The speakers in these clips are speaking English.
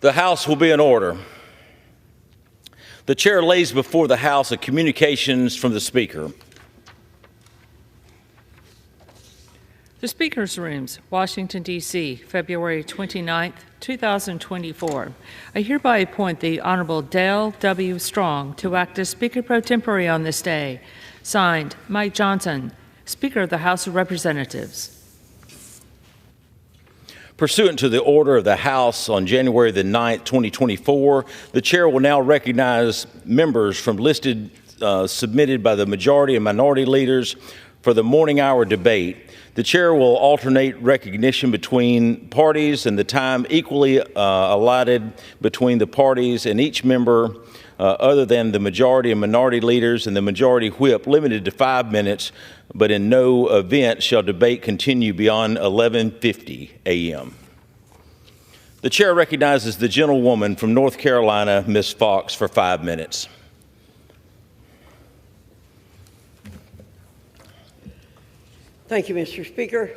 The House will be in order. The chair lays before the House a communications from the Speaker. The Speaker's Rooms, Washington, D.C., February 29, 2024. I hereby appoint the Honorable Dale W. Strong to act as Speaker pro tempore on this day. Signed, Mike Johnson, Speaker of the House of Representatives. Pursuant to the order of the House on January the 9th, 2024, the chair will now recognize members from listed submitted by the majority and minority leaders for the morning hour debate. The chair will alternate recognition between parties and the time equally allotted between the parties and each member other than the majority and minority leaders and the majority whip, limited to 5 minutes, but in no event shall debate continue beyond 11:50 a.m. The chair recognizes the gentlewoman from North Carolina, Ms. Fox, for 5 minutes. Thank you, Mr. Speaker.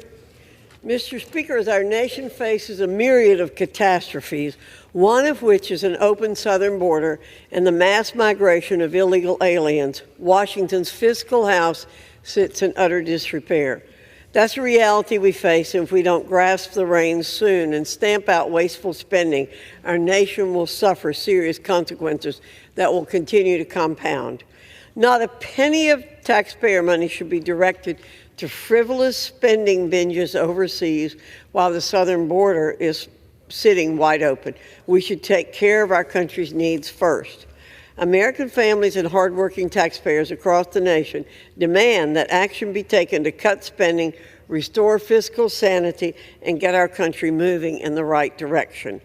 Mr. Speaker, as our nation faces a myriad of catastrophes, one of which is an open southern border and the mass migration of illegal aliens, Washington's fiscal house sits in utter disrepair. That's a reality we face, and if we don't grasp the reins soon and stamp out wasteful spending, our nation will suffer serious consequences that will continue to compound. Not a penny of taxpayer money should be directed to frivolous spending binges overseas while the southern border is sitting wide open. We should take care of our country's needs first. American families and hardworking taxpayers across the nation demand that action be taken to cut spending, restore fiscal sanity, and get our country moving in the right direction.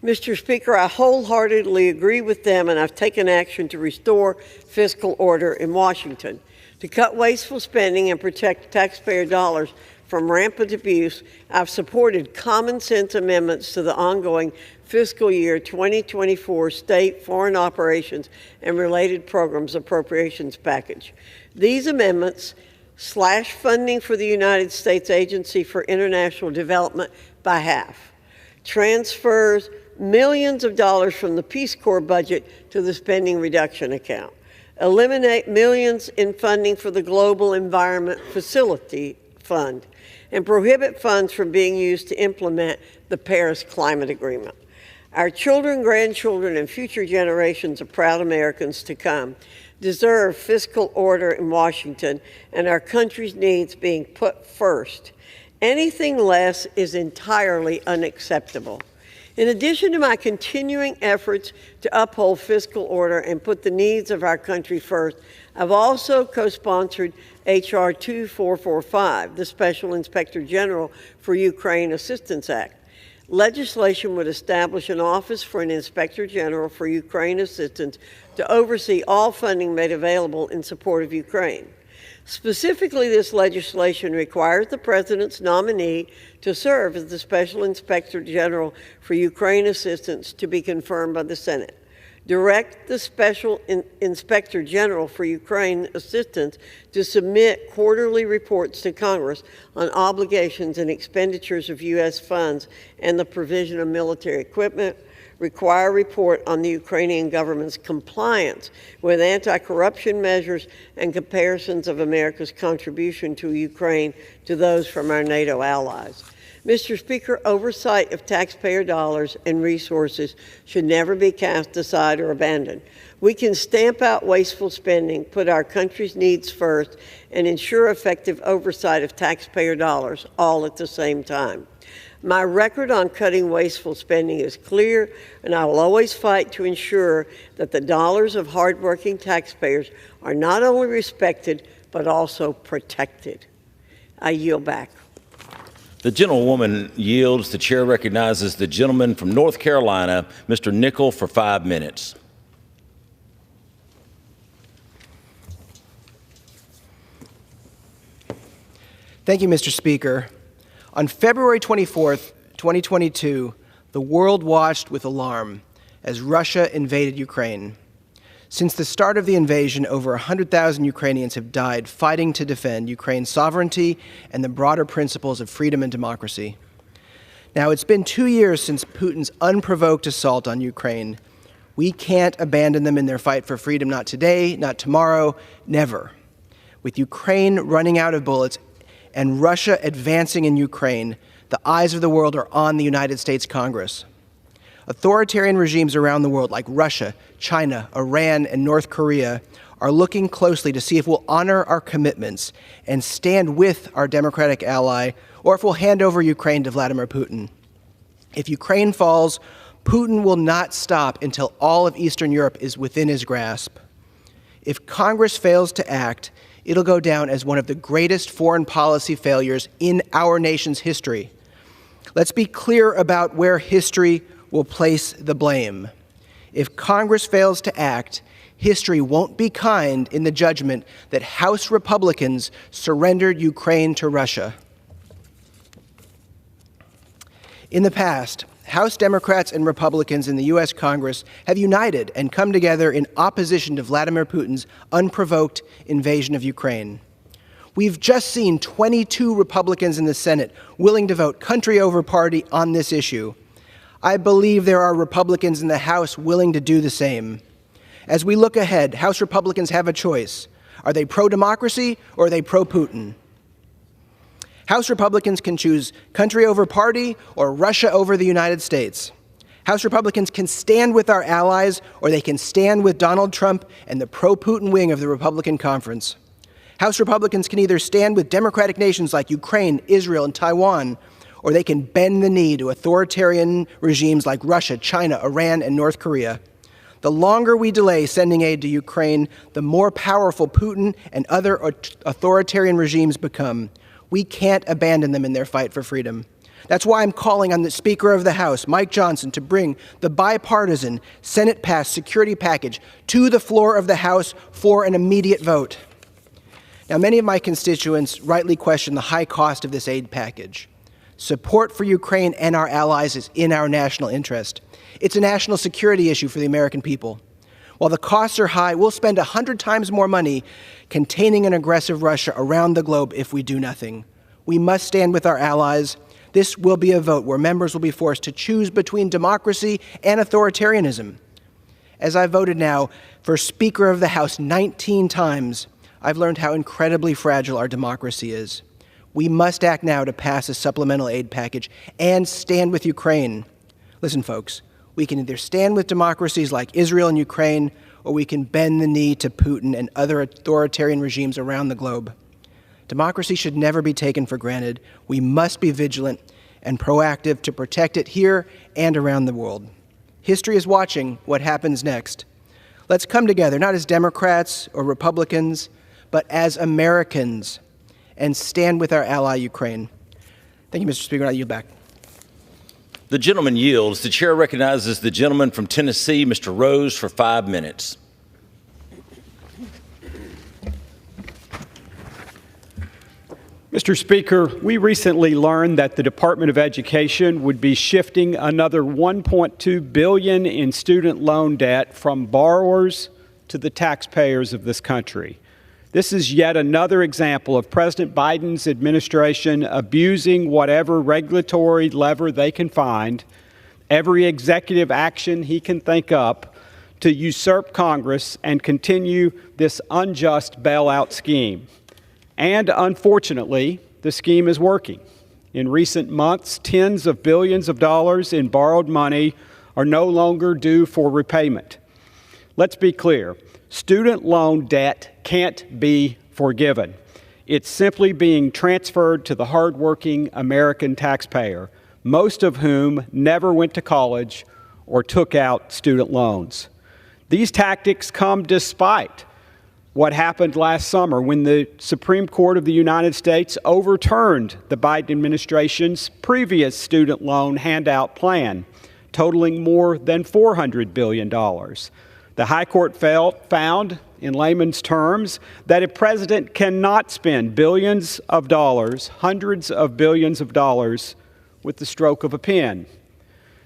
Mr. Speaker, I wholeheartedly agree with them, and I've taken action to restore fiscal order in Washington. To cut wasteful spending and protect taxpayer dollars from rampant abuse, I've supported common sense amendments to the ongoing fiscal year 2024 state foreign operations and related programs appropriations package. These amendments slash funding for the United States Agency for International Development by half, transfers millions of dollars from the Peace Corps budget to the spending reduction account, eliminate millions in funding for the Global Environment Facility Fund, and prohibit funds from being used to implement the Paris Climate Agreement. Our children, grandchildren, and future generations of proud Americans to come deserve fiscal order in Washington and our country's needs being put first. Anything less is entirely unacceptable. In addition to my continuing efforts to uphold fiscal order and put the needs of our country first, I've also co-sponsored H.R. 2445, the Special Inspector General for Ukraine Assistance Act. Legislation would establish an office for an Inspector General for Ukraine assistance to oversee all funding made available in support of Ukraine. Specifically, this legislation requires the President's nominee to serve as the Special Inspector General for Ukraine assistance to be confirmed by the Senate. Direct the Special Inspector General for Ukraine assistance to submit quarterly reports to Congress on obligations and expenditures of U.S. funds and the provision of military equipment, require a report on the Ukrainian government's compliance with anti-corruption measures and comparisons of America's contribution to Ukraine to those from our NATO allies. Mr. Speaker, oversight of taxpayer dollars and resources should never be cast aside or abandoned. We can stamp out wasteful spending, put our country's needs first, and ensure effective oversight of taxpayer dollars all at the same time. My record on cutting wasteful spending is clear, and I will always fight to ensure that the dollars of hardworking taxpayers are not only respected, but also protected. I yield back. The gentlewoman yields. The chair recognizes the gentleman from North Carolina, Mr. Nickel, for 5 minutes. Thank you, Mr. Speaker. On February 24th, 2022, the world watched with alarm as Russia invaded Ukraine. Since the start of the invasion, over 100,000 Ukrainians have died fighting to defend Ukraine's sovereignty and the broader principles of freedom and democracy. Now, it's been 2 years since Putin's unprovoked assault on Ukraine. We can't abandon them in their fight for freedom, not today, not tomorrow, never. With Ukraine running out of bullets and Russia advancing in Ukraine, the eyes of the world are on the United States Congress. Authoritarian regimes around the world, like Russia, China, Iran, and North Korea, are looking closely to see if we'll honor our commitments and stand with our democratic ally, or if we'll hand over Ukraine to Vladimir Putin. If Ukraine falls, Putin will not stop until all of Eastern Europe is within his grasp. If Congress fails to act, it'll go down as one of the greatest foreign policy failures in our nation's history. Let's be clear about where history will place the blame. If Congress fails to act, history won't be kind in the judgment that House Republicans surrendered Ukraine to Russia. In the past, House Democrats and Republicans in the U.S. Congress have united and come together in opposition to Vladimir Putin's unprovoked invasion of Ukraine. We've just seen 22 Republicans in the Senate willing to vote country over party on this issue. I believe there are Republicans in the House willing to do the same. As we look ahead, House Republicans have a choice. Are they pro-democracy or are they pro-Putin? House Republicans can choose country over party or Russia over the United States. House Republicans can stand with our allies or they can stand with Donald Trump and the pro-Putin wing of the Republican conference. House Republicans can either stand with democratic nations like Ukraine, Israel, and Taiwan, or they can bend the knee to authoritarian regimes like Russia, China, Iran, and North Korea. The longer we delay sending aid to Ukraine, the more powerful Putin and other authoritarian regimes become. We can't abandon them in their fight for freedom. That's why I'm calling on the Speaker of the House, Mike Johnson, to bring the bipartisan Senate-passed security package to the floor of the House for an immediate vote. Now, many of my constituents rightly question the high cost of this aid package. Support for Ukraine and our allies is in our national interest. It's a national security issue for the American people. While the costs are high, we'll spend 100 times more money containing an aggressive Russia around the globe if we do nothing. We must stand with our allies. This will be a vote where members will be forced to choose between democracy and authoritarianism. As I voted now for Speaker of the House 19 times, I've learned how incredibly fragile our democracy is. We must act now to pass a supplemental aid package and stand with Ukraine. Listen, folks, we can either stand with democracies like Israel and Ukraine, or we can bend the knee to Putin and other authoritarian regimes around the globe. Democracy should never be taken for granted. We must be vigilant and proactive to protect it here and around the world. History is watching what happens next. Let's come together, not as Democrats or Republicans, but as Americans, and stand with our ally, Ukraine. Thank you, Mr. Speaker. I yield back. The gentleman yields. The chair recognizes the gentleman from Tennessee, Mr. Rose, for 5 minutes. Mr. Speaker, we recently learned that the Department of Education would be shifting another $1.2 billion in student loan debt from borrowers to the taxpayers of this country. This is yet another example of President Biden's administration abusing whatever regulatory lever they can find, every executive action he can think up, to usurp Congress and continue this unjust bailout scheme. And unfortunately, the scheme is working. In recent months, tens of billions of dollars in borrowed money are no longer due for repayment. Let's be clear. Student loan debt can't be forgiven. It's simply being transferred to the hardworking American taxpayer, most of whom never went to college or took out student loans. These tactics come despite what happened last summer when the Supreme Court of the United States overturned the Biden administration's previous student loan handout plan, totaling more than $400 billion. The High Court found, in layman's terms, that a president cannot spend billions of dollars, hundreds of billions of dollars, with the stroke of a pen.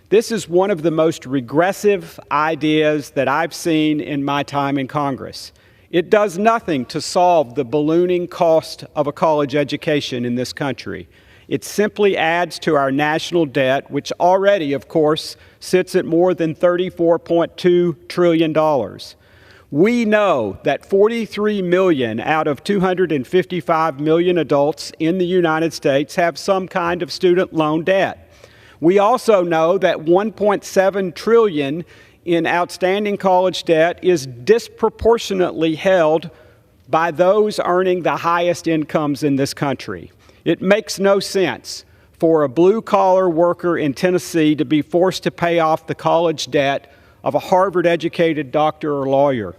This is one of the most regressive ideas that I've seen in my time in Congress. It does nothing to solve the ballooning cost of a college education in this country. It simply adds to our national debt, which already, of course, sits at more than $34.2 trillion. We know that 43 million out of 255 million adults in the United States have some kind of student loan debt. We also know that 1.7 trillion in outstanding college debt is disproportionately held by those earning the highest incomes in this country. It makes no sense for a blue-collar worker in Tennessee to be forced to pay off the college debt of a Harvard-educated doctor or lawyer.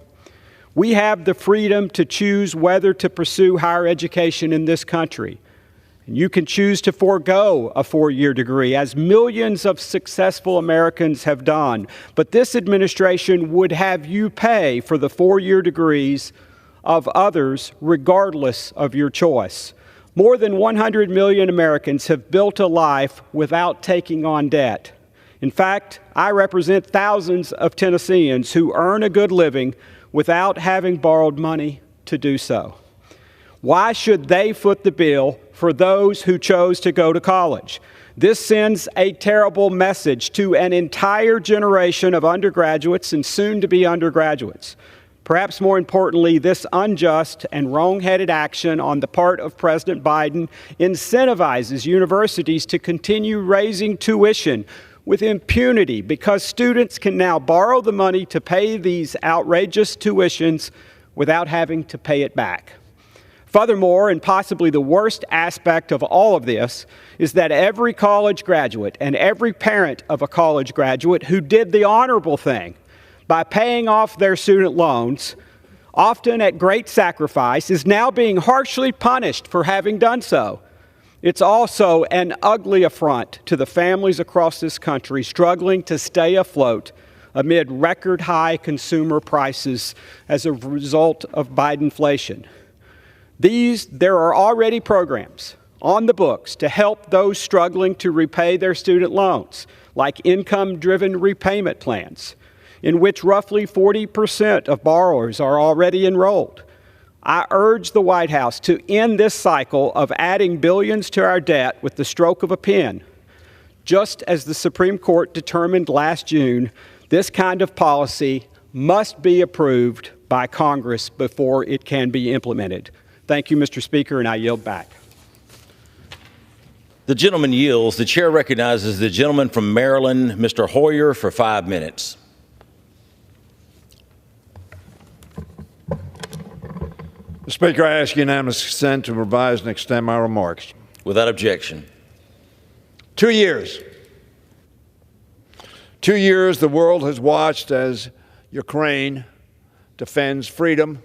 We have the freedom to choose whether to pursue higher education in this country. You can choose to forego a four-year degree, as millions of successful Americans have done. But this administration would have you pay for the four-year degrees of others, regardless of your choice. More than 100 million Americans have built a life without taking on debt. In fact, I represent thousands of Tennesseans who earn a good living without having borrowed money to do so. Why should they foot the bill for those who chose to go to college? This sends a terrible message to an entire generation of undergraduates and soon-to-be undergraduates. Perhaps more importantly, this unjust and wrong-headed action on the part of President Biden incentivizes universities to continue raising tuition with impunity because students can now borrow the money to pay these outrageous tuitions without having to pay it back. Furthermore, and possibly the worst aspect of all of this, is that every college graduate and every parent of a college graduate who did the honorable thing by paying off their student loans, often at great sacrifice, is now being harshly punished for having done so. It's also an ugly affront to the families across this country struggling to stay afloat amid record-high consumer prices as a result of Bidenflation. There are already programs on the books to help those struggling to repay their student loans, like income-driven repayment plans, in which roughly 40% of borrowers are already enrolled. I urge the White House to end this cycle of adding billions to our debt with the stroke of a pen. Just as the Supreme Court determined last June, this kind of policy must be approved by Congress before it can be implemented. Thank you, Mr. Speaker, and I yield back. The gentleman yields. The chair recognizes the gentleman from Maryland, Mr. Hoyer, for 5 minutes. Mr. Speaker, I ask unanimous consent to revise and extend my remarks. Without objection. 2 years. 2 years the world has watched as Ukraine defends freedom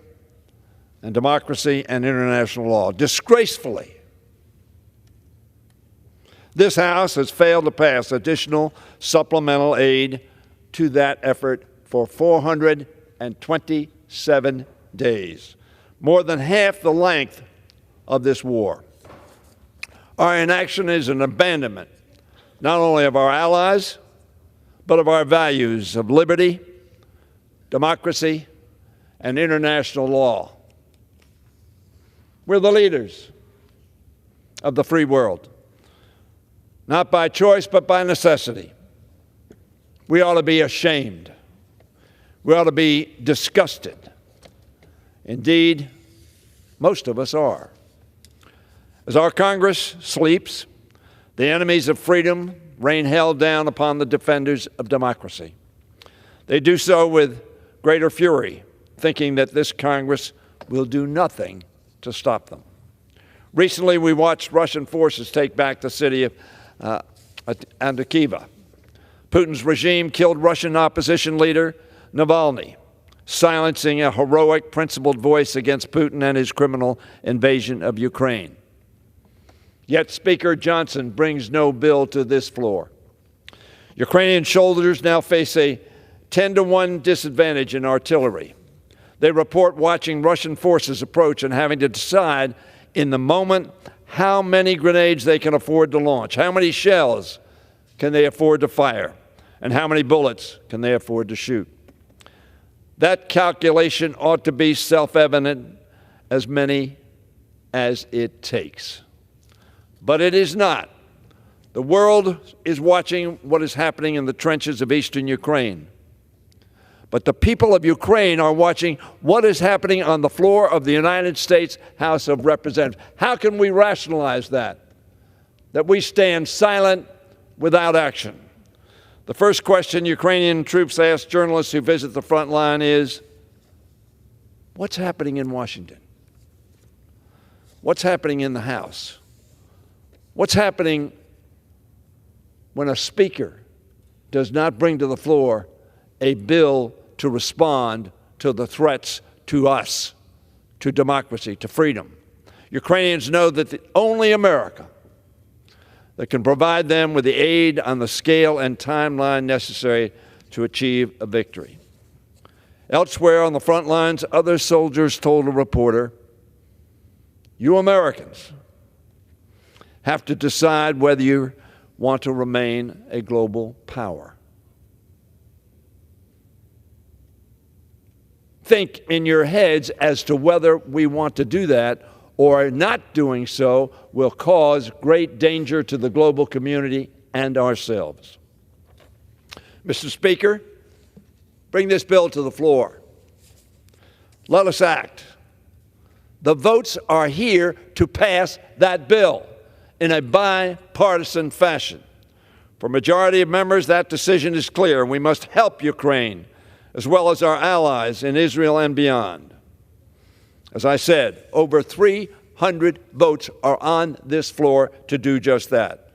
and democracy and international law disgracefully. This House has failed to pass additional supplemental aid to that effort for 427 days, more than half the length of this war. Our inaction is an abandonment not only of our allies, but of our values of liberty, democracy, and international law. We're the leaders of the free world, not by choice, but by necessity. We ought to be ashamed. We ought to be disgusted. Indeed, most of us are. As our Congress sleeps, the enemies of freedom rain hell down upon the defenders of democracy. They do so with greater fury, thinking that this Congress will do nothing to stop them. Recently, we watched Russian forces take back the city of Andokiva. Putin's regime killed Russian opposition leader Navalny, silencing a heroic, principled voice against Putin and his criminal invasion of Ukraine. Yet Speaker Johnson brings no bill to this floor. Ukrainian soldiers now face a 10-to-1 disadvantage in artillery. They report watching Russian forces approach and having to decide in the moment how many grenades they can afford to launch, how many shells can they afford to fire, and how many bullets can they afford to shoot. That calculation ought to be self-evident, as many as it takes. But it is not. The world is watching what is happening in the trenches of eastern Ukraine. But the people of Ukraine are watching what is happening on the floor of the United States House of Representatives. How can we rationalize that? That we stand silent without action. The first question Ukrainian troops ask journalists who visit the front line is, what's happening in Washington? What's happening in the House? What's happening when a speaker does not bring to the floor a bill to respond to the threats to us, to democracy, to freedom? Ukrainians know that only America that can provide them with the aid on the scale and timeline necessary to achieve a victory. Elsewhere on the front lines, other soldiers told a reporter, you Americans have to decide whether you want to remain a global power. Think in your heads as to whether we want to do that, or not doing so will cause great danger to the global community and ourselves. Mr. Speaker, bring this bill to the floor. Let us act. The votes are here to pass that bill in a bipartisan fashion. For a majority of members, that decision is clear. We must help Ukraine, as well as our allies in Israel and beyond. As I said, over 300 votes are on this floor to do just that.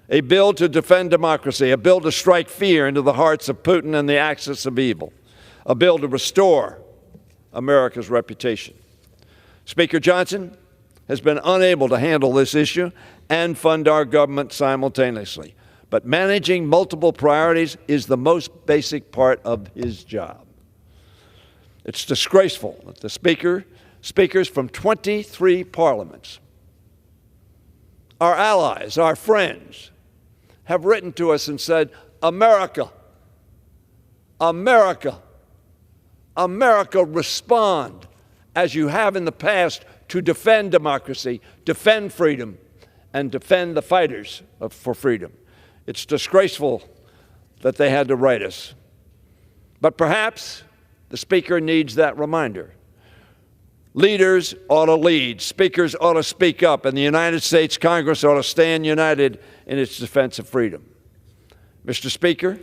A bill to defend democracy, a bill to strike fear into the hearts of Putin and the axis of evil, a bill to restore America's reputation. Speaker Johnson has been unable to handle this issue and fund our government simultaneously. But managing multiple priorities is the most basic part of his job. It's disgraceful that the speakers from 23 parliaments, our allies, our friends, have written to us and said, America, America, America, respond as you have in the past to defend democracy, defend freedom, and defend the fighters for freedom. It's disgraceful that they had to write us. But perhaps the Speaker needs that reminder. Leaders ought to lead. Speakers ought to speak up. And the United States Congress ought to stand united in its defense of freedom. Mr. Speaker,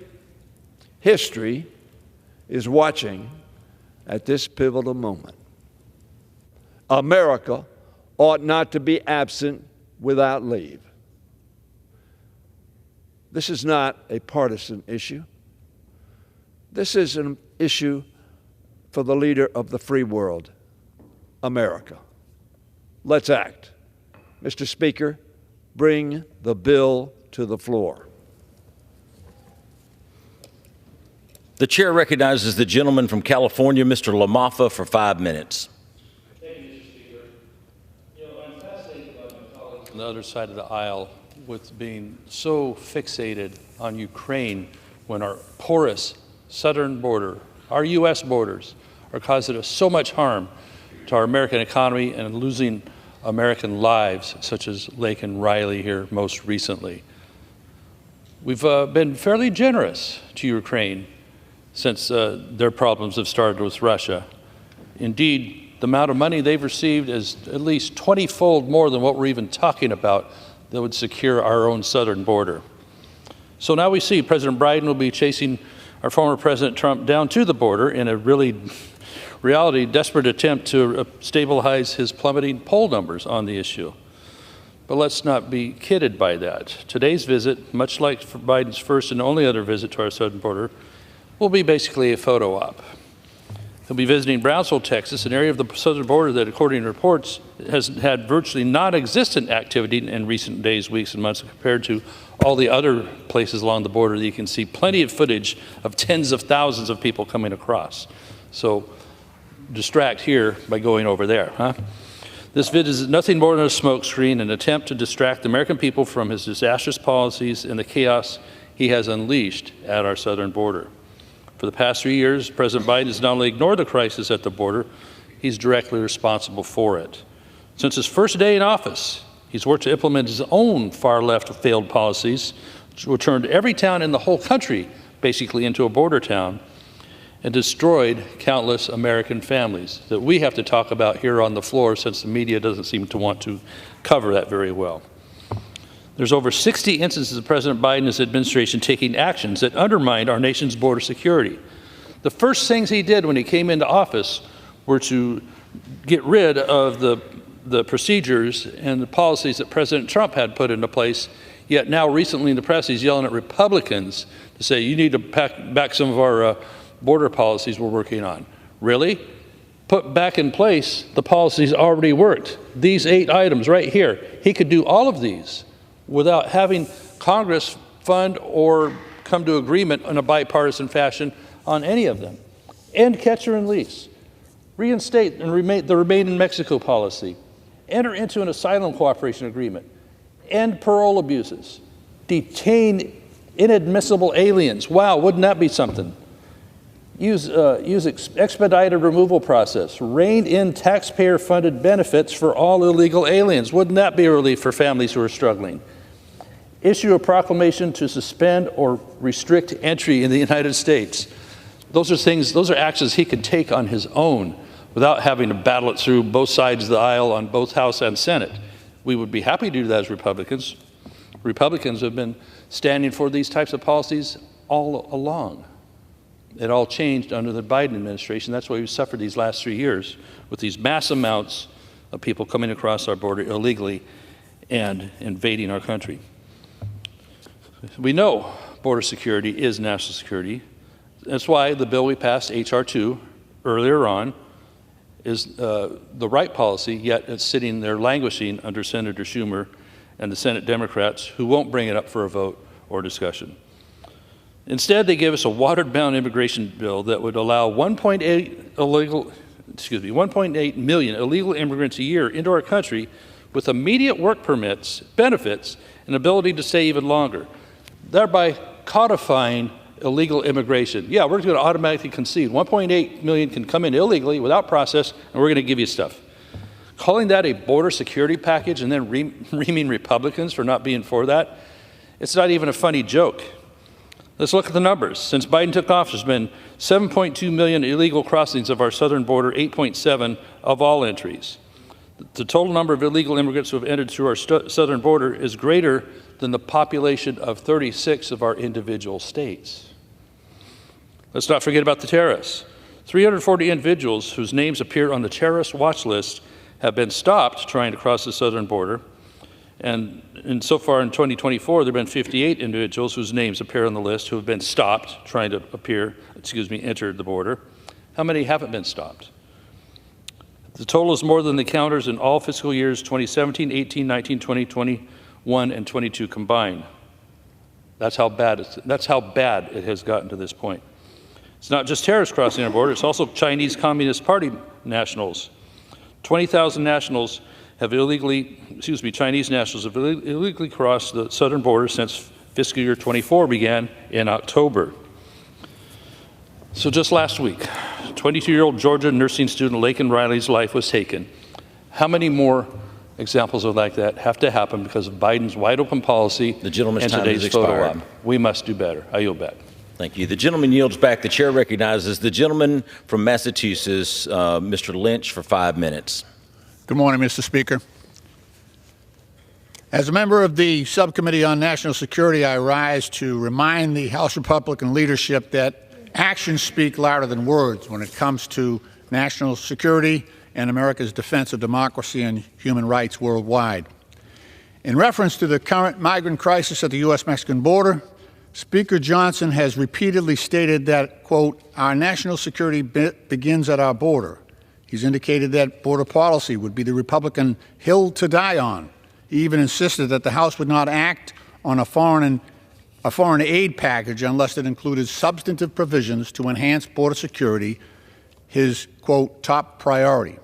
history is watching at this pivotal moment. America ought not to be absent without leave. This is not a partisan issue. This is an issue for the leader of the free world, America. Let's act. Mr. Speaker, bring the bill to the floor. The chair recognizes the gentleman from California, Mr. LaMaffa, for 5 minutes. Thank you, Mr. Speaker. I'm fascinated by my colleagues on the other side of the aisle with being so fixated on Ukraine when our porous southern border, our U.S. borders, are causing us so much harm to our American economy and losing American lives, such as Laken Riley here most recently. We've been fairly generous to Ukraine since their problems have started with Russia. Indeed, the amount of money they've received is at least 20-fold more than what we're even talking about that would secure our own southern border. So now we see President Biden will be chasing our former President Trump down to the border in a reality desperate attempt to stabilize his plummeting poll numbers on the issue. But let's not be kidded by that. Today's visit, much like Biden's first and only other visit to our southern border, will be basically a photo op. He'll be visiting Brownsville, Texas, an area of the southern border that, according to reports, has had virtually non-existent activity in recent days, weeks, and months compared to all the other places along the border that you can see plenty of footage of tens of thousands of people coming across. So distract here by going over there, huh? This visit is nothing more than a smokescreen, an attempt to distract the American people from his disastrous policies and the chaos he has unleashed at our southern border. For the past 3 years, President Biden has not only ignored the crisis at the border, he's directly responsible for it. Since his first day in office, He's worked to implement his own far-left failed policies, which turned every town in the whole country basically into a border town and destroyed countless American families that we have to talk about here on the floor since the media doesn't seem to want to cover that very well. There's over 60 instances of President Biden's administration taking actions that undermined our nation's border security. The first things he did when he came into office were to get rid of the procedures and the policies that President Trump had put into place, yet now recently in the press he's yelling at Republicans to say, you need to pack back some of our border policies we're working on. Really? Put back in place the policies already worked. These 8 items right here. He could do all of these without having Congress fund or come to agreement in a bipartisan fashion on any of them. End catch and release. Reinstate and the Remain in Mexico policy. Enter into an asylum cooperation agreement. End parole abuses. Detain inadmissible aliens. Wow, wouldn't that be something? Use expedited removal process. Rein in taxpayer-funded benefits for all illegal aliens. Wouldn't that be a relief for families who are struggling? Issue a proclamation to suspend or restrict entry in the United States. Those are actions he could take on his own without having to battle it through both sides of the aisle on both House and Senate. We would be happy to do that as Republicans. Republicans have been standing for these types of policies all along. It all changed under the Biden administration. That's why we've suffered these last 3 years with these mass amounts of people coming across our border illegally and invading our country. We know border security is national security. That's why the bill we passed, H.R. 2, earlier on, is the right policy, yet it's sitting there languishing under Senator Schumer and the Senate Democrats who won't bring it up for a vote or discussion. Instead, they gave us a watered-down immigration bill that would allow 1.8 million illegal immigrants a year into our country with immediate work permits, benefits, and ability to stay even longer, thereby codifying illegal immigration. Yeah, we're going to automatically concede 1.8 million can come in illegally without process, and we're going to give you stuff. Calling that a border security package and then reaming Republicans for not being for that, it's not even a funny joke. Let's look at the numbers. Since Biden took office, there's been 7.2 million illegal crossings of our southern border, 8.7 of all entries. The total number of illegal immigrants who have entered through our southern border is greater than the population of 36 of our individual states. Let's not forget about the terrorists. 340 individuals whose names appear on the terrorist watch list have been stopped trying to cross the southern border. And so far in 2024, there have been 58 individuals whose names appear on the list who have been stopped trying to enter the border. How many haven't been stopped? The total is more than the counters in all fiscal years 2017, 18, 19, 20, 21, and 22 combined. That's how bad it has gotten to this point. It's not just terrorists crossing our border, it's also Chinese Communist Party nationals. 20,000 nationals have Chinese nationals have illegally crossed the southern border since fiscal year 24 began in October. So just last week, 22-year-old Georgia nursing student Laken Riley's life was taken. How many more examples like that have to happen because of Biden's wide-open policy The gentleman's and time today's has photo expired. op? We must do better. I yield back. Thank you. The gentleman yields back. The chair recognizes the gentleman from Massachusetts, Mr. Lynch, for 5 minutes. Good morning, Mr. Speaker. As a member of the Subcommittee on National Security, I rise to remind the House Republican leadership that actions speak louder than words when it comes to national security and America's defense of democracy and human rights worldwide. In reference to the current migrant crisis at the U.S.-Mexican border, Speaker Johnson has repeatedly stated that, quote, our national security begins at our border. He's indicated that border policy would be the Republican hill to die on. He even insisted that the House would not act on a foreign aid package unless it included substantive provisions to enhance border security, his, quote, top priority.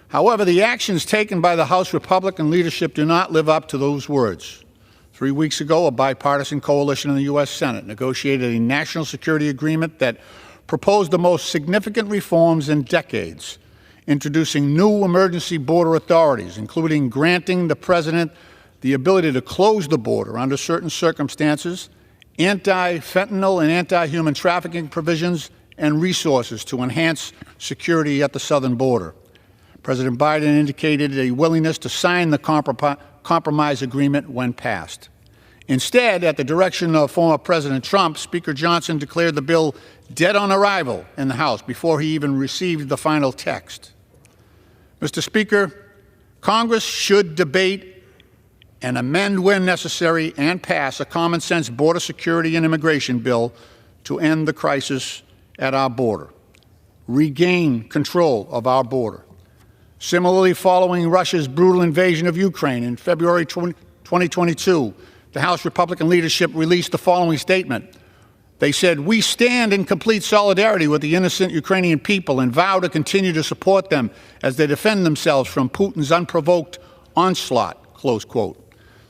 However, the actions taken by the House Republican leadership do not live up to those words. 3 weeks ago, a bipartisan coalition in the U.S. Senate negotiated a national security agreement that proposed the most significant reforms in decades introducing new emergency border authorities, including granting the President the ability to close the border under certain circumstances, anti-fentanyl and anti-human trafficking provisions, and resources to enhance security at the southern border. President Biden indicated a willingness to sign the compromise agreement when passed. Instead, at the direction of former President Trump, Speaker Johnson declared the bill dead on arrival in the House before he even received the final text. Mr. Speaker, Congress should debate and amend when necessary and pass a common-sense border security and immigration bill to end the crisis at our border, regain control of our border. Similarly, following Russia's brutal invasion of Ukraine in February 2022, the House Republican leadership released the following statement. They said, "We stand in complete solidarity with the innocent Ukrainian people and vow to continue to support them as they defend themselves from Putin's unprovoked onslaught," close quote.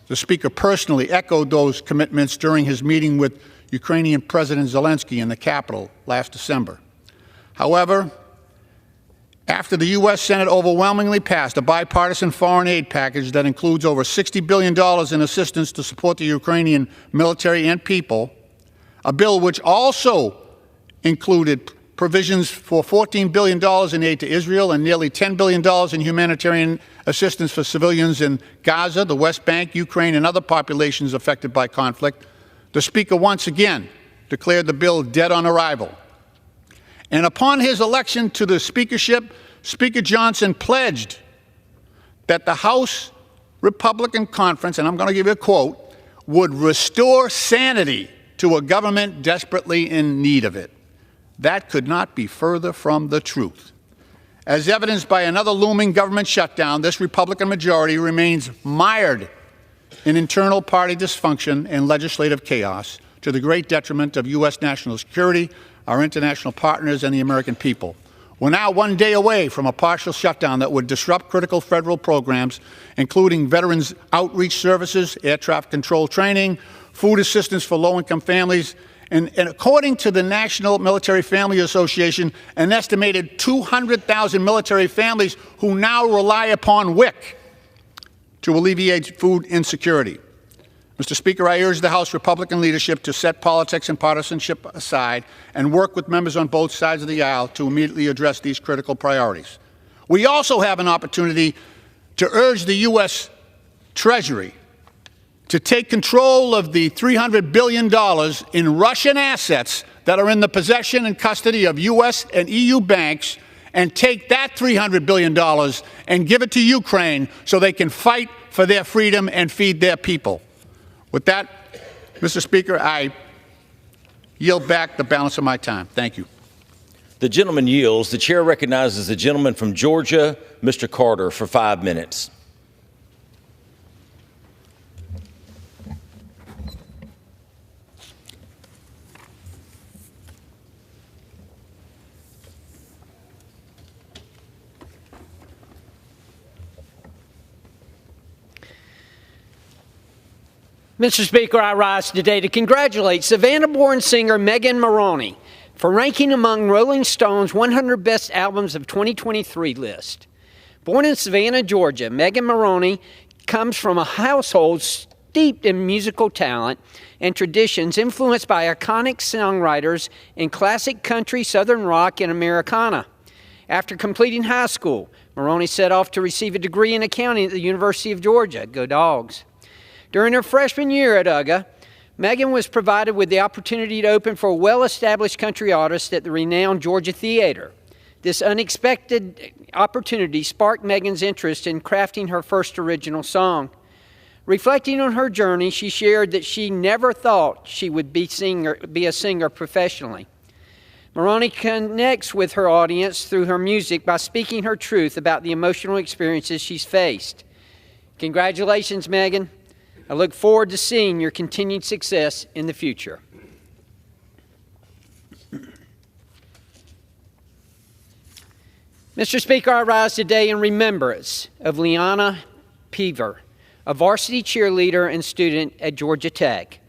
The Speaker personally echoed those commitments during his meeting with Ukrainian President Zelensky in the Capitol last December. However, after the U.S. Senate overwhelmingly passed a bipartisan foreign aid package that includes over $60 billion in assistance to support the Ukrainian military and people, a bill which also included provisions for $14 billion in aid to Israel and nearly $10 billion in humanitarian assistance for civilians in Gaza, the West Bank, Ukraine, and other populations affected by conflict, the Speaker once again declared the bill dead on arrival. And upon his election to the speakership, Speaker Johnson pledged that the House Republican Conference, and I'm going to give you a quote, would restore sanity to a government desperately in need of it. That could not be further from the truth. As evidenced by another looming government shutdown, this Republican majority remains mired in internal party dysfunction and legislative chaos to the great detriment of U.S. national security, our international partners, and the American people. We're now one day away from a partial shutdown that would disrupt critical federal programs, including Veterans Outreach Services, air traffic control training, food assistance for low-income families, and according to the National Military Family Association, an estimated 200,000 military families who now rely upon WIC to alleviate food insecurity. Mr. Speaker, I urge the House Republican leadership to set politics and partisanship aside and work with members on both sides of the aisle to immediately address these critical priorities. We also have an opportunity to urge the U.S. Treasury to take control of the $300 billion in Russian assets that are in the possession and custody of U.S. and EU banks and take that $300 billion and give it to Ukraine so they can fight for their freedom and feed their people. With that, Mr. Speaker, I yield back the balance of my time. Thank you. The gentleman yields. The chair recognizes the gentleman from Georgia, Mr. Carter, for 5 minutes. Mr. Speaker, I rise today to congratulate Savannah-born singer Megan Moroney for ranking among Rolling Stone's 100 Best Albums of 2023 list. Born in Savannah, Georgia, Megan Moroney comes from a household steeped in musical talent and traditions influenced by iconic songwriters in classic country, southern rock, and Americana. After completing high school, Moroney set off to receive a degree in accounting at the University of Georgia. Go Dogs. During her freshman year at UGA, Megan was provided with the opportunity to open for a well-established country artist at the renowned Georgia Theater. This unexpected opportunity sparked Megan's interest in crafting her first original song. Reflecting on her journey, she shared that she never thought she would be a singer professionally. Moroney connects with her audience through her music by speaking her truth about the emotional experiences she's faced. Congratulations, Megan. I look forward to seeing your continued success in the future. Mr. Speaker, I rise today in remembrance of Liana Peaver, a varsity cheerleader and student at Georgia Tech.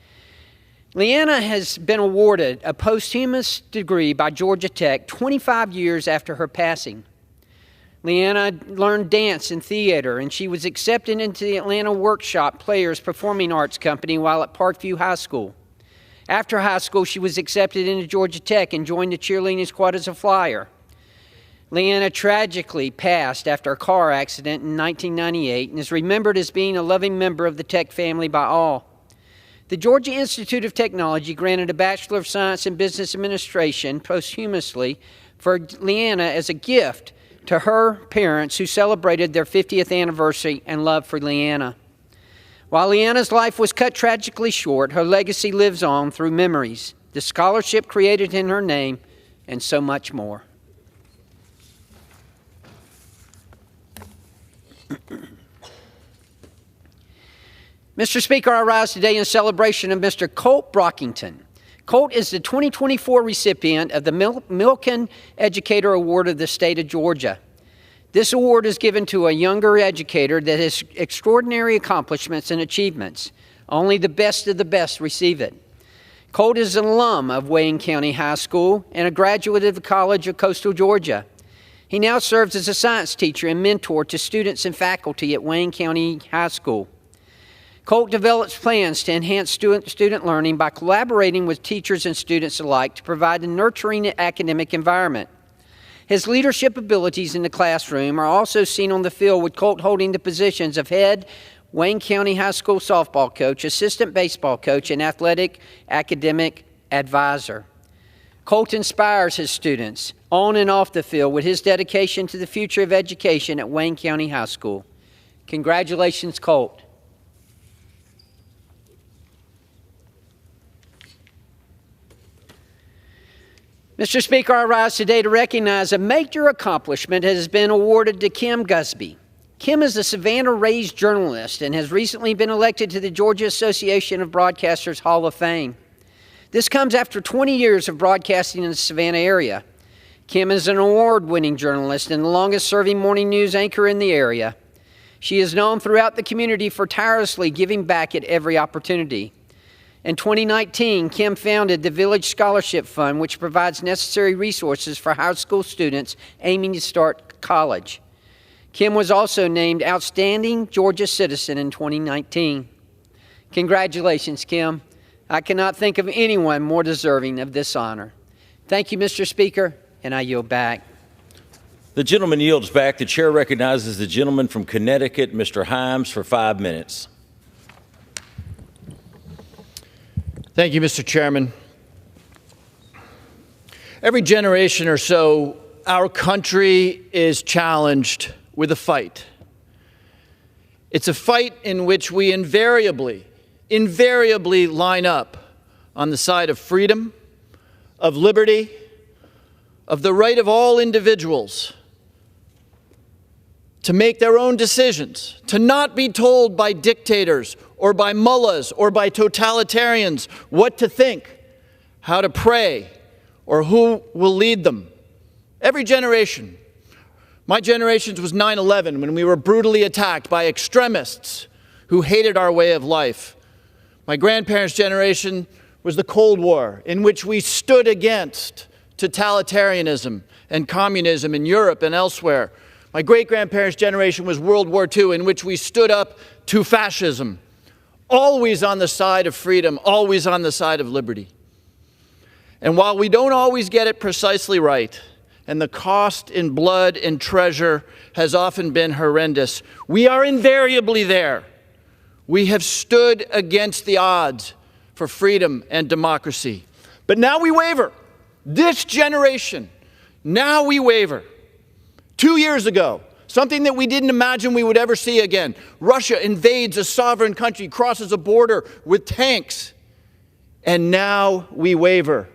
Liana has been awarded a posthumous degree by Georgia Tech 25 years after her passing. Leanna learned dance and theater, and she was accepted into the Atlanta Workshop Players Performing Arts Company while at Parkview High School. After high school, she was accepted into Georgia Tech and joined the cheerleading squad as a flyer. Leanna tragically passed after a car accident in 1998 and is remembered as being a loving member of the Tech family by all. The Georgia Institute of Technology granted a Bachelor of Science in Business Administration posthumously for Leanna as a gift to her parents who celebrated their 50th anniversary and love for Leanna. While Leanna's life was cut tragically short, her legacy lives on through memories, the scholarship created in her name, and so much more. Mr. Speaker, I rise today in celebration of Mr. Colt Brockington. Colt is the 2024 recipient of the Milken Educator Award of the state of Georgia. This award is given to a younger educator that has extraordinary accomplishments and achievements. Only the best of the best receive it. Colt is an alum of Wayne County High School and a graduate of the College of Coastal Georgia. He now serves as a science teacher and mentor to students and faculty at Wayne County High School. Colt develops plans to enhance student learning by collaborating with teachers and students alike to provide a nurturing academic environment. His leadership abilities in the classroom are also seen on the field, with Colt holding the positions of head Wayne County High School softball coach, assistant baseball coach, and athletic academic advisor. Colt inspires his students on and off the field with his dedication to the future of education at Wayne County High School. Congratulations, Colt. Mr. Speaker, I rise today to recognize a major accomplishment that has been awarded to Kim Gusby. Kim is a Savannah-raised journalist and has recently been elected to the Georgia Association of Broadcasters Hall of Fame. This comes after 20 years of broadcasting in the Savannah area. Kim is an award-winning journalist and the longest-serving morning news anchor in the area. She is known throughout the community for tirelessly giving back at every opportunity. In 2019, Kim founded the Village Scholarship Fund, which provides necessary resources for high school students aiming to start college. Kim was also named Outstanding Georgia Citizen in 2019. Congratulations, Kim. I cannot think of anyone more deserving of this honor. Thank you, Mr. Speaker, and I yield back. The gentleman yields back. The chair recognizes the gentleman from Connecticut, Mr. Himes, for 5 minutes. Thank you, Mr. Chairman. Every generation or so, our country is challenged with a fight. It's a fight in which we invariably line up on the side of freedom, of liberty, of the right of all individuals to make their own decisions, to not be told by dictators or by mullahs or by totalitarians what to think, how to pray, or who will lead them. Every generation. My generation's was 9/11, when we were brutally attacked by extremists who hated our way of life. My grandparents' generation was the Cold War, in which we stood against totalitarianism and communism in Europe and elsewhere. My great-grandparents' generation was World War II, in which we stood up to fascism, always on the side of freedom, always on the side of liberty. And while we don't always get it precisely right, and the cost in blood and treasure has often been horrendous, we are invariably there. We have stood against the odds for freedom and democracy. But now we waver. This generation, now we waver. 2 years ago, something that we didn't imagine we would ever see again. Russia invades a sovereign country, crosses a border with tanks, and now we waver.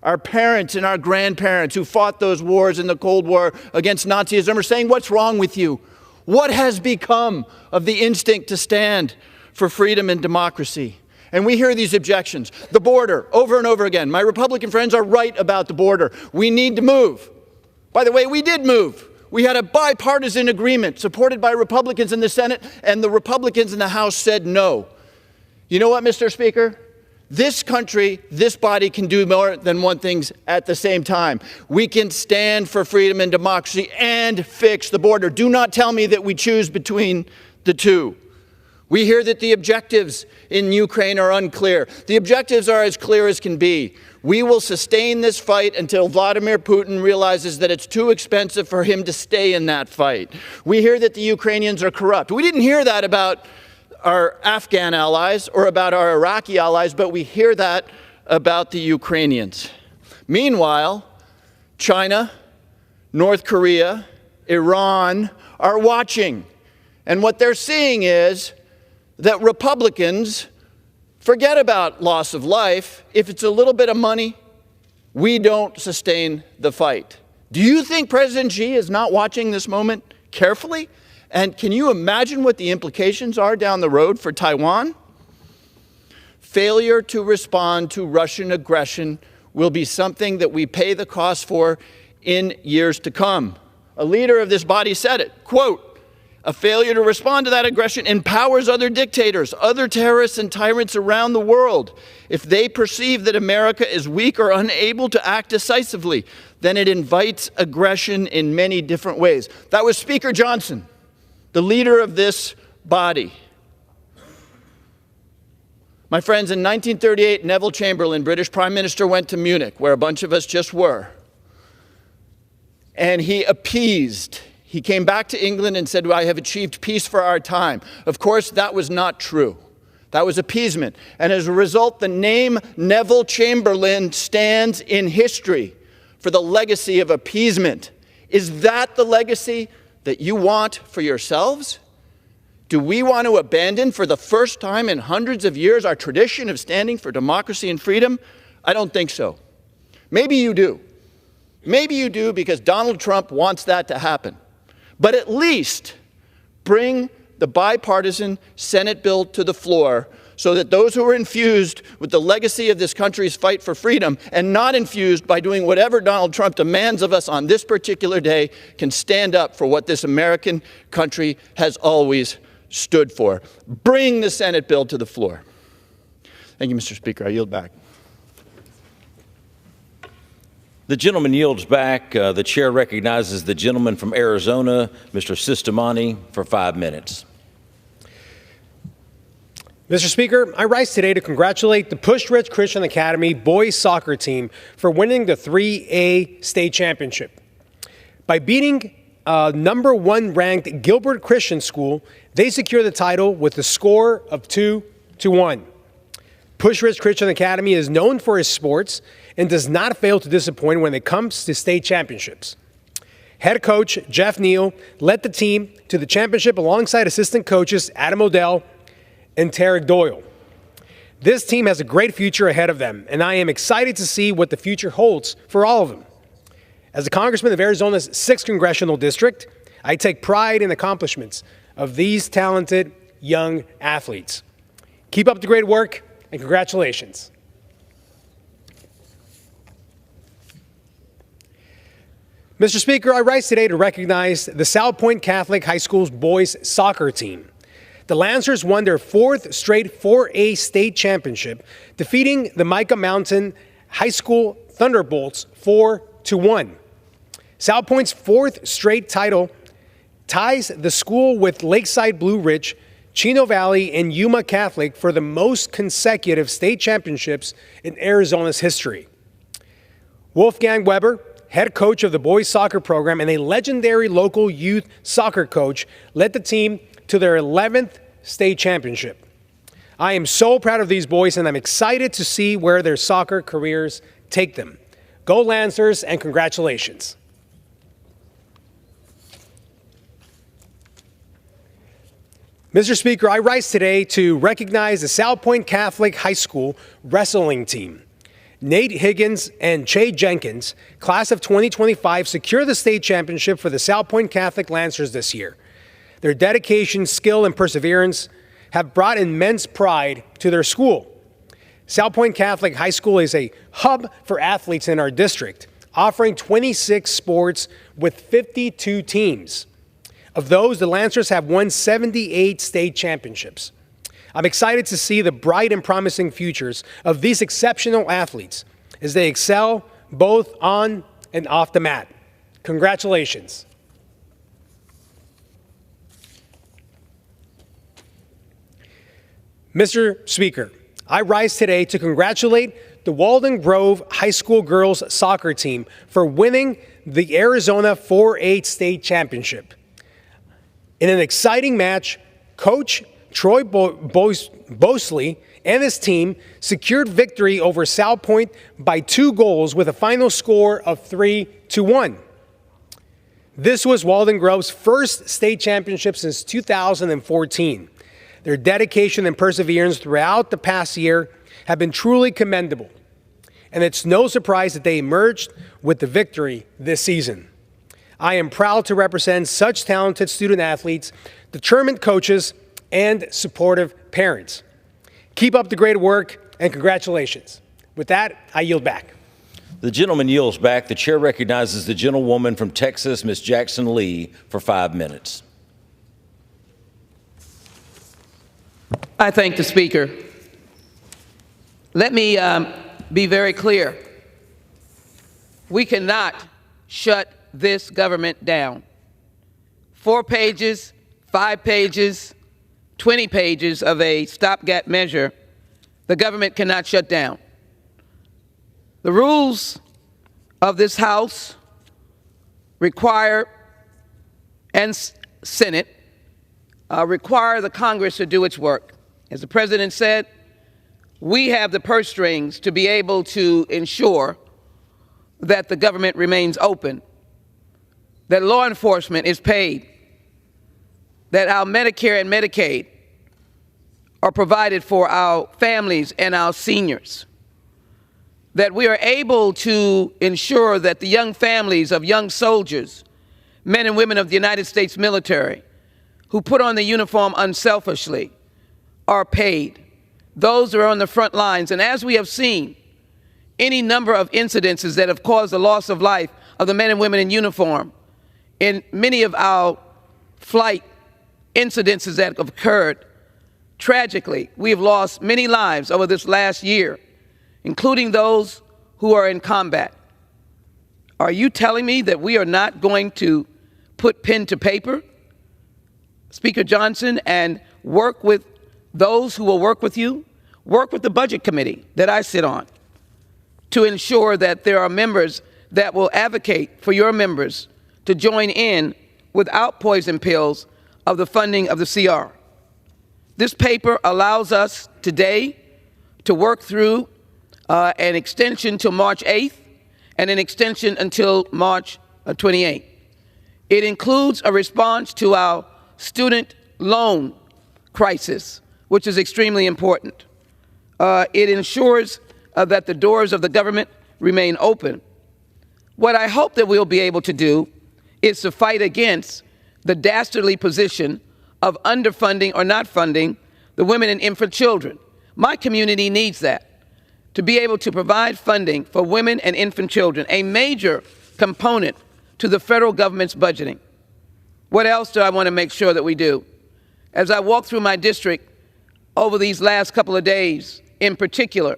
Our parents and our grandparents who fought those wars in the Cold War against Nazism are saying, "What's wrong with you? What has become of the instinct to stand for freedom and democracy?" And we hear these objections. The border, over and over again. My Republican friends are right about the border. We need to move. By the way, we did move. We had a bipartisan agreement supported by Republicans in the Senate, and the Republicans in the House said no. You know what, Mr. Speaker? This country, this body can do more than one thing at the same time. We can stand for freedom and democracy and fix the border. Do not tell me that we choose between the two. We hear that the objectives in Ukraine are unclear. The objectives are as clear as can be. We will sustain this fight until Vladimir Putin realizes that it's too expensive for him to stay in that fight. We hear that the Ukrainians are corrupt. We didn't hear that about our Afghan allies or about our Iraqi allies, but we hear that about the Ukrainians. Meanwhile, China, North Korea, Iran are watching. And what they're seeing is that Republicans forget about loss of life. If it's a little bit of money, we don't sustain the fight. Do you think President Xi is not watching this moment carefully? And can you imagine what the implications are down the road for Taiwan? Failure to respond to Russian aggression will be something that we pay the cost for in years to come. A leader of this body said it, quote, "A failure to respond to that aggression empowers other dictators, other terrorists and tyrants around the world. If they perceive that America is weak or unable to act decisively, then it invites aggression in many different ways." That was Speaker Johnson, the leader of this body. My friends, in 1938, Neville Chamberlain, British Prime Minister, went to Munich, where a bunch of us just were. And he appeased. He came back to England and said, "I have achieved peace for our time." Of course, that was not true. That was appeasement. And as a result, the name Neville Chamberlain stands in history for the legacy of appeasement. Is that the legacy that you want for yourselves? Do we want to abandon for the first time in hundreds of years our tradition of standing for democracy and freedom? I don't think so. Maybe you do. Maybe you do because Donald Trump wants that to happen. But at least bring the bipartisan Senate bill to the floor so that those who are infused with the legacy of this country's fight for freedom and not infused by doing whatever Donald Trump demands of us on this particular day can stand up for what this American country has always stood for. Bring the Senate bill to the floor. Thank you, Mr. Speaker. I yield back. The gentleman yields back. The chair recognizes the gentleman from Arizona, Mr. Sistamani, for 5 minutes. Mr. Speaker, I rise today to congratulate the Push Rich Christian Academy boys soccer team for winning the 3A state championship. By beating #1 ranked Gilbert Christian School, they secured the title with a score of 2-1. Push Rich Christian Academy is known for its sports and does not fail to disappoint when it comes to state championships. Head coach Jeff Neal led the team to the championship alongside assistant coaches Adam Odell and Tarek Doyle. This team has a great future ahead of them, and I am excited to see what the future holds for all of them. As a congressman of Arizona's 6th Congressional District, I take pride in the accomplishments of these talented young athletes. Keep up the great work, and congratulations. Mr. Speaker, I rise today to recognize the South Point Catholic High School's boys soccer team. The Lancers won their 4th straight 4A state championship, defeating the Micah Mountain High School Thunderbolts 4-1. South Point's 4th straight title ties the school with Lakeside Blue Ridge, Chino Valley, and Yuma Catholic for the most consecutive state championships in Arizona's history. Wolfgang Weber, head coach of the boys soccer program and a legendary local youth soccer coach, led the team to their 11th state championship. I am so proud of these boys, and I'm excited to see where their soccer careers take them. Go Lancers, and congratulations. Mr. Speaker, I rise today to recognize the South Point Catholic High School wrestling team. Nate Higgins and Che Jenkins, class of 2025, secure the state championship for the South Point Catholic Lancers this year. Their dedication, skill, and perseverance have brought immense pride to their school. South Point Catholic High School is a hub for athletes in our district, offering 26 sports with 52 teams. Of those, the Lancers have won 78 state championships. I'm excited to see the bright and promising futures of these exceptional athletes as they excel both on and off the mat. Congratulations. Mr. Speaker, I rise today to congratulate the Walden Grove High School girls soccer team for winning the Arizona 4A state championship. In an exciting match, Coach Troy Bosley and his team secured victory over South Point by 2 goals with a final score of 3-1. This was Walden Grove's first state championship since 2014. Their dedication and perseverance throughout the past year have been truly commendable, and it's no surprise that they emerged with the victory this season. I am proud to represent such talented student athletes, determined coaches, and supportive parents. Keep up the great work, and congratulations. With that, I yield back. The gentleman yields back. The chair recognizes the gentlewoman from Texas, Ms. Jackson Lee, for 5 minutes. I thank the Speaker. Let me be very clear. We cannot shut this government down. 4 pages, 5 pages, 20 pages of a stopgap measure, the government cannot shut down. The rules of this House require, and Senate, require the Congress to do its work. As the President said, we have the purse strings to be able to ensure that the government remains open, that law enforcement is paid, that our Medicare and Medicaid are provided for our families and our seniors, that we are able to ensure that the young families of young soldiers, men and women of the United States military, who put on the uniform unselfishly, are paid. Those who are on the front lines. And as we have seen, any number of incidences that have caused the loss of life of the men and women in uniform, in many of our flight incidences that have occurred, tragically, we have lost many lives over this last year, including those who are in combat. Are you telling me that we are not going to put pen to paper, Speaker Johnson, and work with those who will work with you, work with the Budget Committee that I sit on, to ensure that there are members that will advocate for your members to join in without poison pills of the funding of the CR. This paper allows us today to work through an extension till March 8th and an extension until March 28th. It includes a response to our student loan crisis, which is extremely important. It ensures that the doors of the government remain open. What I hope that we'll be able to do is to fight against the dastardly position of underfunding or not funding the women and infant children. My community needs that, to be able to provide funding for women and infant children, a major component to the federal government's budgeting. What else do I want to make sure that we do? As I walk through my district over these last couple of days, in particular,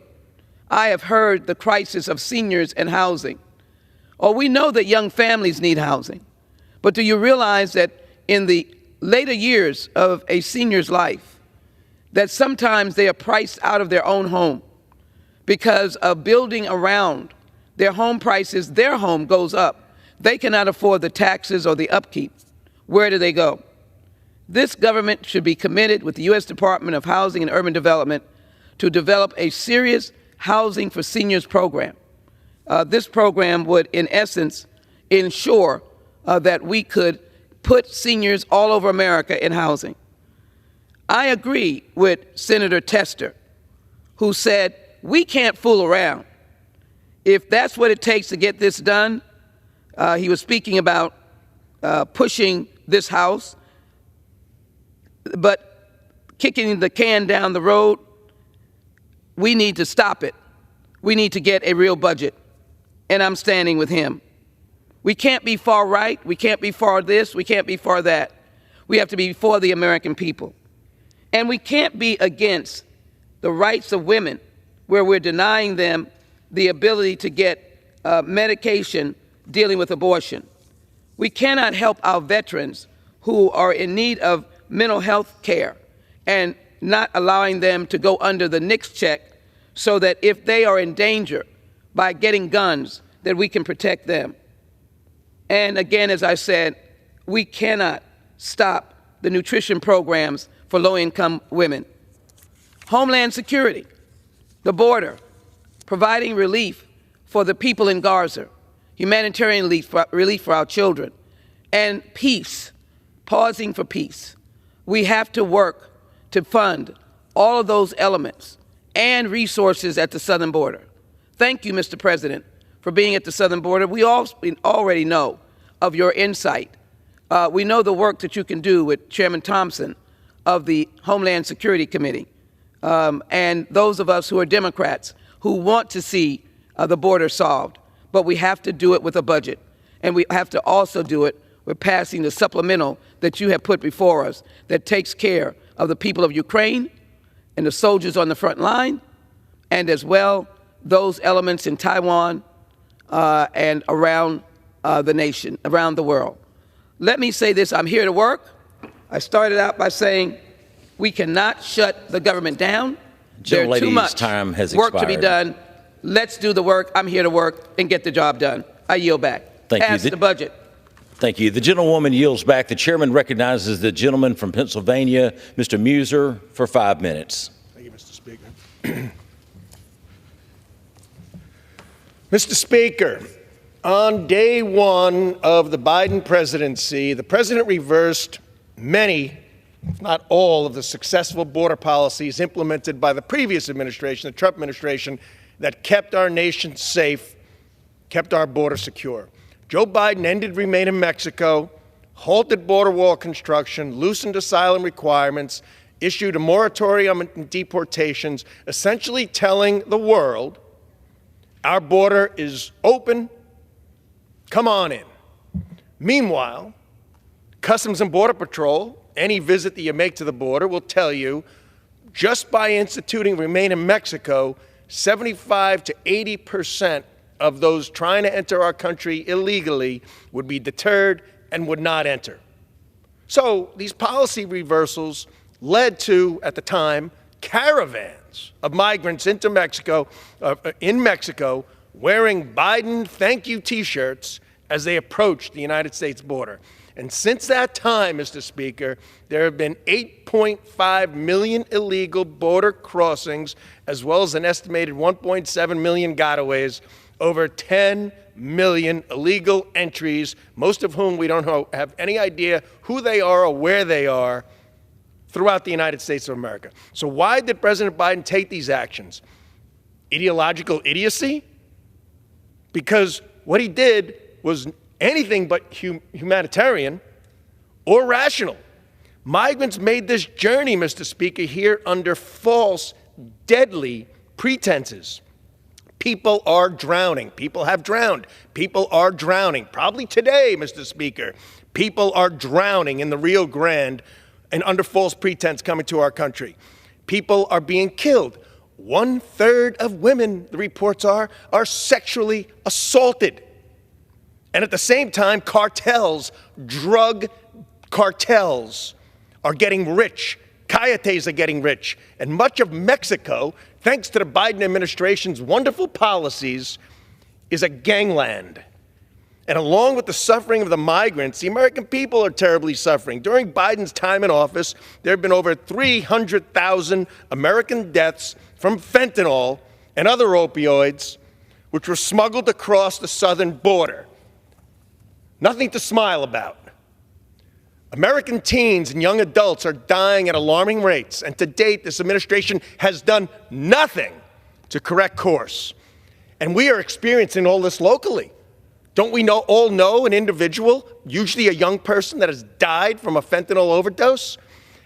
I have heard the crisis of seniors and housing. Oh, we know that young families need housing, but do you realize that in the later years of a senior's life, that sometimes they are priced out of their own home because of building around their home prices, their home goes up. They cannot afford the taxes or the upkeep. Where do they go? This government should be committed with the U.S. Department of Housing and Urban Development to develop a serious housing for seniors program. This program would, in essence, ensure that we could put seniors all over America in housing. I agree with Senator Tester, who said, we can't fool around. If that's what it takes to get this done, he was speaking about pushing this House, but kicking the can down the road, we need to stop it. We need to get a real budget, and I'm standing with him. We can't be far right, we can't be far this, we can't be far that. We have to be for the American people. And we can't be against the rights of women where we're denying them the ability to get medication dealing with abortion. We cannot help our veterans who are in need of mental health care and not allowing them to go under the NICS check so that if they are in danger by getting guns, that we can protect them. And again, as I said, we cannot stop the nutrition programs for low-income women. Homeland security, the border, providing relief for the people in Gaza, humanitarian relief for our children, and peace, pausing for peace. We have to work to fund all of those elements and resources at the southern border. Thank you, Mr. President, for being at the southern border. We already know of your insight. We know the work that you can do with Chairman Thompson of the Homeland Security Committee, and those of us who are Democrats who want to see the border solved. But we have to do it with a budget, and we have to also do it with passing the supplemental that you have put before us that takes care of the people of Ukraine and the soldiers on the front line, and as well those elements in Taiwan and around the nation, around the world. Let me say this, I'm here to work. I started out by saying we cannot shut the government down. There's too much time has work to be expired. done. Let's do the work. I'm here to work and get the job done. I yield back. Thank you. Pass the budget. Thank you. The gentlewoman yields back. The chairman recognizes the gentleman from Pennsylvania, Mr. Muser, for 5 minutes. Thank you, Mr. Speaker. Mr. Speaker, on day one of the Biden presidency, the president reversed many, if not all, of the successful border policies implemented by the previous administration, the Trump administration, that kept our nation safe, kept our border secure. Joe Biden ended Remain in Mexico, halted border wall construction, loosened asylum requirements, issued a moratorium on deportations, essentially telling the world our border is open, come on in. Meanwhile, Customs and Border Patrol, any visit that you make to the border will tell you, just by instituting Remain in Mexico, 75 to 80% of those trying to enter our country illegally would be deterred and would not enter. So these policy reversals led to, at the time, caravans of migrants into Mexico, in Mexico, wearing Biden thank you T-shirts as they approached the United States border. And since that time, Mr. Speaker, there have been 8.5 million illegal border crossings, as well as an estimated 1.7 million gotaways, over 10 million illegal entries, most of whom we don't have any idea who they are or where they are, throughout the United States of America. So why did President Biden take these actions? Ideological idiocy? Because what he did was anything but humanitarian or rational. Migrants made this journey, Mr. Speaker, here under false, deadly pretenses. People are drowning. People have drowned. People are drowning. Probably today, Mr. Speaker, people are drowning in the Rio Grande and under false pretense coming to our country. People are being killed. 1/3 of women, the reports are sexually assaulted. And at the same time, cartels, drug cartels, are getting rich. Coyotes are getting rich. And much of Mexico, thanks to the Biden administration's wonderful policies, is a gangland. And along with the suffering of the migrants, the American people are terribly suffering. During Biden's time in office, there have been over 300,000 American deaths from fentanyl and other opioids, which were smuggled across the southern border. Nothing to smile about. American teens and young adults are dying at alarming rates, and to date, this administration has done nothing to correct course. And we are experiencing all this locally. Don't we all know an individual, usually a young person, that has died from a fentanyl overdose?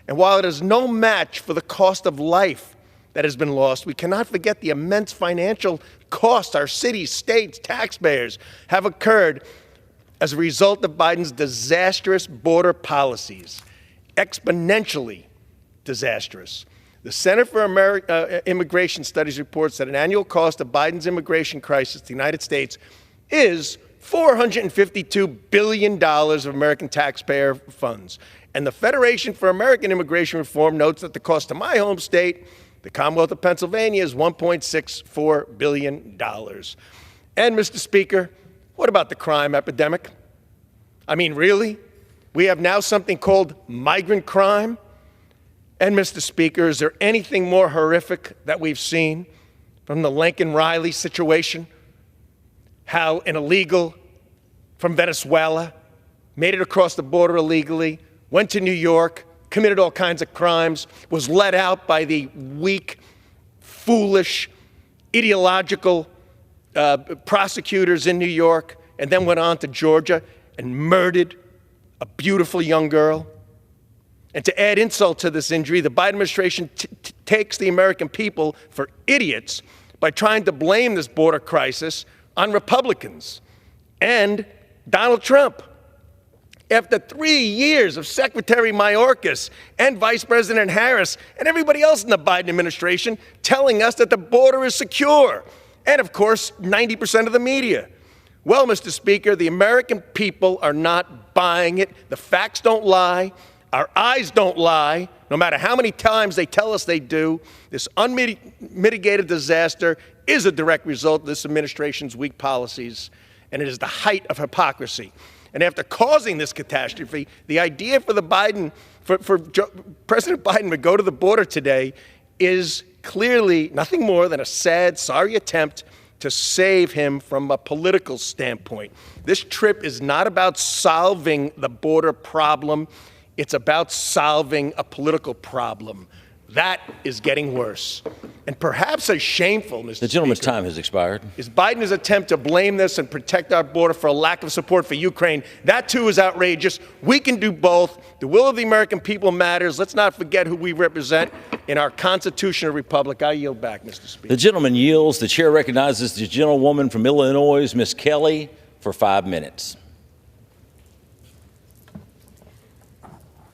And while it is no match for the cost of life that has been lost, we cannot forget the immense financial cost our cities, states, taxpayers have incurred as a result of Biden's disastrous border policies, exponentially disastrous. The Center for Immigration Studies reports that an annual cost of Biden's immigration crisis to the United States is $452 billion of American taxpayer funds. And the Federation for American Immigration Reform notes that the cost to my home state, the Commonwealth of Pennsylvania, is $1.64 billion. And, Mr. Speaker, what about the crime epidemic? I mean, really? We have now something called migrant crime? And, Mr. Speaker, is there anything more horrific that we've seen from the Lincoln Riley situation? How an illegal from Venezuela made it across the border illegally, went to New York, committed all kinds of crimes, was let out by the weak, foolish, ideological prosecutors in New York, and then went on to Georgia and murdered a beautiful young girl. And to add insult to this injury, the Biden administration takes the American people for idiots by trying to blame this border crisis on Republicans and Donald Trump. After 3 years of Secretary Mayorkas and Vice President Harris and everybody else in the Biden administration telling us that the border is secure, and of course, 90% of the media. Well, Mr. Speaker, the American people are not buying it. The facts don't lie. Our eyes don't lie, no matter how many times they tell us they do. This unmitigated disaster is a direct result of this administration's weak policies, and it is the height of hypocrisy. And after causing this catastrophe, the idea for President Biden to go to the border today is clearly nothing more than a sad, sorry attempt to save him from a political standpoint. This trip is not about solving the border problem. It's about solving a political problem. That is getting worse. And perhaps as shameful, Mr. The gentleman's Speaker, time has expired. is Biden's attempt to blame this and protect our border for a lack of support for Ukraine. That, too, is outrageous. We can do both. The will of the American people matters. Let's not forget who we represent in our constitutional republic. I yield back, Mr. Speaker. The gentleman yields. The chair recognizes the gentlewoman from Illinois, Ms. Kelly, for 5 minutes.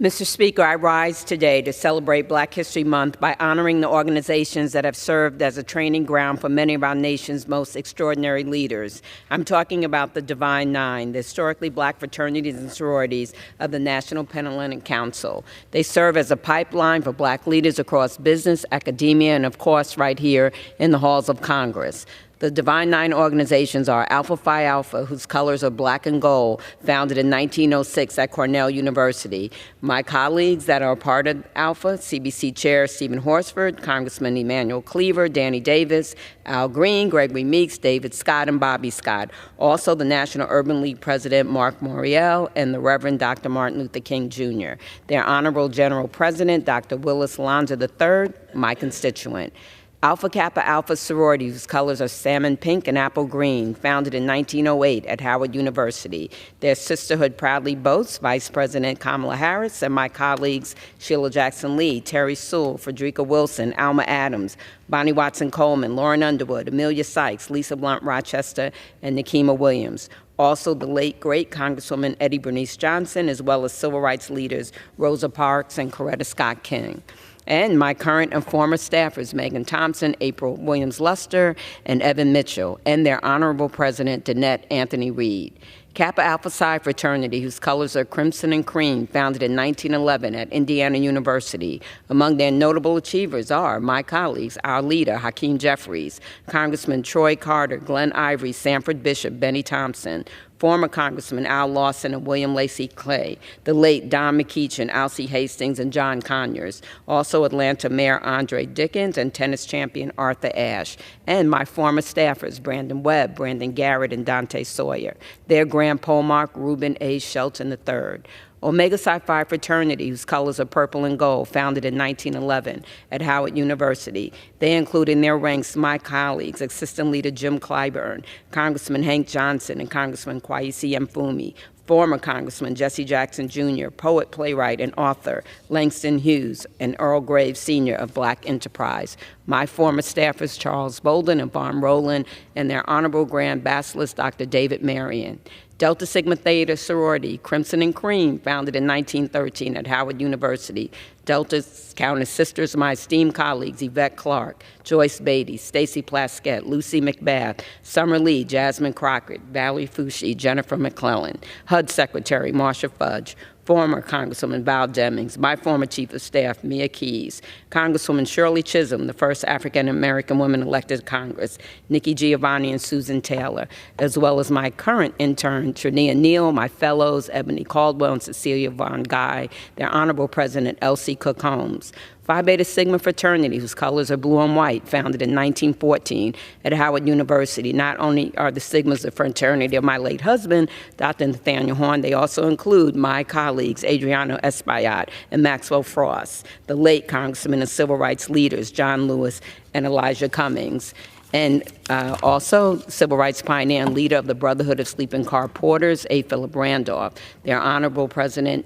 Mr. Speaker, I rise today to celebrate Black History Month by honoring the organizations that have served as a training ground for many of our nation's most extraordinary leaders. I'm talking about the Divine Nine, the historically Black fraternities and sororities of the National Pan-Hellenic Council. They serve as a pipeline for Black leaders across business, academia, and of course right here in the halls of Congress. The Divine Nine organizations are Alpha Phi Alpha, whose colors are black and gold, founded in 1906 at Cornell University. My colleagues that are part of Alpha, CBC Chair Stephen Horsford, Congressman Emanuel Cleaver, Danny Davis, Al Green, Gregory Meeks, David Scott, and Bobby Scott. Also the National Urban League President Mark Morial and the Reverend Dr. Martin Luther King Jr. Their Honorable General President, Dr. Willis Alonzo III, my constituent. Alpha Kappa Alpha sorority, whose colors are salmon pink and apple green, founded in 1908 at Howard University. Their sisterhood proudly boasts Vice President Kamala Harris and my colleagues Sheila Jackson Lee, Terry Sewell, Frederica Wilson, Alma Adams, Bonnie Watson Coleman, Lauren Underwood, Amelia Sykes, Lisa Blunt Rochester, and Nikema Williams. Also, the late, great Congresswoman Eddie Bernice Johnson, as well as civil rights leaders Rosa Parks and Coretta Scott King. And my current and former staffers, Megan Thompson, April Williams-Luster, and Evan Mitchell, and their Honorable President, Danette Anthony Reed. Kappa Alpha Psi fraternity, whose colors are crimson and cream, founded in 1911 at Indiana University. Among their notable achievers are my colleagues, our leader, Hakeem Jeffries, Congressman Troy Carter, Glenn Ivory, Sanford Bishop, Benny Thompson, former Congressman Al Lawson and William Lacey Clay, the late Don McEachin, Alcee Hastings, and John Conyers, also Atlanta Mayor Andre Dickens and tennis champion Arthur Ashe, and my former staffers, Brandon Webb, Brandon Garrett, and Dante Sawyer, their Grand Polemark, Reuben A. Shelton III. Omega Psi Phi fraternity, whose colors are purple and gold, founded in 1911 at Howard University. They include in their ranks my colleagues, Assistant Leader Jim Clyburn, Congressman Hank Johnson, and Congressman Kweisi Mfume, former Congressman Jesse Jackson Jr., poet, playwright, and author Langston Hughes, and Earl Graves Sr. of Black Enterprise. My former staffers Charles Bolden and Vaughn Rowland, and their Honorable Grand Basilisk Dr. David Marion. Delta Sigma Theta sorority, Crimson and Cream, founded in 1913 at Howard University. Deltas count as sisters of my esteemed colleagues Yvette Clark, Joyce Beatty, Stacy Plaskett, Lucy McBath, Summer Lee, Jasmine Crockett, Valerie Foushee, Jennifer McClellan, HUD Secretary Marsha Fudge, former Congresswoman Val Demings, my former Chief of Staff, Mia Keyes, Congresswoman Shirley Chisholm, the first African-American woman elected to Congress, Nikki Giovanni and Susan Taylor, as well as my current intern, Trania Neal, my fellows, Ebony Caldwell and Cecilia Von Guy, their Honorable President, Elsie Cook Holmes, Phi Beta Sigma fraternity, whose colors are blue and white, founded in 1914 at Howard University. Not only are the Sigmas the fraternity of my late husband, Dr. Nathaniel Horn, they also include my colleagues, Adriano Espaillat and Maxwell Frost, the late Congressman and civil rights leaders, John Lewis and Elijah Cummings, and also civil rights pioneer and leader of the Brotherhood of Sleeping Car Porters, A. Philip Randolph, their Honorable President,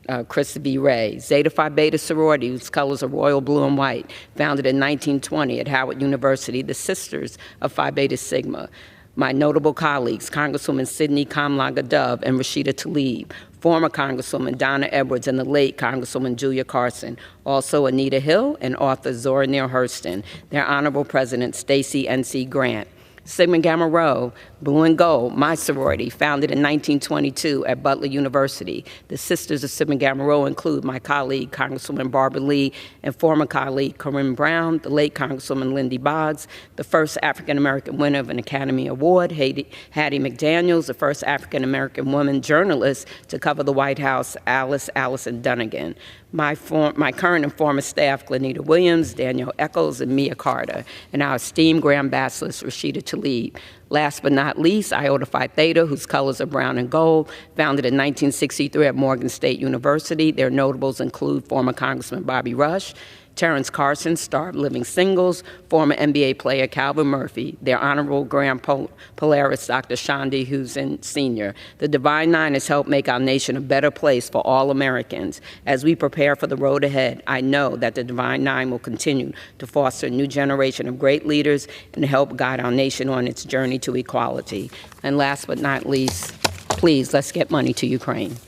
Christa B. Ray, Zeta Phi Beta sorority, whose colors are royal blue and white, founded in 1920 at Howard University, the Sisters of Phi Beta Sigma. My notable colleagues, Congresswoman Sidney Kamlaga Dove and Rashida Tlaib, former Congresswoman Donna Edwards and the late Congresswoman Julia Carson, also Anita Hill and author Zora Neale Hurston, their Honorable President Stacey N.C. Grant, Sigma Gamma Rho, Blue and Gold, my sorority, founded in 1922 at Butler University. The Sisters of Sigma Gamma Rho include my colleague, Congresswoman Barbara Lee, and former colleague Corinne Brown, the late Congresswoman Lindy Boggs, the first African-American winner of an Academy Award, Hattie McDaniels, the first African-American woman journalist to cover the White House, Allison Dunnigan. My current and former staff, Glenita Williams, Danielle Eccles, and Mia Carter, and our esteemed Grand Bacheloress, Rashida Tlaib. Last but not least, Iota Phi Theta, whose colors are brown and gold, founded in 1963 at Morgan State University. Their notables include former Congressman Bobby Rush, Terrence Carson, star of Living Singles, former NBA player Calvin Murphy, their Honorable Grand Polaris, Dr. Shandi Husin Sr. The Divine Nine has helped make our nation a better place for all Americans. As we prepare for the road ahead, I know that the Divine Nine will continue to foster a new generation of great leaders and help guide our nation on its journey to equality. And last but not least, please, let's get money to Ukraine.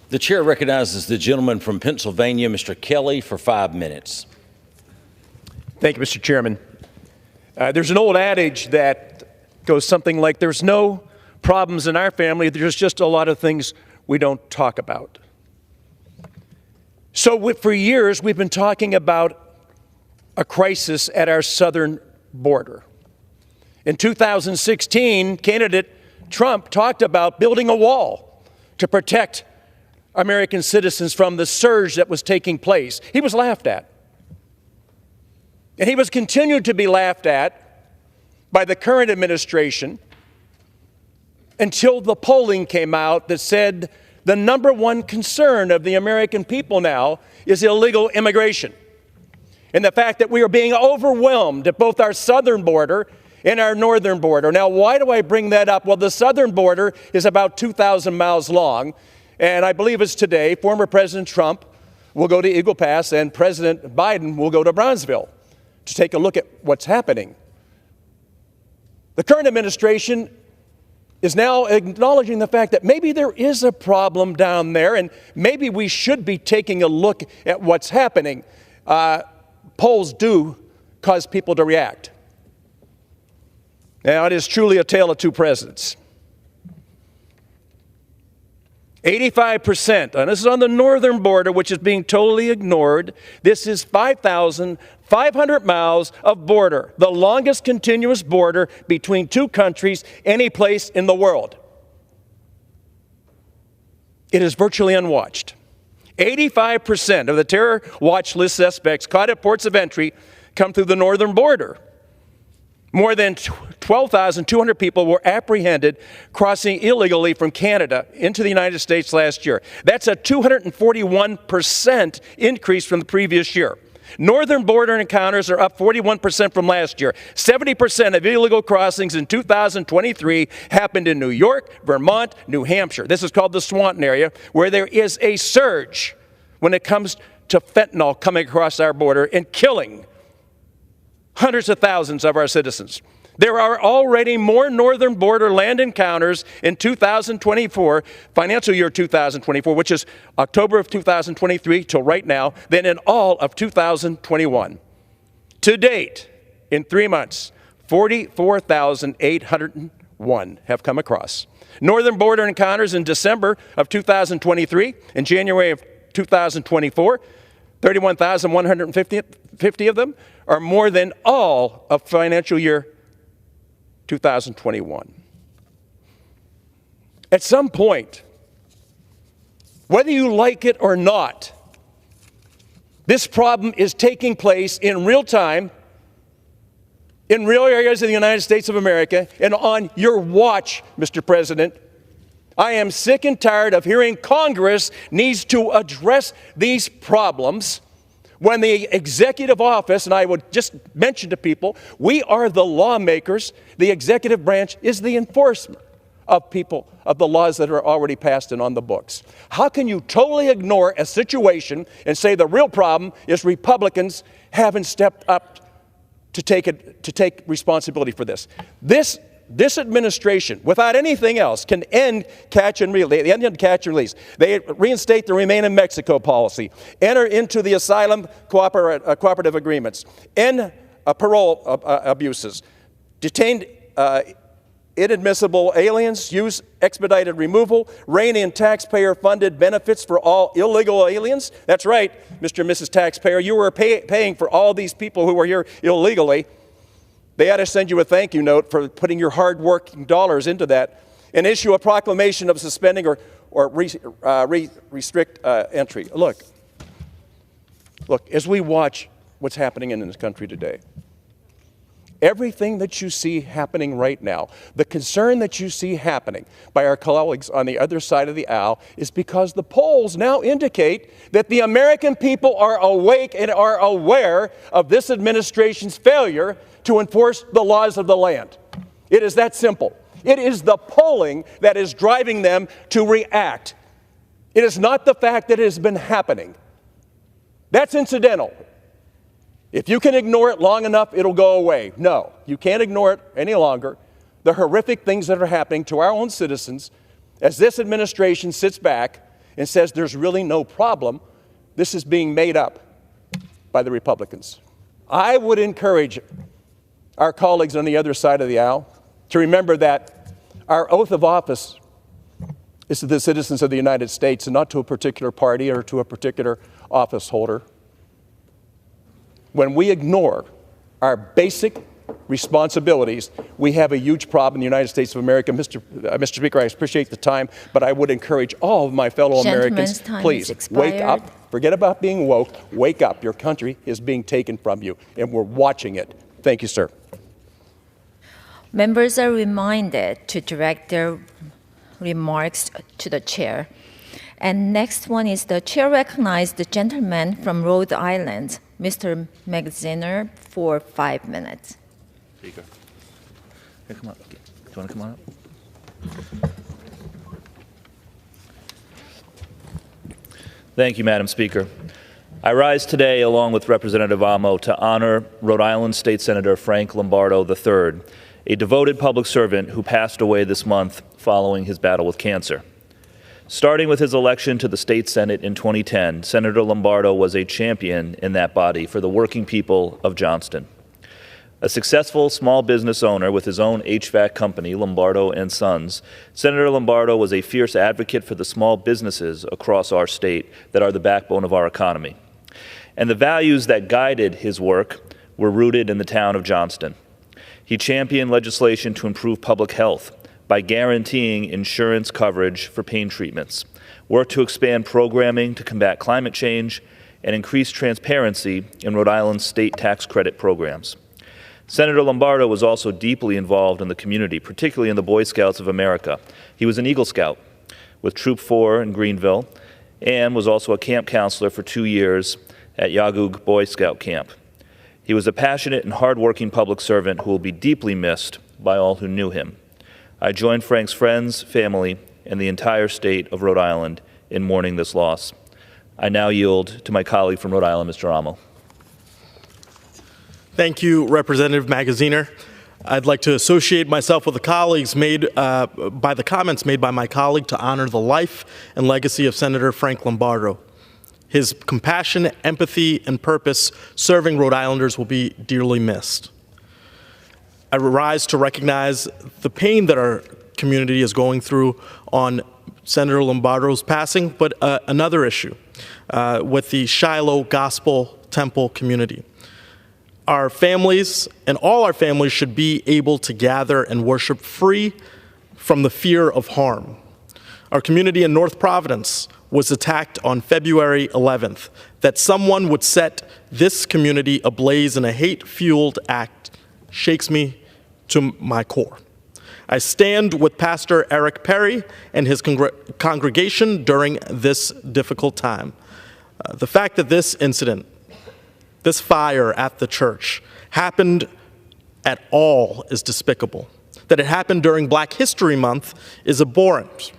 The chair recognizes the gentleman from Pennsylvania, Mr. Kelly, for 5 minutes. Thank you, Mr. Chairman. There's an old adage that goes something like, there's no problems in our family, there's just a lot of things we don't talk about. So for years, we've been talking about a crisis at our southern border. In 2016, candidate Trump talked about building a wall to protect American citizens from the surge that was taking place. He was laughed at. And he was continued to be laughed at by the current administration until the polling came out that said the number one concern of the American people now is illegal immigration. And the fact that we are being overwhelmed at both our southern border and our northern border. Now, why do I bring that up? Well, the southern border is about 2,000 miles long. And I believe it's today, former President Trump will go to Eagle Pass and President Biden will go to Brownsville to take a look at what's happening. The current administration is now acknowledging the fact that maybe there is a problem down there and maybe we should be taking a look at what's happening. Polls do cause people to react. Now, it is truly a tale of two presidents. 85%, and this is on the northern border, which is being totally ignored. This is 5,500 miles of border, the longest continuous border between two countries any place in the world. It is virtually unwatched. 85% of the terror watch list suspects caught at ports of entry come through the northern border. More than 12,200 people were apprehended crossing illegally from Canada into the United States last year. That's a 241% increase from the previous year. Northern border encounters are up 41% from last year. 70% of illegal crossings in 2023 happened in New York, Vermont, New Hampshire. This is called the Swanton area, where there is a surge when it comes to fentanyl coming across our border and killing hundreds of thousands of our citizens. There are already more northern border land encounters in 2024, financial year 2024, which is October of 2023 till right now, than in all of 2021. To date, in 3 months, 44,801 have come across. Northern border encounters in December of 2023 and January of 2024, 31,150 of them are more than all of financial year 2021. At some point, whether you like it or not, this problem is taking place in real time, in real areas of the United States of America, and on your watch, Mr. President. I am sick and tired of hearing Congress needs to address these problems when the executive office, and I would just mention to people, we are the lawmakers. The executive branch is the enforcement of the laws that are already passed and on the books. How can you totally ignore a situation and say the real problem is Republicans haven't stepped up to take responsibility for this? This administration, without anything else, can end catch and release. They end catch and release. They reinstate the Remain in Mexico policy, enter into the asylum cooperative agreements, end parole abuses, detain inadmissible aliens, use expedited removal, rein in taxpayer-funded benefits for all illegal aliens. That's right, Mr. and Mrs. Taxpayer, you were paying for all these people who were here illegally. They ought to send you a thank you note for putting your hard-working dollars into that, and issue a proclamation of suspending or restrict entry. Look, as we watch what's happening in this country today, everything that you see happening right now, the concern that you see happening by our colleagues on the other side of the aisle is because the polls now indicate that the American people are awake and are aware of this administration's failure to enforce the laws of the land. It is that simple. It is the polling that is driving them to react. It is not the fact that it has been happening. That's incidental. If you can ignore it long enough, it'll go away. No, you can't ignore it any longer. The horrific things that are happening to our own citizens as this administration sits back and says there's really no problem, this is being made up by the Republicans. I would encourage our colleagues on the other side of the aisle to remember that our oath of office is to the citizens of the United States and not to a particular party or to a particular office holder. When we ignore our basic responsibilities, we have a huge problem in the United States of America. Mr. Speaker, I appreciate the time, but I would encourage all of my fellow Americans, please wake up. Forget about being woke. Wake up. Your country is being taken from you, and we're watching it. Thank you, sir. Members are reminded to direct their remarks to the chair. And next one is the chair recognizes the gentleman from Rhode Island, Mr. Magaziner, for 5 minutes. Speaker. Here, come on. Do you want to come on up? Thank you, Madam Speaker. I rise today, along with Representative Amo, to honor Rhode Island State Senator Frank Lombardo III, a devoted public servant who passed away this month following his battle with cancer. Starting with his election to the state Senate in 2010, Senator Lombardo was a champion in that body for the working people of Johnston. A successful small business owner with his own HVAC company, Lombardo & Sons, Senator Lombardo was a fierce advocate for the small businesses across our state that are the backbone of our economy. And the values that guided his work were rooted in the town of Johnston. He championed legislation to improve public health by guaranteeing insurance coverage for pain treatments, worked to expand programming to combat climate change, and increase transparency in Rhode Island's state tax credit programs. Senator Lombardo was also deeply involved in the community, particularly in the Boy Scouts of America. He was an Eagle Scout with Troop 4 in Greenville and was also a camp counselor for 2 years at Yagug Boy Scout Camp. He was a passionate and hardworking public servant who will be deeply missed by all who knew him. I join Frank's friends, family, and the entire state of Rhode Island in mourning this loss. I now yield to my colleague from Rhode Island, Mr. Amo. Thank you, Representative Magaziner. I'd like to associate myself with the colleagues made by the comments made by my colleague to honor the life and legacy of Senator Frank Lombardo. His compassion, empathy, and purpose serving Rhode Islanders will be dearly missed. I rise to recognize the pain that our community is going through on Senator Lombardo's passing, but another issue with the Shiloh Gospel Temple community. Our families and all our families should be able to gather and worship free from the fear of harm. Our community in North Providence was attacked on February 11th. That someone would set this community ablaze in a hate-fueled act shakes me to my core. I stand with Pastor Eric Perry and his congregation during this difficult time. The fact that this incident, this fire at the church, happened at all is despicable. That it happened during Black History Month is abhorrent.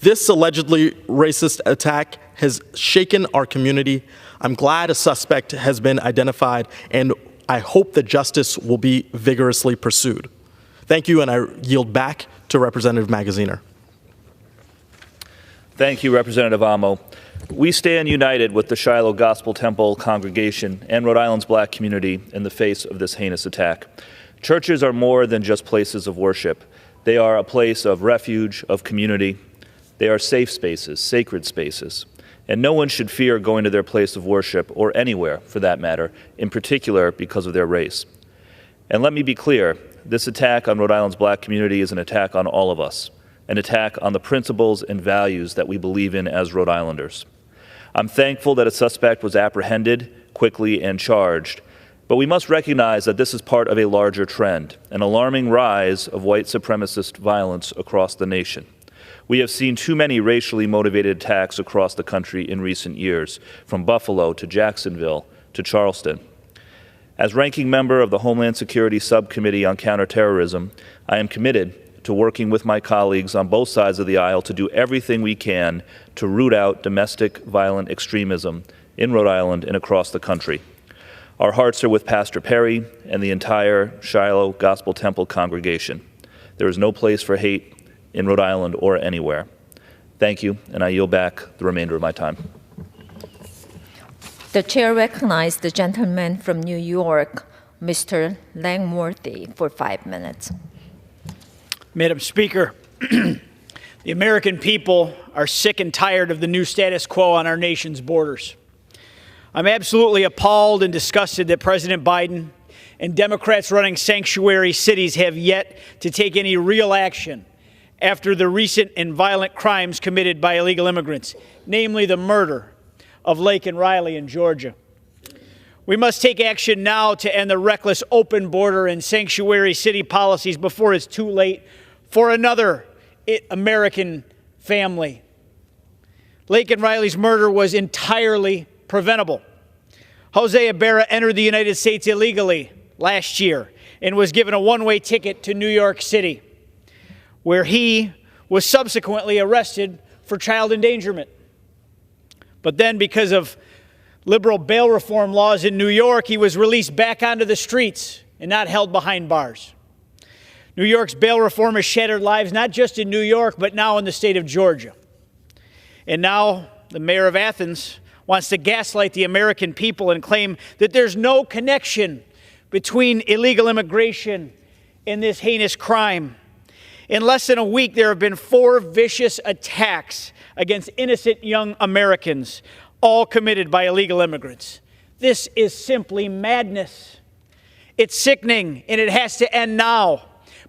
This allegedly racist attack has shaken our community. I'm glad a suspect has been identified, and I hope that justice will be vigorously pursued. Thank you, and I yield back to Representative Magaziner. Thank you, Representative Amo. We stand united with the Shiloh Gospel Temple congregation and Rhode Island's Black community in the face of this heinous attack. Churches are more than just places of worship. They are a place of refuge, of community. They are safe spaces, sacred spaces. And no one should fear going to their place of worship, or anywhere for that matter, in particular because of their race. And let me be clear, this attack on Rhode Island's Black community is an attack on all of us, an attack on the principles and values that we believe in as Rhode Islanders. I'm thankful that a suspect was apprehended quickly and charged, but we must recognize that this is part of a larger trend, an alarming rise of white supremacist violence across the nation. We have seen too many racially motivated attacks across the country in recent years, from Buffalo to Jacksonville to Charleston. As ranking member of the Homeland Security Subcommittee on Counterterrorism, I am committed to working with my colleagues on both sides of the aisle to do everything we can to root out domestic violent extremism in Rhode Island and across the country. Our hearts are with Pastor Perry and the entire Shiloh Gospel Temple congregation. There is no place for hate in Rhode Island or anywhere. Thank you, and I yield back the remainder of my time. The chair recognizes the gentleman from New York, Mr. Langworthy, for 5 minutes. Madam Speaker, the American people are sick and tired of the new status quo on our nation's borders. I'm absolutely appalled and disgusted that President Biden and Democrats running sanctuary cities have yet to take any real action after the recent and violent crimes committed by illegal immigrants, namely the murder of Laken Riley in Georgia. We must take action now to end the reckless open border and sanctuary city policies before it's too late for another American family. Laken Riley's murder was entirely preventable. Jose Ibarra entered the United States illegally last year and was given a one-way ticket to New York City, where he was subsequently arrested for child endangerment. But then, because of liberal bail reform laws in New York, he was released back onto the streets and not held behind bars. New York's bail reform has shattered lives not just in New York, but now in the state of Georgia. And now the mayor of Athens wants to gaslight the American people and claim that there's no connection between illegal immigration and this heinous crime. In less than a week, there have been 4 vicious attacks against innocent young Americans, all committed by illegal immigrants. This is simply madness. It's sickening, and it has to end now.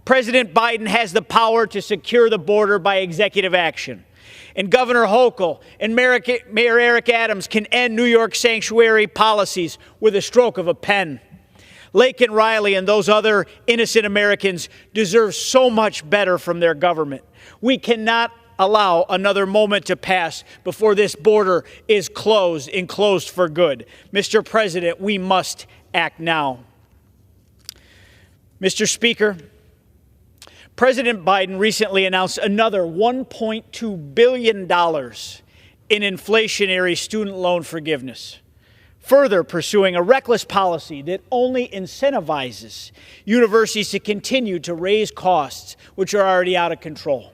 President Biden has the power to secure the border by executive action. And Governor Hochul and Mayor Eric Adams can end New York sanctuary policies with a stroke of a pen. Laken Riley and those other innocent Americans deserve so much better from their government. We cannot allow another moment to pass before this border is closed and closed for good. Mr. President, we must act now. Mr. Speaker, President Biden recently announced another $1.2 billion in inflationary student loan forgiveness further pursuing a reckless policy that only incentivizes universities to continue to raise costs which are already out of control.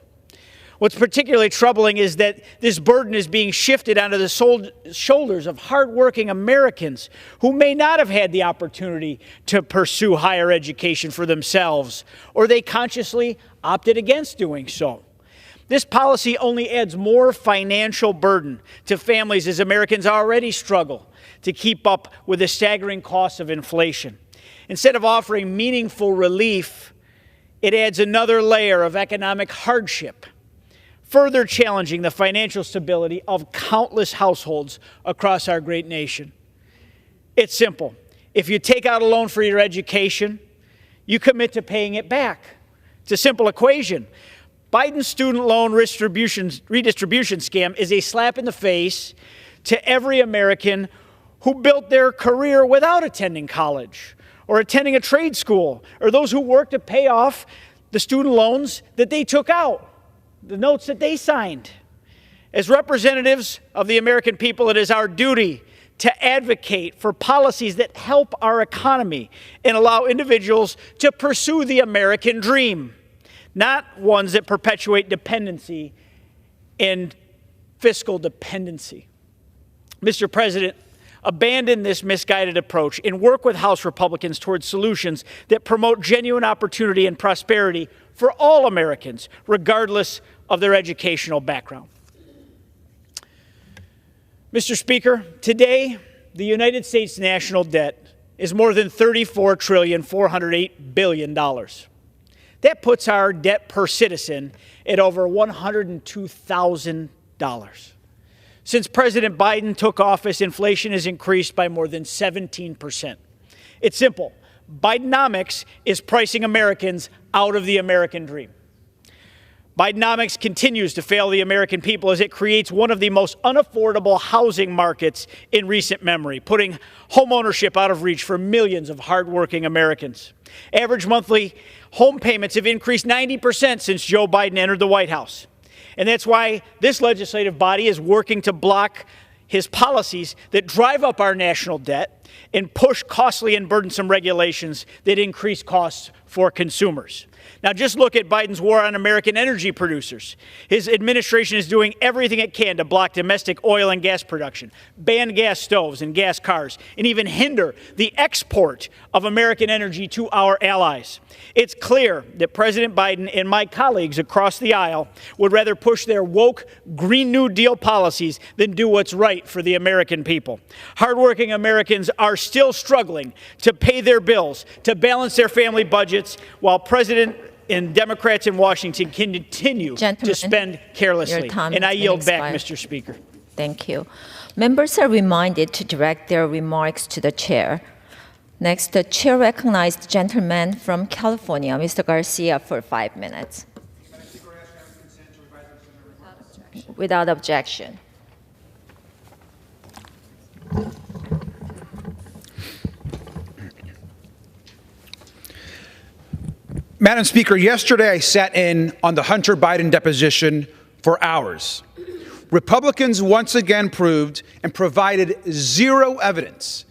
What's particularly troubling is that this burden is being shifted onto the shoulders of hardworking Americans who may not have had the opportunity to pursue higher education for themselves, or they consciously opted against doing so. This policy only adds more financial burden to families as Americans already struggle to keep up with the staggering costs of inflation. Instead of offering meaningful relief, it adds another layer of economic hardship, further challenging the financial stability of countless households across our great nation. It's simple. If you take out a loan for your education, you commit to paying it back. It's a simple equation. Biden's student loan redistribution scam is a slap in the face to every American who built their career without attending college or attending a trade school, or those who worked to pay off the student loans that they took out, the notes that they signed. As representatives of the American people, it is our duty to advocate for policies that help our economy and allow individuals to pursue the American dream, not ones that perpetuate dependency and fiscal dependency. Mr. President, abandon this misguided approach and work with House Republicans towards solutions that promote genuine opportunity and prosperity for all Americans, regardless of their educational background. Mr. Speaker, today, the United States national debt is more than $34.408 billion. That puts our debt per citizen at over $102,000. Since President Biden took office, inflation has increased by more than 17%. It's simple. Bidenomics is pricing Americans out of the American dream. Bidenomics continues to fail the American people as it creates one of the most unaffordable housing markets in recent memory, putting homeownership out of reach for millions of hardworking Americans. Average monthly home payments have increased 90% since Joe Biden entered the White House. And that's why this legislative body is working to block his policies that drive up our national debt and push costly and burdensome regulations that increase costs for consumers. Now, just look at Biden's war on American energy producers. His administration is doing everything it can to block domestic oil and gas production, ban gas stoves and gas cars, and even hinder the export of American energy to our allies. It's clear that President Biden and my colleagues across the aisle would rather push their woke Green New Deal policies than do what's right for the American people. Hardworking Americans are still struggling to pay their bills, to balance their family budgets, while President and Democrats in Washington continue to spend carelessly. And I yield back, Mr. Speaker. Thank you. Members are reminded to direct their remarks to the chair. Next, the chair recognized the gentleman from California, Mr. Garcia, for 5 minutes. Without objection. Madam Speaker, yesterday I sat in on the Hunter Biden deposition for hours. Republicans once again proved and provided zero evidence,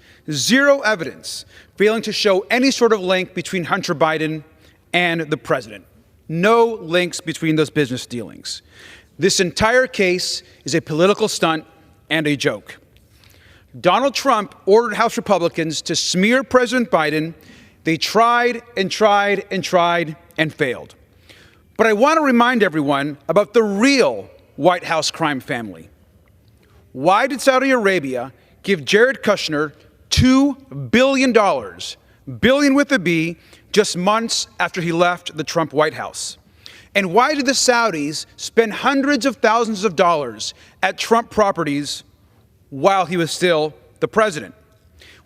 failing to show any sort of link between Hunter Biden and the president. No links between those business dealings. This entire case is a political stunt and a joke. Donald Trump ordered House Republicans to smear President Biden. They tried and tried and tried and failed. But I want to remind everyone about the real White House crime family. Why did Saudi Arabia give Jared Kushner $2 billion, billion with a B, just months after he left the Trump White House? And why did the Saudis spend hundreds of thousands of dollars at Trump properties while he was still the president?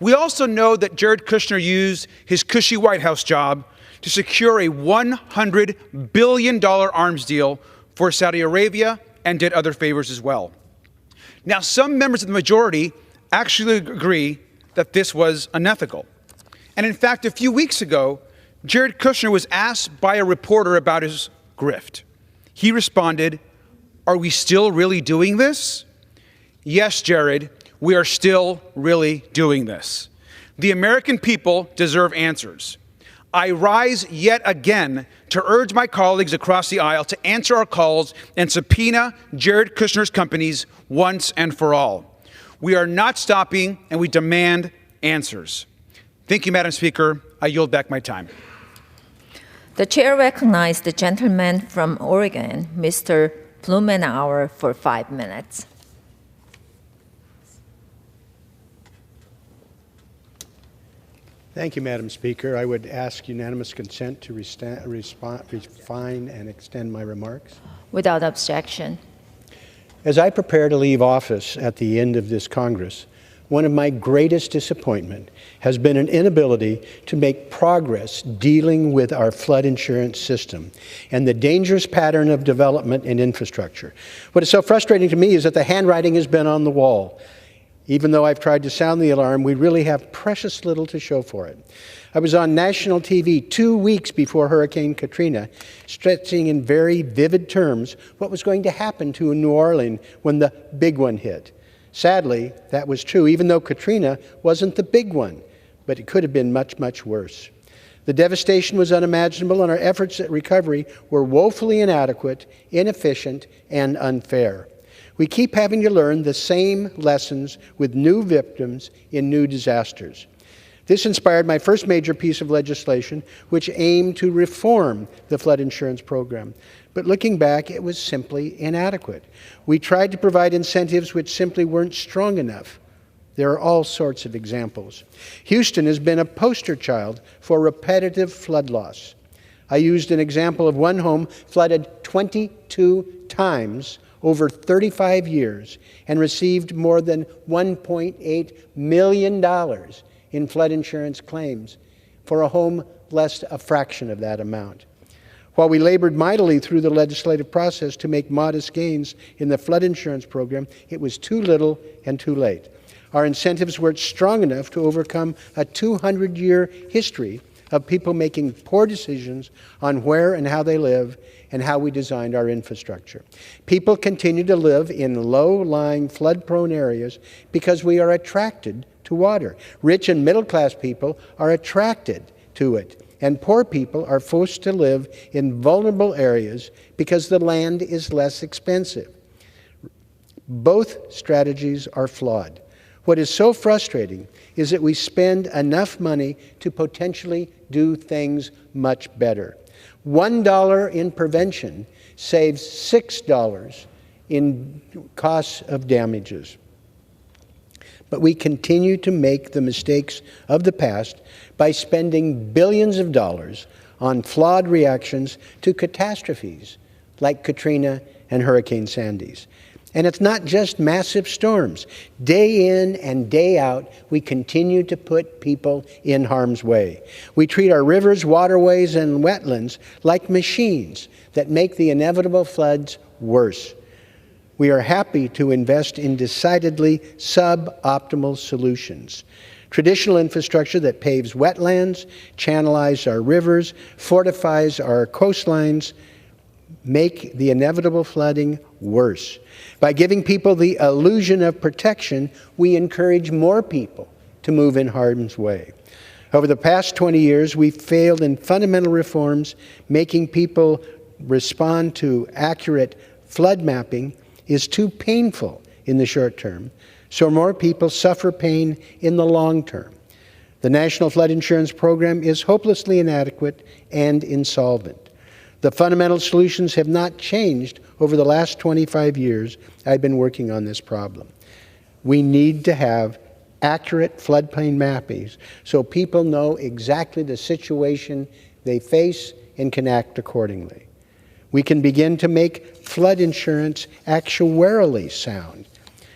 We also know that Jared Kushner used his cushy White House job to secure a $100 billion arms deal for Saudi Arabia and did other favors as well. Now, some members of the majority actually agree that this was unethical. And in fact, a few weeks ago, Jared Kushner was asked by a reporter about his grift. He responded, "Are we still really doing this?" Yes, Jared, we are still really doing this. The American people deserve answers. I rise yet again to urge my colleagues across the aisle to answer our calls and subpoena Jared Kushner's companies once and for all. We are not stopping, and we demand answers. Thank you, Madam Speaker. I yield back my time. The chair recognizes the gentleman from Oregon, Mr. Blumenauer, for 5 minutes. Thank you, Madam Speaker. I would ask unanimous consent to refine and extend my remarks. Without objection. As I prepare to leave office at the end of this Congress, one of my greatest disappointment has been an inability to make progress dealing with our flood insurance system and the dangerous pattern of development and infrastructure. What is so frustrating to me is that the handwriting has been on the wall. Even though I've tried to sound the alarm, we really have precious little to show for it. I was on national TV 2 weeks before Hurricane Katrina, stressing in very vivid terms what was going to happen to New Orleans when the big one hit. Sadly, that was true, even though Katrina wasn't the big one, but it could have been much, much worse. The devastation was unimaginable, and our efforts at recovery were woefully inadequate, inefficient, and unfair. We keep having to learn the same lessons with new victims in new disasters. This inspired my first major piece of legislation, which aimed to reform the flood insurance program. But looking back, it was simply inadequate. We tried to provide incentives which simply weren't strong enough. There are all sorts of examples. Houston has been a poster child for repetitive flood loss. I used an example of one home flooded 22 times over 35 years and received more than $1.8 million in flood insurance claims for a home less a fraction of that amount. While we labored mightily through the legislative process to make modest gains in the flood insurance program, it was too little and too late. Our incentives weren't strong enough to overcome a 200-year history of people making poor decisions on where and how they live and how we designed our infrastructure. People continue to live in low-lying, flood-prone areas because we are attracted to water. Rich and middle-class people are attracted to it, and poor people are forced to live in vulnerable areas because the land is less expensive. Both strategies are flawed. What is so frustrating is that we spend enough money to potentially do things much better. $1 in prevention saves $6 in costs of damages. But we continue to make the mistakes of the past by spending billions of dollars on flawed reactions to catastrophes like Katrina and Hurricane Sandy's. And it's not just massive storms. Day in and day out, we continue to put people in harm's way. We treat our rivers, waterways, and wetlands like machines that make the inevitable floods worse. We are happy to invest in decidedly suboptimal solutions. Traditional infrastructure that paves wetlands, channelizes our rivers, fortifies our coastlines, make the inevitable flooding worse. By giving people the illusion of protection, we encourage more people to move in harm's way. Over the past 20 years, we've failed in fundamental reforms. Making people respond to accurate flood mapping is too painful in the short term, so more people suffer pain in the long term. The National Flood Insurance Program is hopelessly inadequate and insolvent. The fundamental solutions have not changed over the last 25 years I've been working on this problem. We need to have accurate floodplain mappings so people know exactly the situation they face and can act accordingly. We can begin to make flood insurance actuarially sound.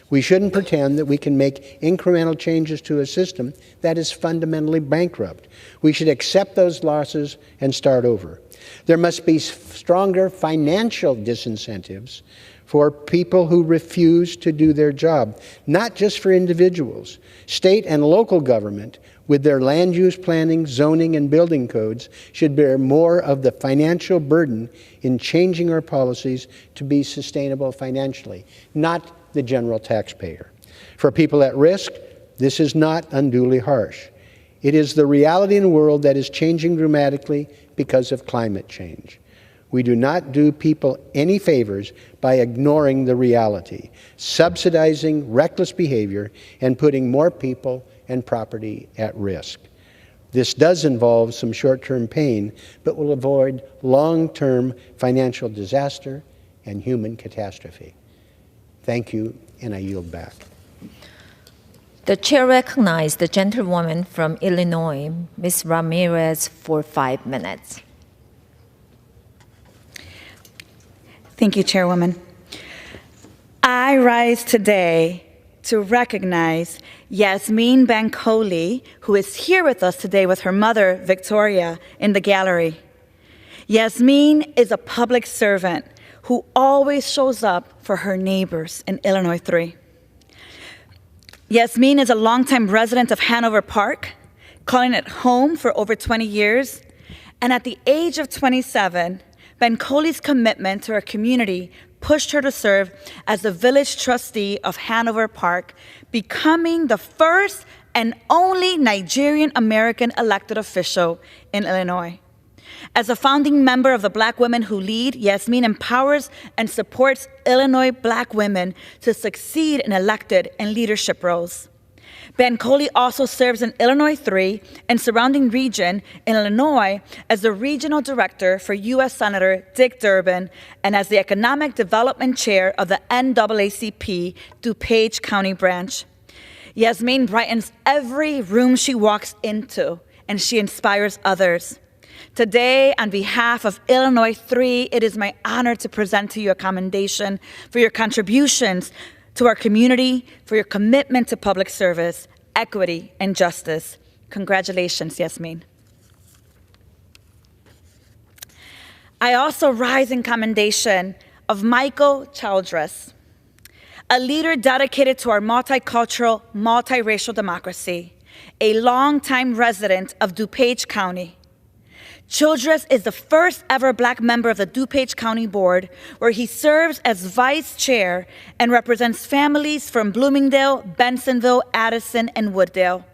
We shouldn't pretend that we can make incremental changes to a system that is fundamentally bankrupt. We should accept those losses and start over. There must be stronger financial disincentives for people who refuse to do their job, not just for individuals. State and local government, with their land use planning, zoning, and building codes, should bear more of the financial burden in changing our policies to be sustainable financially, not the general taxpayer. For people at risk, this is not unduly harsh. It is the reality in a world that is changing dramatically because of climate change. We do not do people any favors by ignoring the reality, subsidizing reckless behavior, and putting more people and property at risk. This does involve some short-term pain, but will avoid long-term financial disaster and human catastrophe. Thank you, and I yield back. The chair recognizes the gentlewoman from Illinois, Ms. Ramirez, for 5 minutes. Thank you, Chairwoman. I rise today to recognize Yasmin Bankole, who is here with us today with her mother, Victoria, in the gallery. Yasmin is a public servant who always shows up for her neighbors in Illinois 3. Yasmin is a longtime resident of Hanover Park, calling it home for over 20 years. And at the age of 27, Bankole's commitment to her community pushed her to serve as the village trustee of Hanover Park, becoming the first and only Nigerian American elected official in Illinois. As a founding member of the Black Women Who Lead, Yasmin empowers and supports Illinois Black women to succeed in elected and leadership roles. Bankole also serves in Illinois 3 and surrounding region in Illinois as the regional director for U.S. Senator Dick Durbin and as the economic development chair of the NAACP DuPage County branch. Yasmin brightens every room she walks into, and she inspires others. Today, on behalf of Illinois 3, it is my honor to present to you a commendation for your contributions to our community, for your commitment to public service, equity, and justice. Congratulations, Yasmin. I also rise in commendation of Michael Childress, a leader dedicated to our multicultural, multiracial democracy, a longtime resident of DuPage County. Childress is the first ever Black member of the DuPage County Board, where he serves as vice chair and represents families from Bloomingdale, Bensonville, Addison, and Wooddale.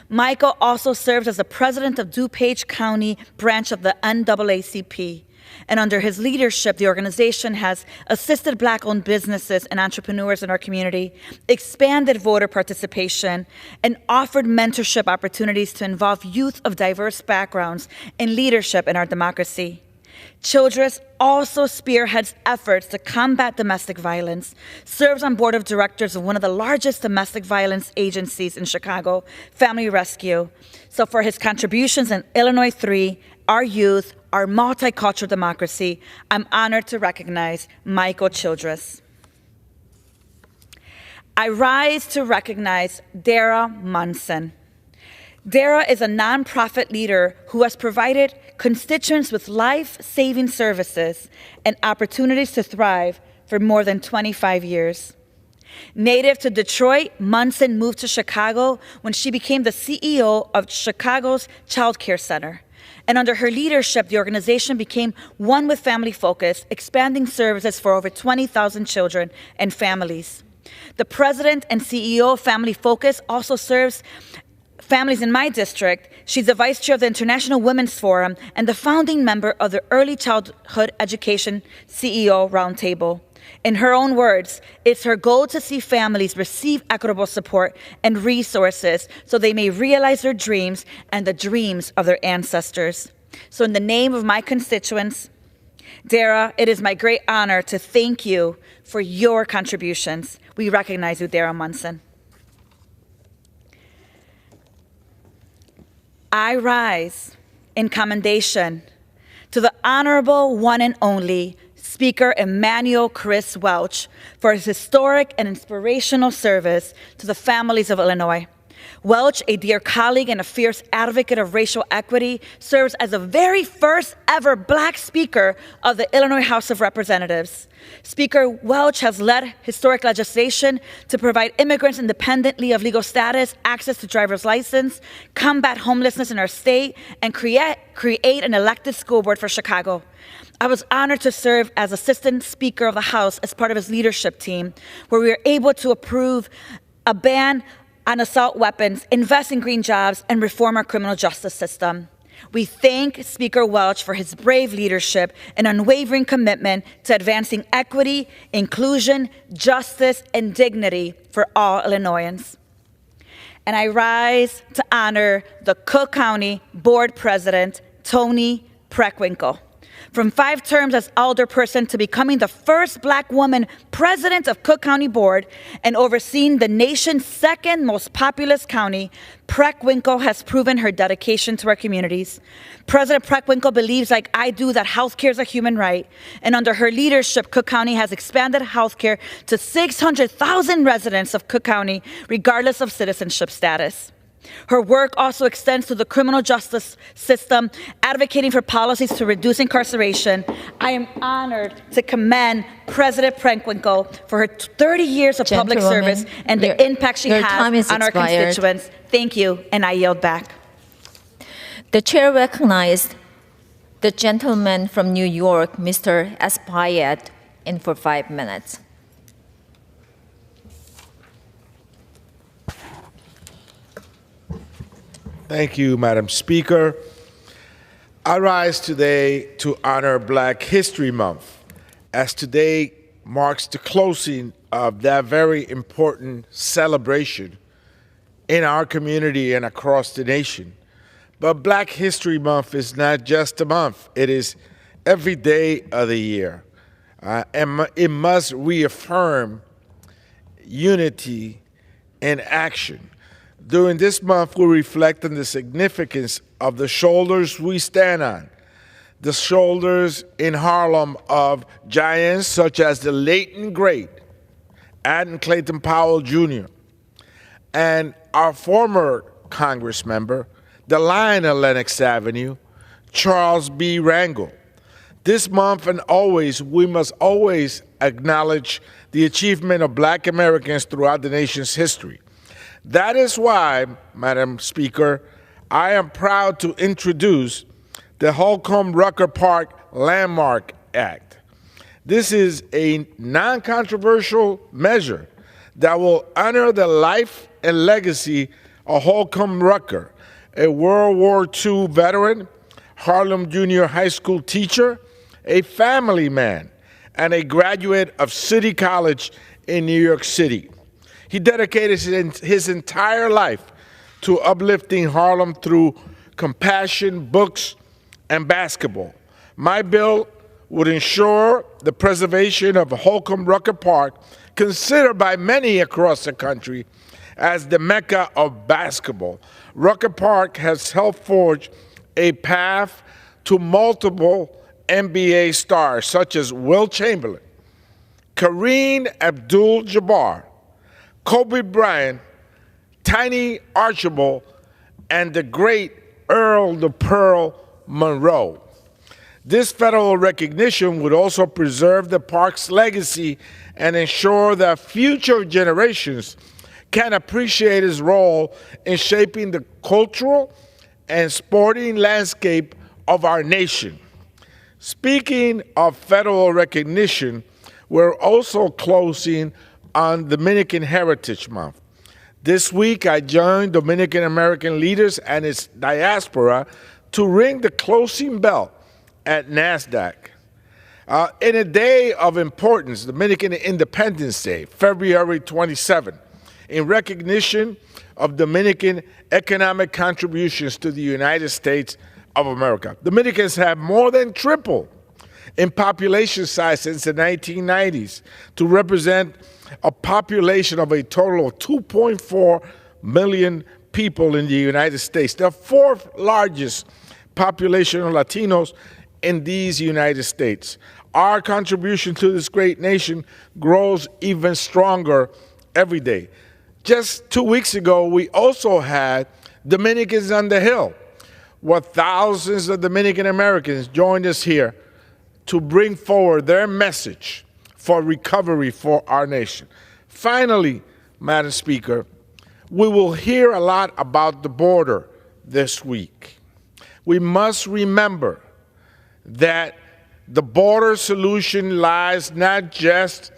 Michael also serves as the president of DuPage County branch of the NAACP. And under his leadership, the organization has assisted Black-owned businesses and entrepreneurs in our community, expanded voter participation, and offered mentorship opportunities to involve youth of diverse backgrounds in leadership in our democracy. Childress also spearheads efforts to combat domestic violence, serves on board of directors of one of the largest domestic violence agencies in Chicago, Family Rescue. So for his contributions in Illinois 3, our youth, our multicultural democracy, I'm honored to recognize Michael Childress. I rise to recognize Dara Munson. Dara is a nonprofit leader who has provided constituents with life-saving services and opportunities to thrive for more than 25 years. Native to Detroit, Munson moved to Chicago when she became the CEO of Chicago's Child Care Center. And under her leadership, the organization became one with family focus, expanding services for over 20,000 children and families. The president and CEO of Family Focus also serves families in my district. She's the vice chair of the International Women's Forum and the founding member of the Early Childhood Education CEO Roundtable. In her own words, it's her goal to see families receive equitable support and resources so they may realize their dreams and the dreams of their ancestors. So in the name of my constituents, Dara, it is my great honor to thank you for your contributions. We recognize you, Dara Munson. I rise in commendation to the Honorable One and Only Speaker Emanuel Chris Welch for his historic and inspirational service to the families of Illinois. Welch, a dear colleague and a fierce advocate of racial equity, serves as the very first ever Black Speaker of the Illinois House of Representatives. Speaker Welch has led historic legislation to provide immigrants independently of legal status, access to driver's license, combat homelessness in our state, and create an elected school board for Chicago. I was honored to serve as Assistant Speaker of the House as part of his leadership team, where we were able to approve a ban on assault weapons, invest in green jobs, and reform our criminal justice system. We thank Speaker Welch for his brave leadership and unwavering commitment to advancing equity, inclusion, justice, and dignity for all Illinoisans. And I rise to honor the Cook County Board President, Toni Preckwinkle. From 5 terms as alderperson to becoming the first Black woman president of Cook County Board and overseeing the nation's 2nd most populous county, Preckwinkle has proven her dedication to our communities. President Preckwinkle believes, like I do, that healthcare is a human right, and under her leadership, Cook County has expanded healthcare to 600,000 residents of Cook County, regardless of citizenship status. Her work also extends to the criminal justice system, advocating for policies to reduce incarceration. I am honored to commend President Preckwinkle for her 30 years of public service and the impact she has on our constituents. Thank you, and I yield back. The chair recognized the gentleman from New York, Mr. Espaillat, in for 5 minutes. Thank you, Madam Speaker. I rise today to honor Black History Month, as today marks the closing of that very important celebration in our community and across the nation. But Black History Month is not just a month, it is every day of the year. And it must reaffirm unity and action. During this month, we reflect on the significance of the shoulders we stand on, the shoulders in Harlem of giants such as the late and great Adam Clayton Powell Jr. and our former Congress member, the Lion of Lenox Avenue, Charles B. Rangel. This month and always, we must always acknowledge the achievement of Black Americans throughout the nation's history. That is why, Madam Speaker, I am proud to introduce the Holcomb Rucker Park Landmark Act. This is a non-controversial measure that will honor the life and legacy of Holcomb Rucker, a World War II veteran, Harlem Junior High School teacher, a family man, and a graduate of City College in New York City. He dedicated his entire life to uplifting Harlem through compassion, books, and basketball. My bill would ensure the preservation of Holcomb Rucker Park, considered by many across the country as the Mecca of basketball. Rucker Park has helped forge a path to multiple NBA stars such as Wilt Chamberlain, Kareem Abdul-Jabbar, Kobe Bryant, Tiny Archibald, and the great Earl the Pearl Monroe. This federal recognition would also preserve the park's legacy and ensure that future generations can appreciate his role in shaping the cultural and sporting landscape of our nation. Speaking of federal recognition, we're also closing on Dominican Heritage Month. This week, I joined Dominican American leaders and its diaspora to ring the closing bell at NASDAQ. In a day of importance, Dominican Independence Day, February 27, in recognition of Dominican economic contributions to the United States of America. Dominicans have more than tripled in population size since the 1990s to represent a population of a total of 2.4 million people in the United States, the 4th largest population of Latinos in these United States. Our contribution to this great nation grows even stronger every day. Just 2 weeks ago, we also had Dominicans on the Hill, where thousands of Dominican Americans joined us here to bring forward their message for recovery for our nation. Finally, Madam Speaker, we will hear a lot about the border this week. We must remember that the border solution lies not just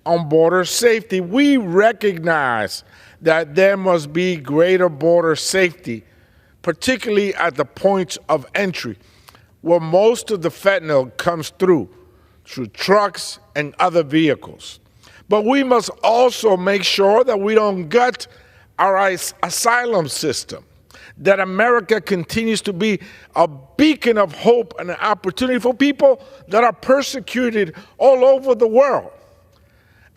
on border safety. We recognize that there must be greater border safety, particularly at the points of entry, where most of the fentanyl comes through trucks and other vehicles. But we must also make sure that we don't gut our asylum system, that America continues to be a beacon of hope and an opportunity for people that are persecuted all over the world,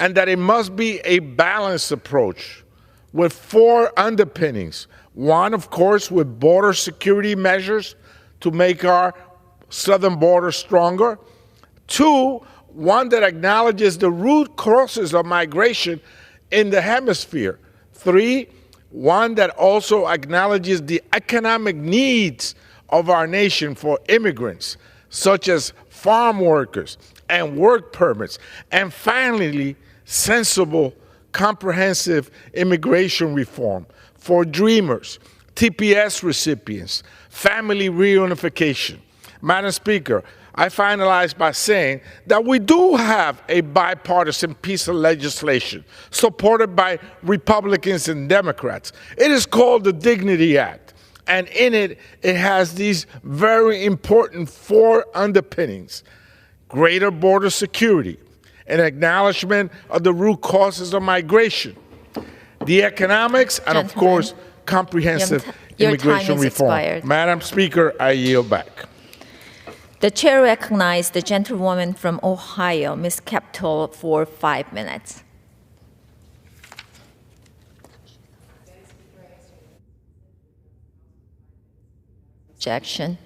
and that it must be a balanced approach with 4 underpinnings. One, of course, with border security measures to make our southern border stronger. 2, one that acknowledges the root causes of migration in the hemisphere. 3, one that also acknowledges the economic needs of our nation for immigrants, such as farm workers and work permits. And finally, sensible, comprehensive immigration reform for dreamers, TPS recipients, family reunification. Madam Speaker, I finalize by saying that we do have a bipartisan piece of legislation supported by Republicans and Democrats. It is called the Dignity Act, and in it, it has these very important 4 underpinnings: greater border security, an acknowledgement of the root causes of migration, the economics, and of course, comprehensive immigration reform. Expired. Madam Speaker, I yield back. The chair recognizes the gentlewoman from Ohio, Ms. Capitol, for 5 minutes. Objection.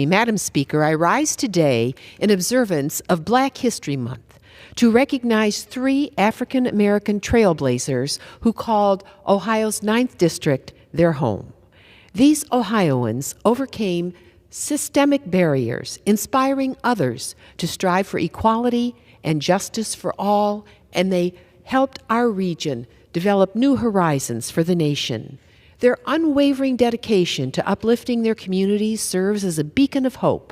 Madam Speaker, I rise today in observance of Black History Month to recognize 3 African American trailblazers who called Ohio's 9th District their home. These Ohioans overcame systemic barriers, inspiring others to strive for equality and justice for all, and they helped our region develop new horizons for the nation. Their unwavering dedication to uplifting their communities serves as a beacon of hope.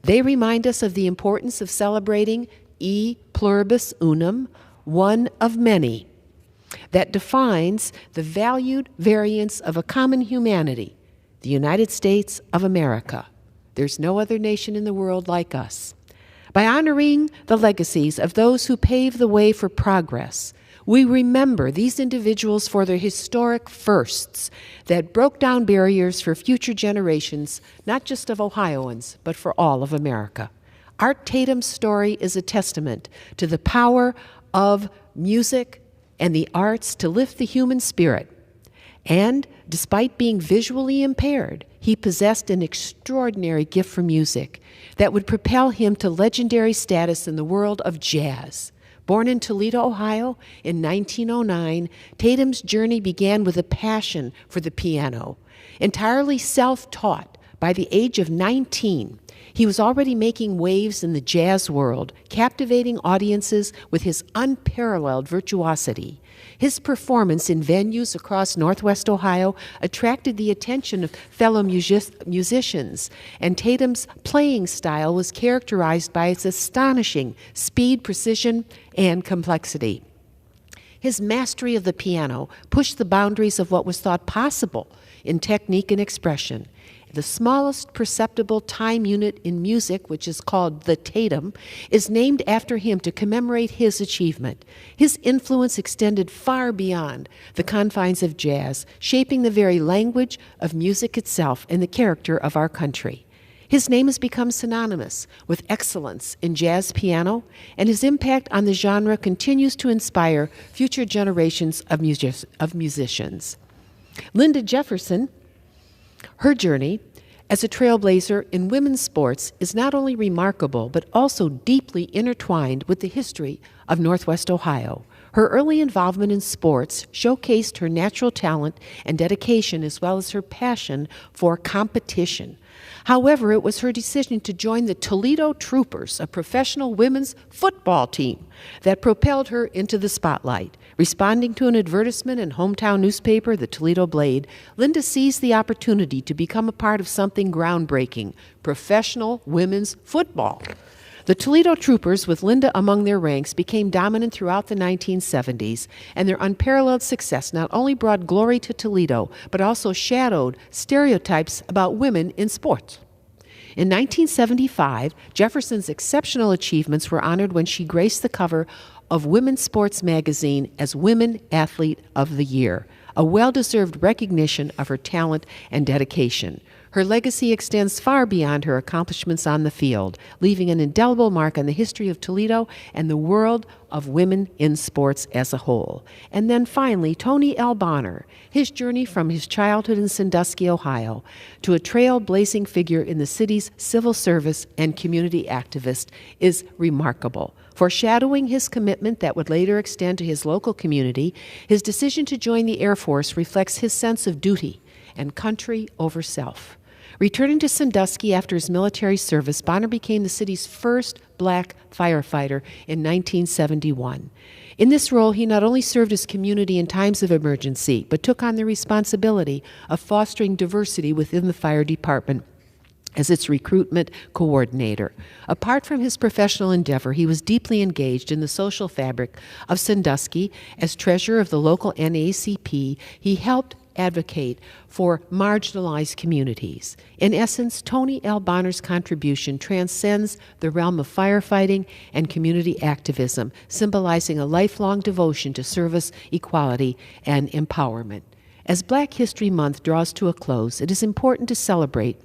They remind us of the importance of celebrating E pluribus unum, one of many, that defines the valued variance of a common humanity, the United States of America. There's no other nation in the world like us. By honoring the legacies of those who paved the way for progress, we remember these individuals for their historic firsts that broke down barriers for future generations, not just of Ohioans, but for all of America. Art Tatum's story is a testament to the power of music and the arts to lift the human spirit. And despite being visually impaired, he possessed an extraordinary gift for music that would propel him to legendary status in the world of jazz. Born in Toledo, Ohio in 1909, Tatum's journey began with a passion for the piano. Entirely self-taught, by the age of 19, he was already making waves in the jazz world, captivating audiences with his unparalleled virtuosity. His performance in venues across Northwest Ohio attracted the attention of fellow musicians, and Tatum's playing style was characterized by its astonishing speed, precision, and complexity. His mastery of the piano pushed the boundaries of what was thought possible in technique and expression. The smallest perceptible time unit in music, which is called the Tatum, is named after him to commemorate his achievement. His influence extended far beyond the confines of jazz, shaping the very language of music itself and the character of our country. His name has become synonymous with excellence in jazz piano, and his impact on the genre continues to inspire future generations of musicians. Linda Jefferson, her journey as a trailblazer in women's sports is not only remarkable, but also deeply intertwined with the history of Northwest Ohio. Her early involvement in sports showcased her natural talent and dedication as well as her passion for competition. However, it was her decision to join the Toledo Troopers, a professional women's football team, that propelled her into the spotlight. Responding to an advertisement in hometown newspaper, the Toledo Blade, Linda seized the opportunity to become a part of something groundbreaking, professional women's football. The Toledo Troopers, with Linda among their ranks, became dominant throughout the 1970s, and their unparalleled success not only brought glory to Toledo, but also shadowed stereotypes about women in sports. In 1975, Jefferson's exceptional achievements were honored when she graced the cover of Women's Sports Magazine as Women Athlete of the Year, a well-deserved recognition of her talent and dedication. Her legacy extends far beyond her accomplishments on the field, leaving an indelible mark on the history of Toledo and the world of women in sports as a whole. And then finally, Tony L. Bonner. His journey from his childhood in Sandusky, Ohio, to a trailblazing figure in the city's civil service and community activist is remarkable. Foreshadowing his commitment that would later extend to his local community, his decision to join the Air Force reflects his sense of duty and country over self. Returning to Sandusky after his military service, Bonner became the city's first black firefighter in 1971. In this role, he not only served his community in times of emergency, but took on the responsibility of fostering diversity within the fire department as its recruitment coordinator. Apart from his professional endeavor, he was deeply engaged in the social fabric of Sandusky. As treasurer of the local NAACP, he helped advocate for marginalized communities. In essence, Tony L. Bonner's contribution transcends the realm of firefighting and community activism, symbolizing a lifelong devotion to service, equality, and empowerment. As Black History Month draws to a close, it is important to celebrate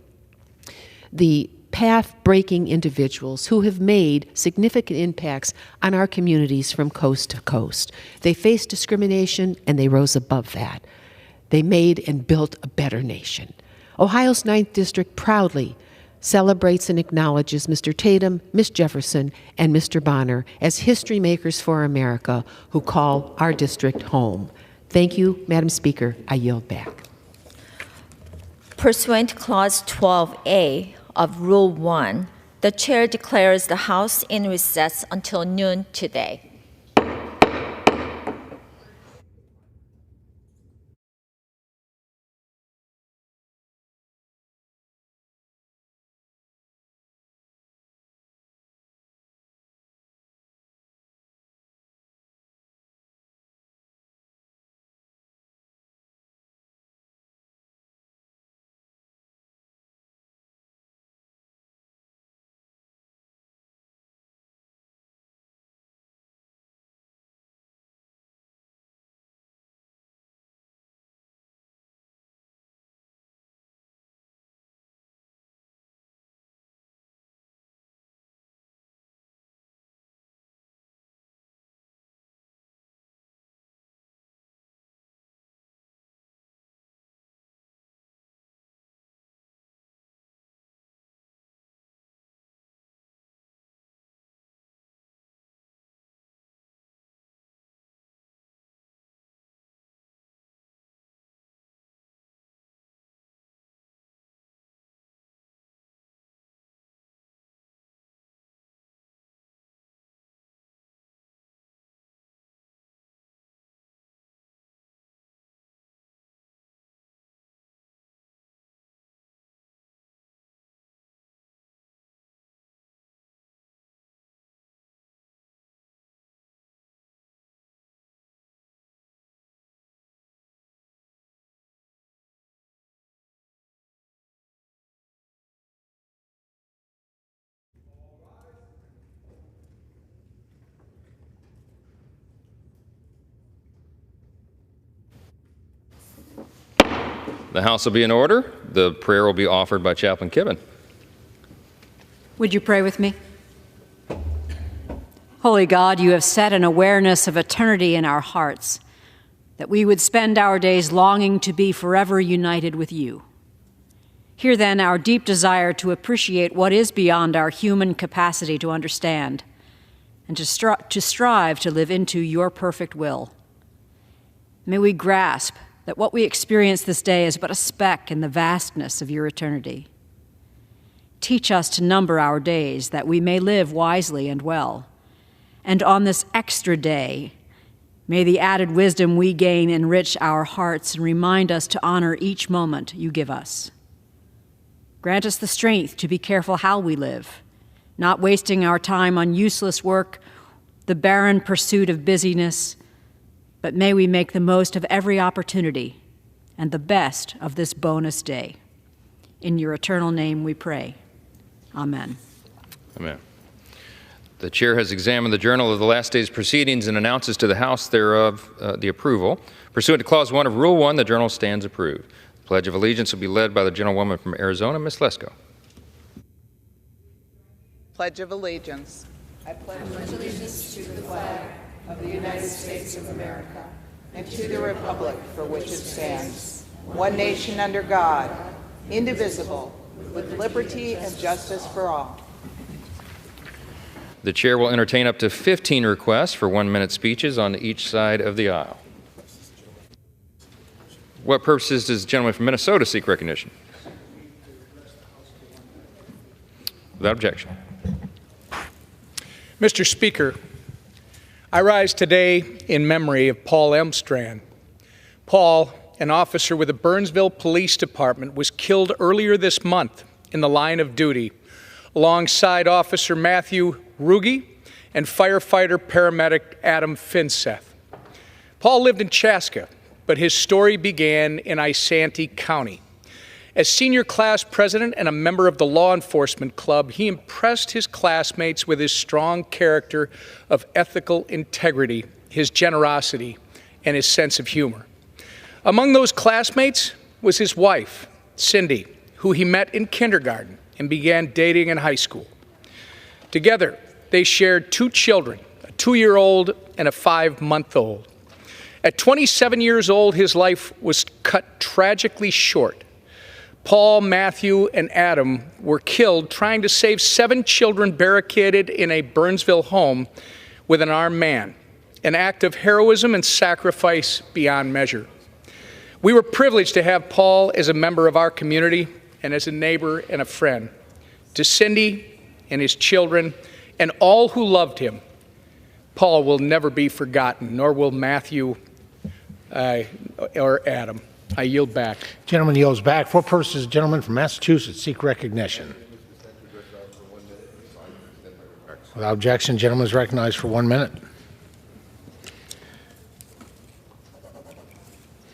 the path-breaking individuals who have made significant impacts on our communities from coast to coast. They faced discrimination and they rose above that. They made and built a better nation. Ohio's 9th District proudly celebrates and acknowledges Mr. Tatum, Ms. Jefferson, and Mr. Bonner as history makers for America who call our district home. Thank you, Madam Speaker. I yield back. Pursuant to Clause 12A of Rule 1, the Chair declares the House in recess until noon today. The House will be in order. The prayer will be offered by Chaplain Kibben. Would you pray with me? Holy God, you have set an awareness of eternity in our hearts, that we would spend our days longing to be forever united with you. Hear then our deep desire to appreciate what is beyond our human capacity to understand, and to strive to live into your perfect will. May we grasp that what we experience this day is but a speck in the vastness of your eternity. Teach us to number our days that we may live wisely and well. And on this extra day, may the added wisdom we gain enrich our hearts and remind us to honor each moment you give us. Grant us the strength to be careful how we live, not wasting our time on useless work, the barren pursuit of busyness, but may we make the most of every opportunity and the best of this bonus day. In your eternal name we pray. Amen. Amen. The chair has examined the journal of the last day's proceedings and announces to the House thereof the approval. Pursuant to Clause 1 of Rule 1, the journal stands approved. The Pledge of Allegiance will be led by the gentlewoman from Arizona, Ms. Lesko. Pledge of Allegiance. I pledge allegiance to the flag of the United States of America and to the republic for which it stands, one nation under God, indivisible, with liberty and justice for all. The chair will entertain up to 15 requests for 1-minute speeches on each side of the aisle. What purposes does the gentleman from Minnesota seek recognition? Without objection. Mr. Speaker, I rise today in memory of Paul Elmstrand. Paul, an officer with the Burnsville Police Department, was killed earlier this month in the line of duty alongside Officer Matthew Ruge and firefighter paramedic Adam Finseth. Paul lived in Chaska, but his story began in Isanti County. As senior class president and a member of the Law Enforcement Club, he impressed his classmates with his strong character of ethical integrity, his generosity, and his sense of humor. Among those classmates was his wife, Cindy, who he met in kindergarten and began dating in high school. Together, they shared 2 children, a 2-year-old and a 5-month-old. At 27 years old, his life was cut tragically short. Paul, Matthew, and Adam were killed trying to save 7 children barricaded in a Burnsville home with an armed man, an act of heroism and sacrifice beyond measure. We were privileged to have Paul as a member of our community and as a neighbor and a friend. To Cindy and his children and all who loved him, Paul will never be forgotten, nor will Matthew or Adam. I yield back. Gentleman yields back. For purposes, gentleman from Massachusetts seek recognition. Without objection, gentleman is recognized for 1 minute.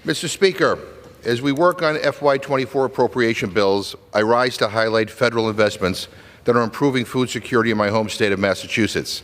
Mr. Speaker, as we work on FY24 appropriation bills, I rise to highlight federal investments that are improving food security in my home state of Massachusetts.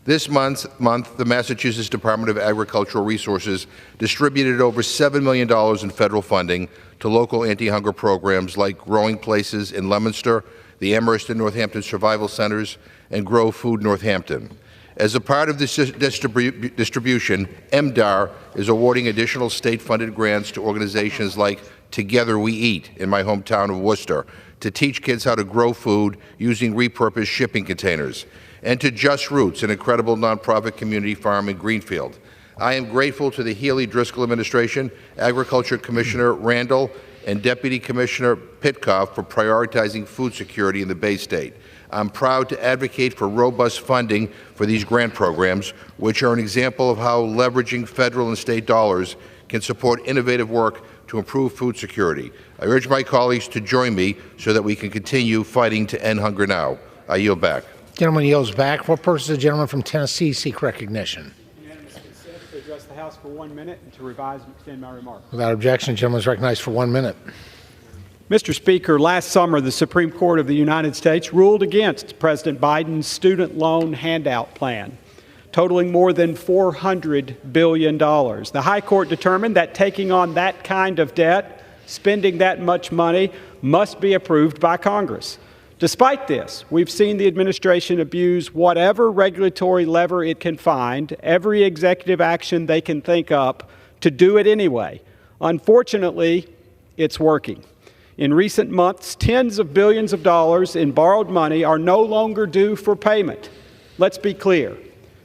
This month, the Massachusetts Department of Agricultural Resources distributed over $7 million in federal funding to local anti-hunger programs like Growing Places in Leominster, the Amherst and Northampton Survival Centers, and Grow Food Northampton. As a part of this distribution, MDAR is awarding additional state-funded grants to organizations like Together We Eat in my hometown of Worcester to teach kids how to grow food using repurposed shipping containers, and to Just Roots, an incredible nonprofit community farm in Greenfield. I am grateful to the Healy-Driscoll administration, Agriculture Commissioner Randall, and Deputy Commissioner Pitkoff for prioritizing food security in the Bay State. I'm proud to advocate for robust funding for these grant programs, which are an example of how leveraging federal and state dollars can support innovative work to improve food security. I urge my colleagues to join me so that we can continue fighting to end hunger now. I yield back. Gentleman yields back. For purposes, gentleman from Tennessee seek recognition. Unanimous consent to address the House for 1 minute and to revise and extend my remarks. Without objection, gentleman is recognized for 1 minute. Mr. Speaker, last summer, the Supreme Court of the United States ruled against President Biden's student loan handout plan, totaling more than $400 billion. The High Court determined that taking on that kind of debt, spending that much money, must be approved by Congress. Despite this, we've seen the administration abuse whatever regulatory lever it can find, every executive action they can think up, to do it anyway. Unfortunately, it's working. In recent months, tens of billions of dollars in borrowed money are no longer due for payment. Let's be clear.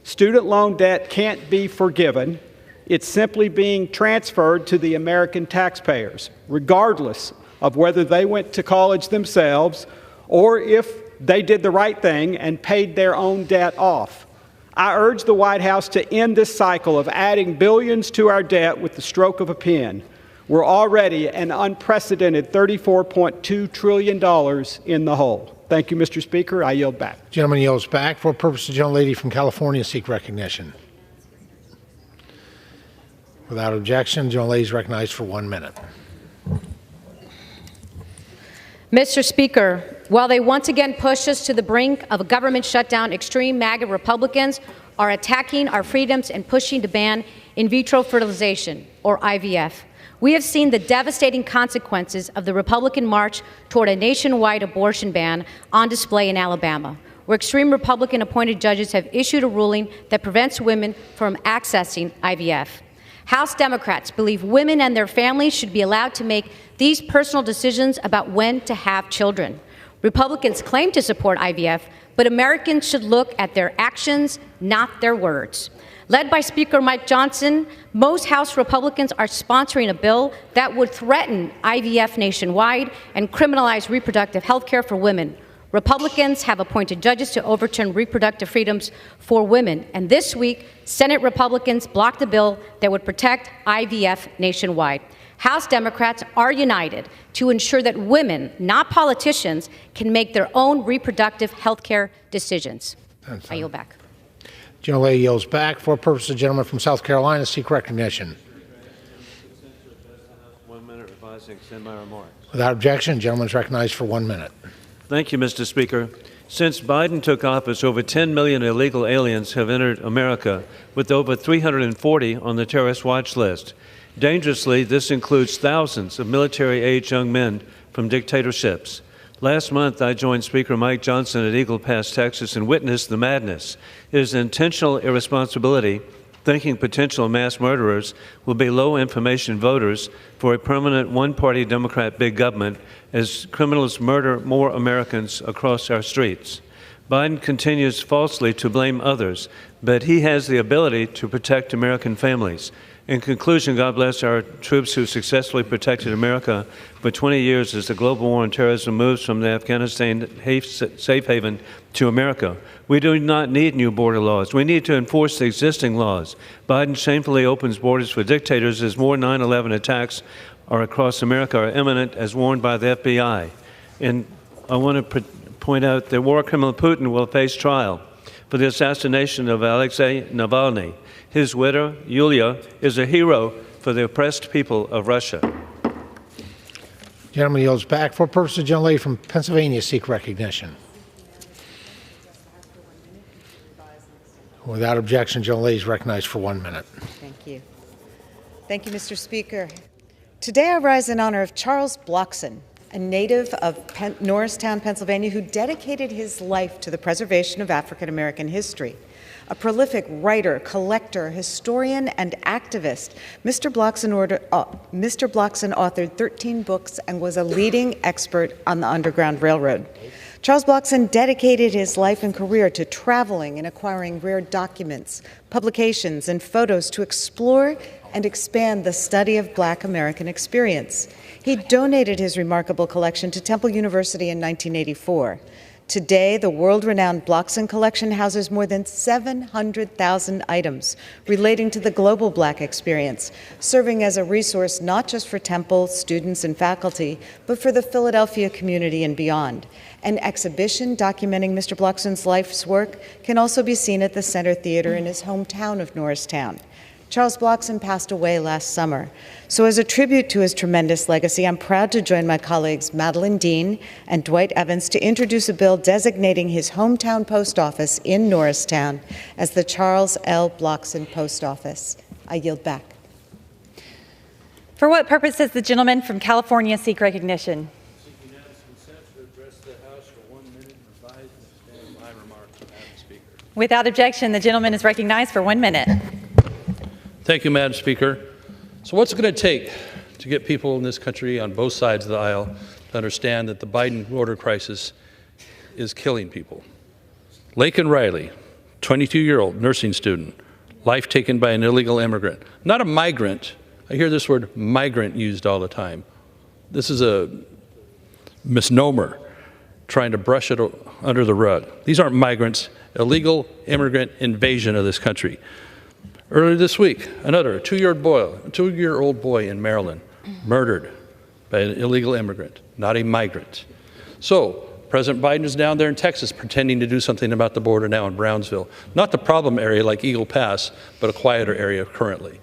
Student loan debt can't be forgiven. It's simply being transferred to the American taxpayers, regardless of whether they went to college themselves or if they did the right thing and paid their own debt off. I urge the White House to end this cycle of adding billions to our debt with the stroke of a pen. We're already an unprecedented $34.2 trillion in the hole. Thank you, Mr. Speaker. I yield back. Gentleman yields back. For purpose, the gentlelady from California seek recognition. Without objection, the gentlelady is recognized for 1 minute. Mr. Speaker, while they once again push us to the brink of a government shutdown, extreme MAGA Republicans are attacking our freedoms and pushing to ban in vitro fertilization, or IVF. We have seen the devastating consequences of the Republican march toward a nationwide abortion ban on display in Alabama, where extreme Republican-appointed judges have issued a ruling that prevents women from accessing IVF. House Democrats believe women and their families should be allowed to make these personal decisions about when to have children. Republicans claim to support IVF, but Americans should look at their actions, not their words. Led by Speaker Mike Johnson, most House Republicans are sponsoring a bill that would threaten IVF nationwide and criminalize reproductive health care for women. Republicans have appointed judges to overturn reproductive freedoms for women, and this week, Senate Republicans blocked a bill that would protect IVF nationwide. House Democrats are united to ensure that women, not politicians, can make their own reproductive health care decisions. I yield back. Gentlelady yields back. For purpose, the gentleman from South Carolina seek recognition. 1 minute revising, extend my remarks. Without objection, the gentleman is recognized for 1 minute. Thank you, Mr. Speaker. Since Biden took office, over 10 million illegal aliens have entered America, with over 340 on the terrorist watch list. Dangerously, this includes thousands of military-age young men from dictatorships. Last month, I joined Speaker Mike Johnson at Eagle Pass, Texas, and witnessed the madness. It is intentional irresponsibility, thinking potential mass murderers will be low-information voters for a permanent one-party Democrat big government as criminals murder more Americans across our streets. Biden continues falsely to blame others, but he has the ability to protect American families. In conclusion, God bless our troops who successfully protected America for 20 years as the global war on terrorism moves from the Afghanistan safe haven to America. We do not need new border laws. We need to enforce the existing laws. Biden shamefully opens borders for dictators as more 9/11 attacks are across America are imminent, as warned by the FBI. And I want to point out that war criminal Putin will face trial for the assassination of Alexei Navalny. His widow, Yulia, is a hero for the oppressed people of Russia. Gentleman yields back. For purpose, the gentlelady from Pennsylvania seek recognition. Without objection, the gentlelady is recognized for 1 minute. Thank you. Thank you, Mr. Speaker. Today I rise in honor of Charles Blockson, a native of Norristown, Pennsylvania, who dedicated his life to the preservation of African American history. A prolific writer, collector, historian, and activist, Mr. Blockson authored 13 books and was a leading expert on the Underground Railroad. Charles Blockson dedicated his life and career to traveling and acquiring rare documents, publications, and photos to explore and expand the study of Black American experience. He donated his remarkable collection to Temple University in 1984. Today, the world-renowned Blockson collection houses more than 700,000 items relating to the global Black experience, serving as a resource not just for Temple students and faculty, but for the Philadelphia community and beyond. An exhibition documenting Mr. Blockson's life's work can also be seen at the Center Theater in his hometown of Norristown. Charles Blockson passed away last summer. So as a tribute to his tremendous legacy, I'm proud to join my colleagues Madeline Dean and Dwight Evans to introduce a bill designating his hometown post office in Norristown as the Charles L. Blockson Post Office. I yield back. For what purpose does the gentleman from California seek recognition? Seeking unanimous consent to address the House for 1 minute and revise and extend my remarks, Madam Speaker. Without objection, the gentleman is recognized for 1 minute. Thank you, Madam Speaker. So what's it going to take to get people in this country on both sides of the aisle to understand that the Biden border crisis is killing people? Laken Riley, 22-year-old nursing student, life taken by an illegal immigrant. Not a migrant. I hear this word migrant used all the time. This is a misnomer, trying to brush it under the rug. These aren't migrants, illegal immigrant invasion of this country. Earlier this week, another two-year-old boy in Maryland, murdered by an illegal immigrant, not a migrant. So, President Biden is down there in Texas pretending to do something about the border now in Brownsville. Not the problem area like Eagle Pass, but a quieter area currently.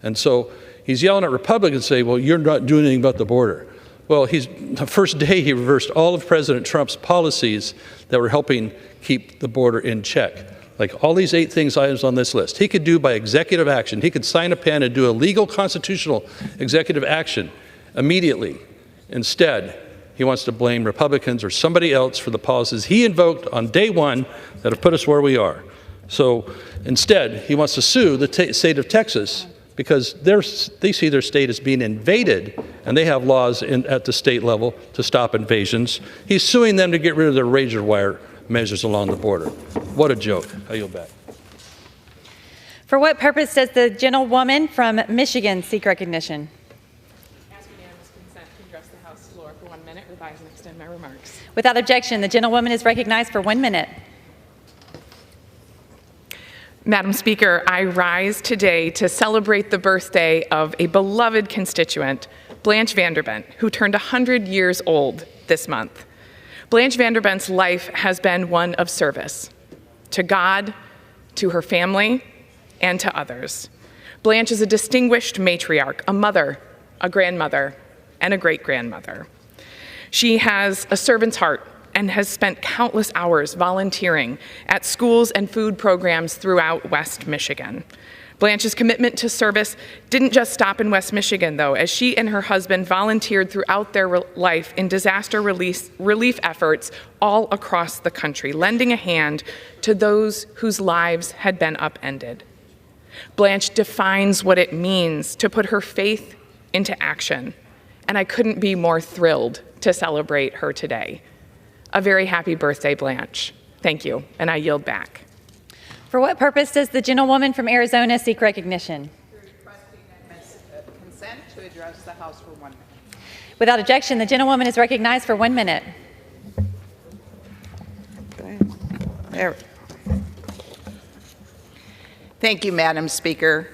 And so he's yelling at Republicans, say, well, you're not doing anything about the border. Well, the first day he reversed all of President Trump's policies that were helping keep the border in check. Like all these 8 items on this list, he could do by executive action. He could sign a pen and do a legal constitutional executive action immediately. Instead, he wants to blame Republicans or somebody else for the policies he invoked on day one that have put us where we are. So instead, he wants to sue the state of Texas because they see their state as being invaded, and they have laws at the state level to stop invasions. He's suing them to get rid of their razor wire measures along the border. What a joke. I yield back. For what purpose does the gentlewoman from Michigan seek recognition? Without objection, the gentlewoman is recognized for 1 minute. Madam Speaker, I rise today to celebrate the birthday of a beloved constituent, Blanche Vanderbent, who turned 100 years old this month. Blanche Vanderbent's life has been one of service to God, to her family, and to others. Blanche is a distinguished matriarch, a mother, a grandmother, and a great-grandmother. She has a servant's heart and has spent countless hours volunteering at schools and food programs throughout West Michigan. Blanche's commitment to service didn't just stop in West Michigan, though, as she and her husband volunteered throughout their life in disaster relief efforts all across the country, lending a hand to those whose lives had been upended. Blanche defines what it means to put her faith into action, and I couldn't be more thrilled to celebrate her today. A very happy birthday, Blanche. Thank you, and I yield back. For what purpose does the gentlewoman from Arizona seek recognition? Consent to address the House for 1 minute. Without objection, the gentlewoman is recognized for 1 minute. There. Thank you, Madam Speaker.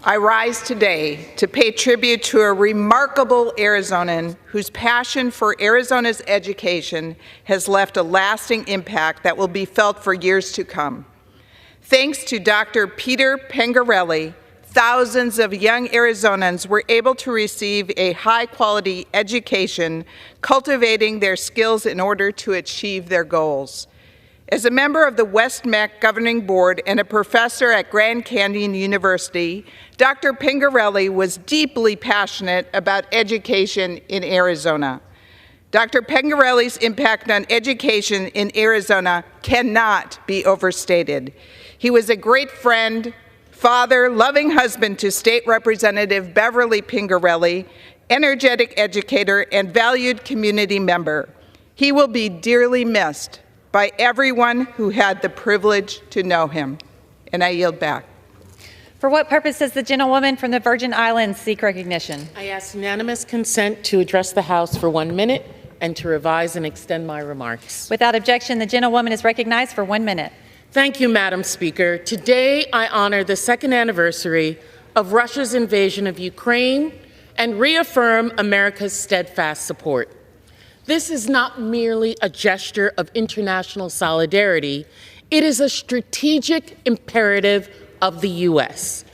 I rise today to pay tribute to a remarkable Arizonan whose passion for Arizona's education has left a lasting impact that will be felt for years to come. Thanks to Dr. Peter Pengarelli, thousands of young Arizonans were able to receive a high-quality education, cultivating their skills in order to achieve their goals. As a member of the West MEC Governing Board and a professor at Grand Canyon University, Dr. Pengarelli was deeply passionate about education in Arizona. Dr. Pengarelli's impact on education in Arizona cannot be overstated. He was a great friend, father, loving husband to State Representative Beverly Pengarelli, energetic educator, and valued community member. He will be dearly missed by everyone who had the privilege to know him. And I yield back. For what purpose does the gentlewoman from the Virgin Islands seek recognition? I ask unanimous consent to address the House for 1 minute and to revise and extend my remarks. Without objection, the gentlewoman is recognized for 1 minute. Thank you, Madam Speaker. Today, I honor the second anniversary of Russia's invasion of Ukraine and reaffirm America's steadfast support. This is not merely a gesture of international solidarity. It is a strategic imperative of the U.S.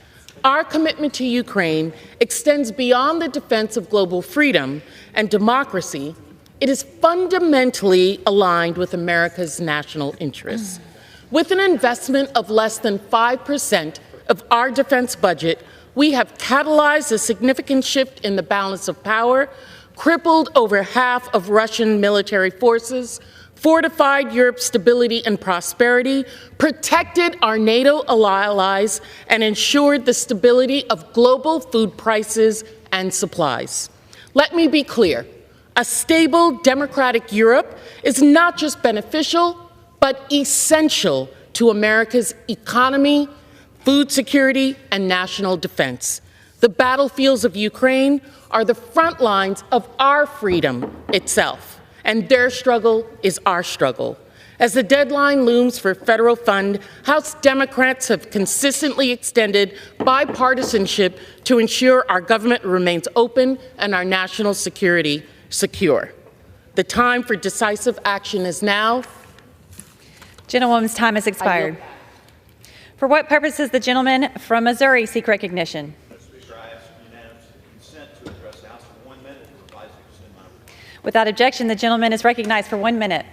Our commitment to Ukraine extends beyond the defense of global freedom and democracy. It is fundamentally aligned with America's national interests. With an investment of less than 5% of our defense budget, we have catalyzed a significant shift in the balance of power, crippled over half of Russian military forces, fortified Europe's stability and prosperity, protected our NATO allies, and ensured the stability of global food prices and supplies. Let me be clear. A stable, democratic Europe is not just beneficial, but essential to America's economy, food security, and national defense. The battlefields of Ukraine are the front lines of our freedom itself, and their struggle is our struggle. As the deadline looms for federal fund, House Democrats have consistently extended bipartisanship to ensure our government remains open and our national security secure. The time for decisive action is now. Gentlewoman's time has expired. For what purpose does the gentleman from Missouri seek recognition? Without objection, the gentleman is recognized for 1 minute.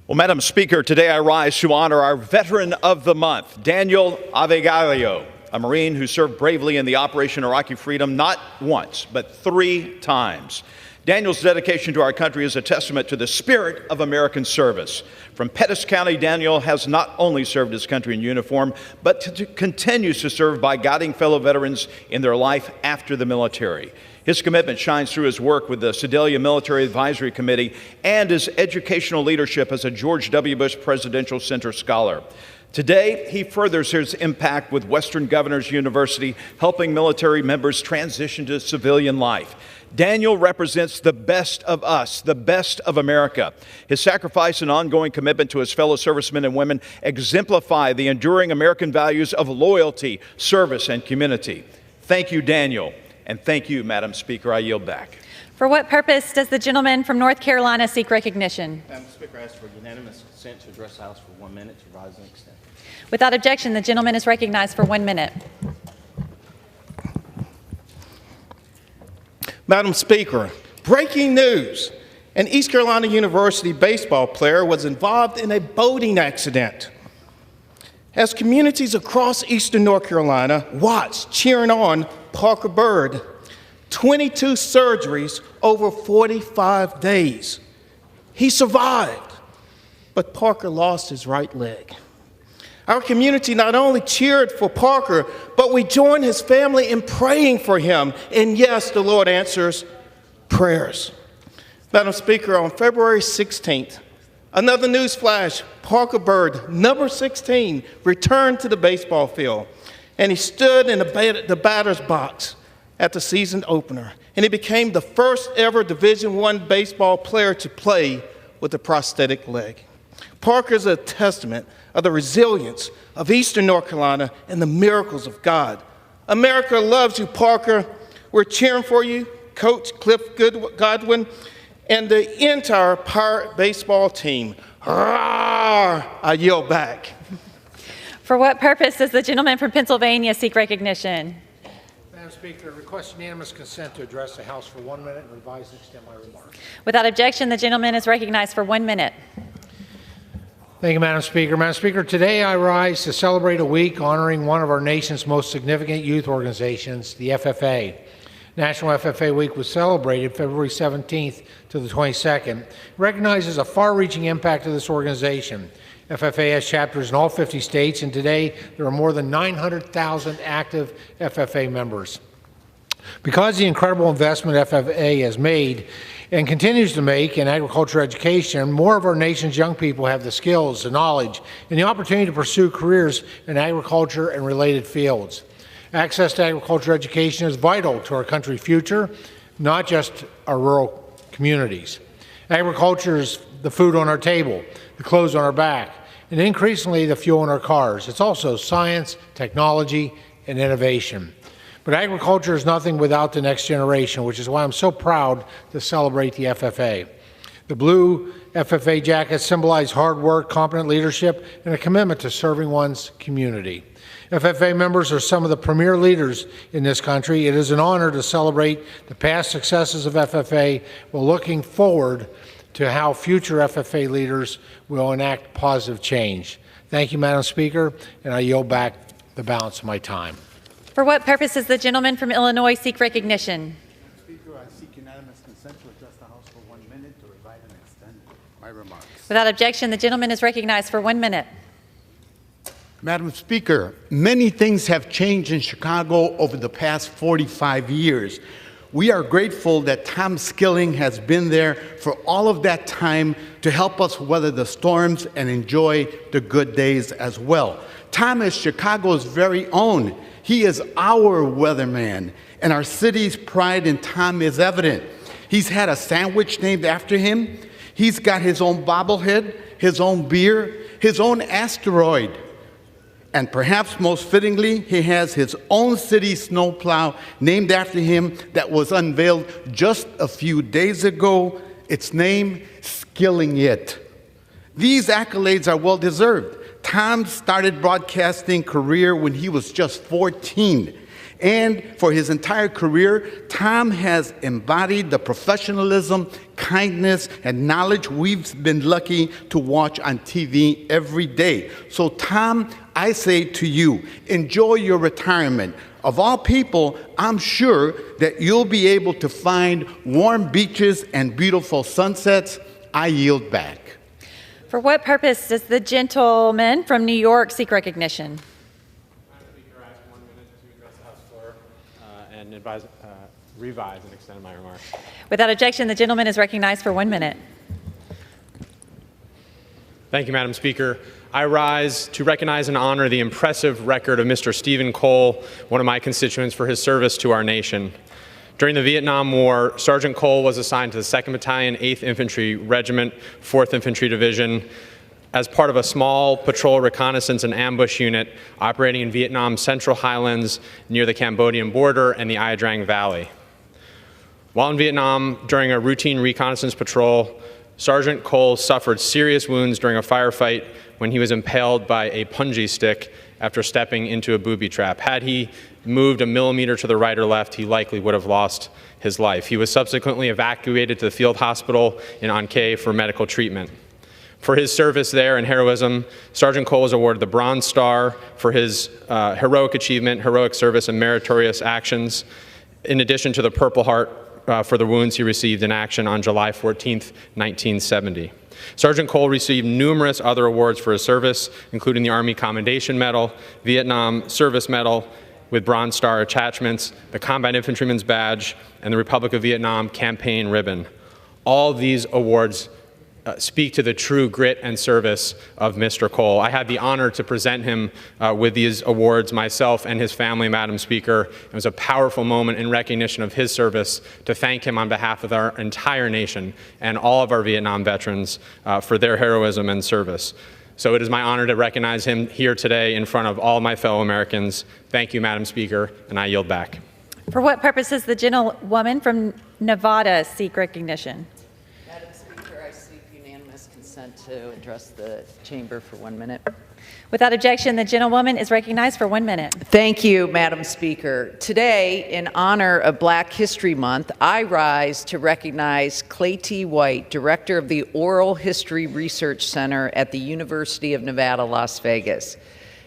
Well, Madam Speaker, today I rise to honor our Veteran of the Month, Daniel Avegalio, a Marine who served bravely in the Operation Iraqi Freedom not once, but 3 times. Daniel's dedication to our country is a testament to the spirit of American service. From Pettis County, Daniel has not only served his country in uniform, but continues to serve by guiding fellow veterans in their life after the military. His commitment shines through his work with the Sedalia Military Advisory Committee and his educational leadership as a George W. Bush Presidential Center Scholar. Today, he furthers his impact with Western Governors University, helping military members transition to civilian life. Daniel represents the best of us, the best of America. His sacrifice and ongoing commitment to his fellow servicemen and women exemplify the enduring American values of loyalty, service, and community. Thank you, Daniel. And thank you, Madam Speaker. I yield back. For what purpose does the gentleman from North Carolina seek recognition? Madam Speaker, I ask for unanimous consent to address the House for 1 minute to rise and extend. Without objection, the gentleman is recognized for 1 minute. Madam Speaker, breaking news. An East Carolina University baseball player was involved in a boating accident. As communities across eastern North Carolina watched, cheering on Parker Byrd, 22 surgeries over 45 days. He survived, but Parker lost his right leg. Our community not only cheered for Parker, but we joined his family in praying for him. And yes, the Lord answers prayers. Madam Speaker, on February 16th, another news flash, Parker Byrd, number 16, returned to the baseball field. And he stood in the batter's box at the season opener. And he became the first ever Division I baseball player to play with a prosthetic leg. Parker is a testament of the resilience of eastern North Carolina and the miracles of God. America loves you, Parker. We're cheering for you, Coach Cliff Godwin, and the entire Pirate baseball team. Roar! I yield back. For what purpose does the gentleman from Pennsylvania seek recognition? Madam Speaker, I request unanimous consent to address the House for 1 minute and revise and extend my remarks. Without objection, the gentleman is recognized for 1 minute. Thank you, Madam Speaker. Madam Speaker, today I rise to celebrate a week honoring one of our nation's most significant youth organizations, the FFA. National FFA Week was celebrated February 17th to the 22nd. It recognizes a far-reaching impact of this organization. FFA has chapters in all 50 states, and today there are more than 900,000 active FFA members. Because of the incredible investment FFA has made and continues to make in agriculture education, more of our nation's young people have the skills, the knowledge, and the opportunity to pursue careers in agriculture and related fields. Access to agriculture education is vital to our country's future, not just our rural communities. Agriculture is the food on our table, the clothes on our back, and increasingly the fuel in our cars. It's also science, technology, and innovation. But agriculture is nothing without the next generation, which is why I'm so proud to celebrate the FFA. The blue FFA jackets symbolize hard work, competent leadership, and a commitment to serving one's community. FFA members are some of the premier leaders in this country. It is an honor to celebrate the past successes of FFA while looking forward to how future FFA leaders will enact positive change. Thank you, Madam Speaker, and I yield back the balance of my time. For what purpose does the gentleman from Illinois seek recognition? Speaker, I seek unanimous consent to address the House for 1 minute to revise and extend my remarks. Without objection, the gentleman is recognized for 1 minute. Madam Speaker, many things have changed in Chicago over the past 45 years. We are grateful that Tom Skilling has been there for all of that time to help us weather the storms and enjoy the good days as well. Tom is Chicago's very own. He is our weatherman, and our city's pride in Tom is evident. He's had a sandwich named after him. He's got his own bobblehead, his own beer, his own asteroid. And perhaps most fittingly, he has his own city snowplow named after him that was unveiled just a few days ago. Its name, Skilling It. These accolades are well deserved. Tom started broadcasting career when he was just 14. And for his entire career, Tom has embodied the professionalism, kindness, and knowledge we've been lucky to watch on TV every day. So, Tom, I say to you, enjoy your retirement. Of all people, I'm sure that you'll be able to find warm beaches and beautiful sunsets. I yield back. For what purpose does the gentleman from New York seek recognition? And revise and extend my remarks. Without objection, the gentleman is recognized for 1 minute. Thank you, Madam Speaker. I rise to recognize and honor the impressive record of Mr. Stephen Cole, one of my constituents, for his service to our nation. During the Vietnam War, Sergeant Cole was assigned to the 2nd Battalion, 8th Infantry Regiment, 4th Infantry Division, as part of a small patrol reconnaissance and ambush unit operating in Vietnam's Central Highlands near the Cambodian border and the Ia Drang Valley. While in Vietnam, during a routine reconnaissance patrol, Sergeant Cole suffered serious wounds during a firefight when he was impaled by a punji stick after stepping into a booby trap. Had he moved a millimeter to the right or left, he likely would have lost his life. He was subsequently evacuated to the field hospital in An Khê for medical treatment. For his service there and heroism, Sergeant Cole was awarded the Bronze Star for his heroic achievement, heroic service, and meritorious actions, in addition to the Purple Heart for the wounds he received in action on July 14, 1970. Sergeant Cole received numerous other awards for his service, including the Army Commendation Medal, Vietnam Service Medal with Bronze Star attachments, the Combat Infantryman's Badge, and the Republic of Vietnam Campaign Ribbon. All these awards speak to the true grit and service of Mr. Cole. I had the honor to present him with these awards myself and his family, Madam Speaker. It was a powerful moment in recognition of his service to thank him on behalf of our entire nation and all of our Vietnam veterans for their heroism and service. So it is my honor to recognize him here today in front of all my fellow Americans. Thank you, Madam Speaker, and I yield back. For what purpose does the gentlewoman from Nevada seek recognition? To address the chamber for 1 minute. Without objection, the gentlewoman is recognized for 1 minute. Thank you, Madam Speaker. Today, in honor of Black History Month, I rise to recognize Clay T. White, Director of the Oral History Research Center at the University of Nevada, Las Vegas.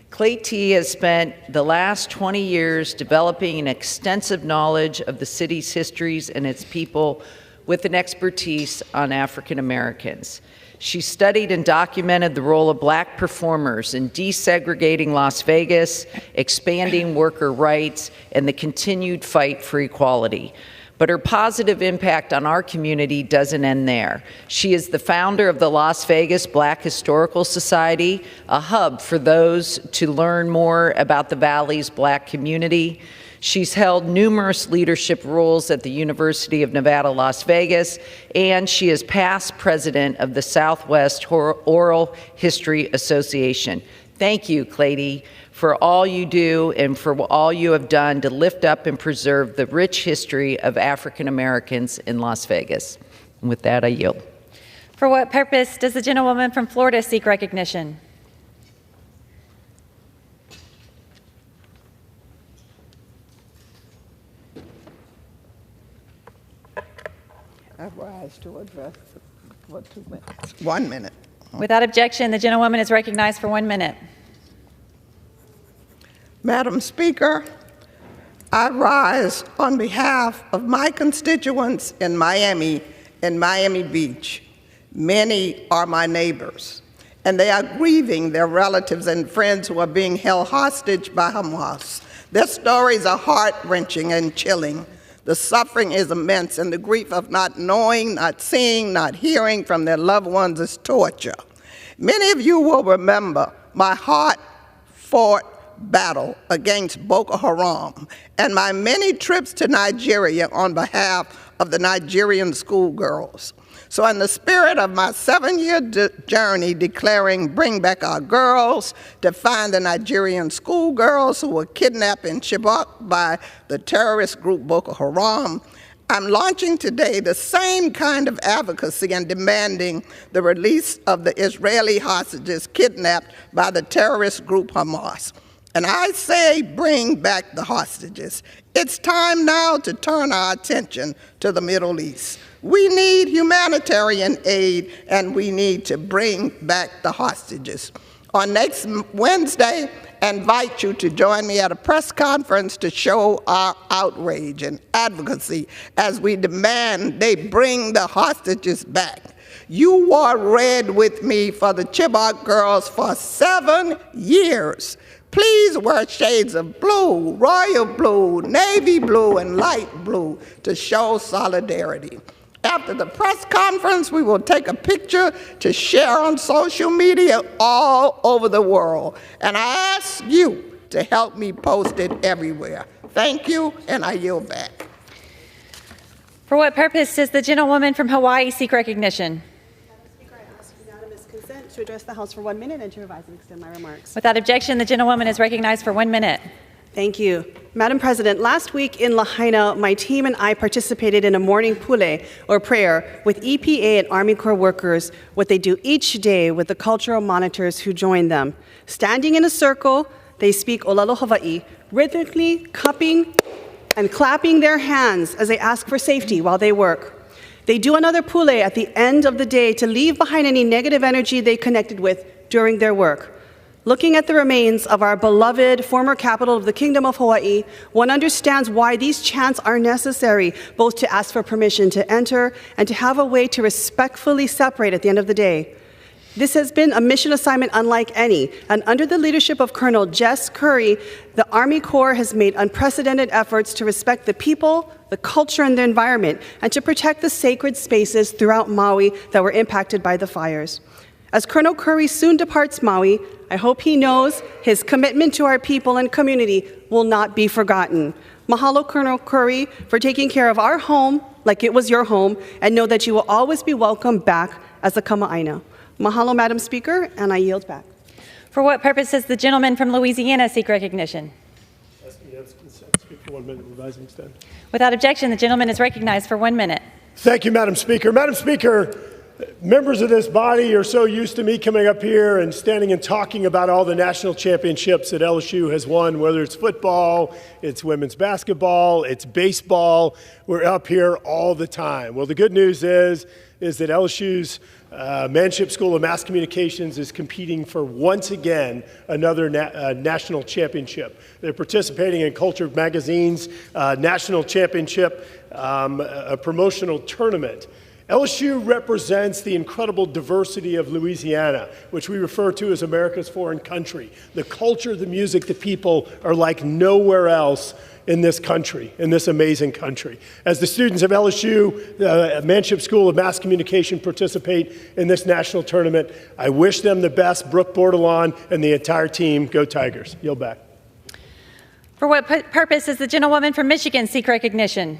Clay T. has spent the last 20 years developing an extensive knowledge of the city's histories and its people with an expertise on African Americans. She studied and documented the role of Black performers in desegregating Las Vegas, expanding worker rights, and the continued fight for equality. But her positive impact on our community doesn't end there. She is the founder of the Las Vegas Black Historical Society, a hub for those to learn more about the Valley's Black community. She's held numerous leadership roles at the University of Nevada, Las Vegas, and she is past president of the Southwest Oral History Association. Thank you, Clay, for all you do and for all you have done to lift up and preserve the rich history of African Americans in Las Vegas. And with that, I yield. For what purpose does the gentlewoman from Florida seek recognition? I rise to address for 2 minutes. 1 minute. Without objection, the gentlewoman is recognized for 1 minute. Madam Speaker, I rise on behalf of my constituents in Miami and Miami Beach. Many are my neighbors, and they are grieving their relatives and friends who are being held hostage by Hamas. Their stories are heart-wrenching and chilling. The suffering is immense, and the grief of not knowing, not seeing, not hearing from their loved ones is torture. Many of you will remember my hard-fought battle against Boko Haram and my many trips to Nigeria on behalf of the Nigerian schoolgirls. So in the spirit of my 7-year journey declaring Bring Back Our Girls, to find the Nigerian schoolgirls who were kidnapped in Chibok by the terrorist group Boko Haram, I'm launching today the same kind of advocacy and demanding the release of the Israeli hostages kidnapped by the terrorist group Hamas. And I say bring back the hostages. It's time now to turn our attention to the Middle East. We need humanitarian aid, and we need to bring back the hostages. On next Wednesday, I invite you to join me at a press conference to show our outrage and advocacy as we demand they bring the hostages back. You wore red with me for the Chibok girls for 7 years. Please wear shades of blue, royal blue, navy blue, and light blue to show solidarity. After the press conference, we will take a picture to share on social media all over the world. And I ask you to help me post it everywhere. Thank you, and I yield back. For what purpose does the gentlewoman from Hawaii seek recognition? Consent to address the House for 1 minute and to revise and extend my remarks. Without objection, the gentlewoman is recognized for 1 minute. Thank you. Madam President, last week in Lahaina, my team and I participated in a morning pule, or prayer, with EPA and Army Corps workers, what they do each day with the cultural monitors who join them. Standing in a circle, they speak Olelo Hawaii, rhythmically cupping and clapping their hands as they ask for safety while they work. They do another pule at the end of the day to leave behind any negative energy they connected with during their work. Looking at the remains of our beloved former capital of the Kingdom of Hawaii, one understands why these chants are necessary, both to ask for permission to enter and to have a way to respectfully separate at the end of the day. This has been a mission assignment unlike any, and under the leadership of Colonel Jess Curry, the Army Corps has made unprecedented efforts to respect the people, the culture, and the environment, and to protect the sacred spaces throughout Maui that were impacted by the fires. As Colonel Curry soon departs Maui, I hope he knows his commitment to our people and community will not be forgotten. Mahalo, Colonel Curry, for taking care of our home like it was your home, and know that you will always be welcome back as a Kama'aina. Mahalo, Madam Speaker, and I yield back. For what purpose does the gentleman from Louisiana seek recognition? Speak for 1 minute, revise and extend. Without objection, the gentleman is recognized for 1 minute. Thank you, Madam Speaker. Madam Speaker, members of this body are so used to me coming up here and standing and talking about all the national championships that LSU has won, whether it's football, it's women's basketball, it's baseball. We're up here all the time. Well, the good news is that LSU's Manship School of Mass Communications is competing for, once again, another national championship. They're participating in Culture Magazine's national championship, a promotional tournament. LSU represents the incredible diversity of Louisiana, which we refer to as America's foreign country. The culture, the music, the people are like nowhere else in this country, in this amazing country. As the students of LSU, the Manship School of Mass Communication, participate in this national tournament, I wish them the best. Brooke Bordelon and the entire team, go Tigers. Yield back. For what purpose does the gentlewoman from Michigan seek recognition?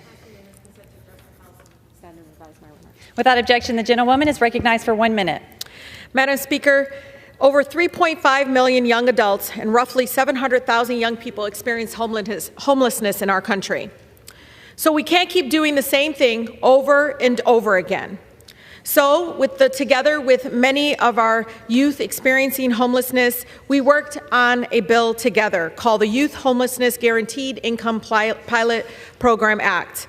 Without objection, the gentlewoman is recognized for 1 minute. Madam Speaker, over 3.5 million young adults and roughly 700,000 young people experience homelessness in our country. So we can't keep doing the same thing over and over again. So together with many of our youth experiencing homelessness, we worked on a bill together called the Youth Homelessness Guaranteed Income Pilot Program Act.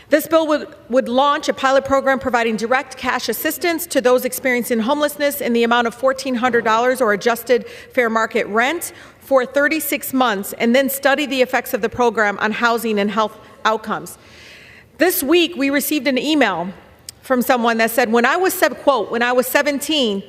This bill would launch a pilot program providing direct cash assistance to those experiencing homelessness in the amount of $1,400 or adjusted fair market rent for 36 months, and then study the effects of the program on housing and health outcomes. This week, we received an email from someone that said, quote, when I was 17,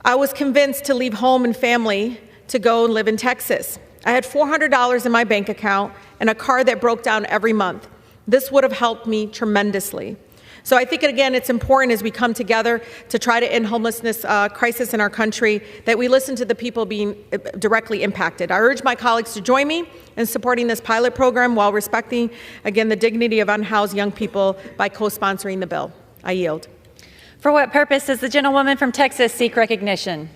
I was convinced to leave home and family to go and live in Texas. I had $400 in my bank account and a car that broke down every month. This would have helped me tremendously. So I think, again, it's important as we come together to try to end homelessness crisis in our country that we listen to the people being directly impacted. I urge my colleagues to join me in supporting this pilot program while respecting, again, the dignity of unhoused young people by co-sponsoring the bill. I yield. For what purpose does the gentlewoman from Texas seek recognition?